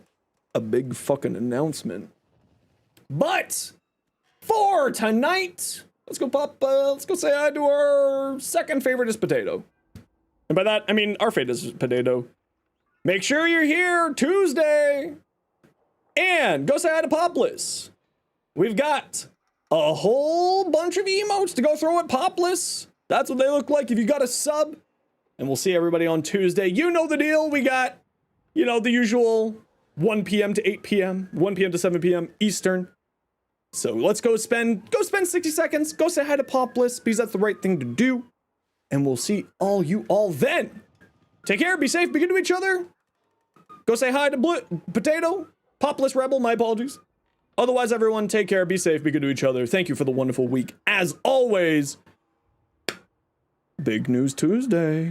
a big fucking announcement. But for tonight, let's go say hi to our second favoriteest potato. And by that, I mean our fate is potato. Make sure you're here Tuesday. And go say hi to Popless. We've got a whole bunch of emotes to go throw at Popless. That's what they look like if you got a sub. And we'll see everybody on Tuesday. You know the deal. We got, you know, the usual 1 p.m. to 8 p.m., 1 p.m. to 7 p.m. Eastern. So let's go spend 60 seconds. Go say hi to Popless because that's the right thing to do. And we'll see you all then. Take care. Be safe. Be good to each other. Go say hi to Potato. Popless Rebel. My apologies. Otherwise, everyone, take care. Be safe. Be good to each other. Thank you for the wonderful week. As always, Big News Tuesday.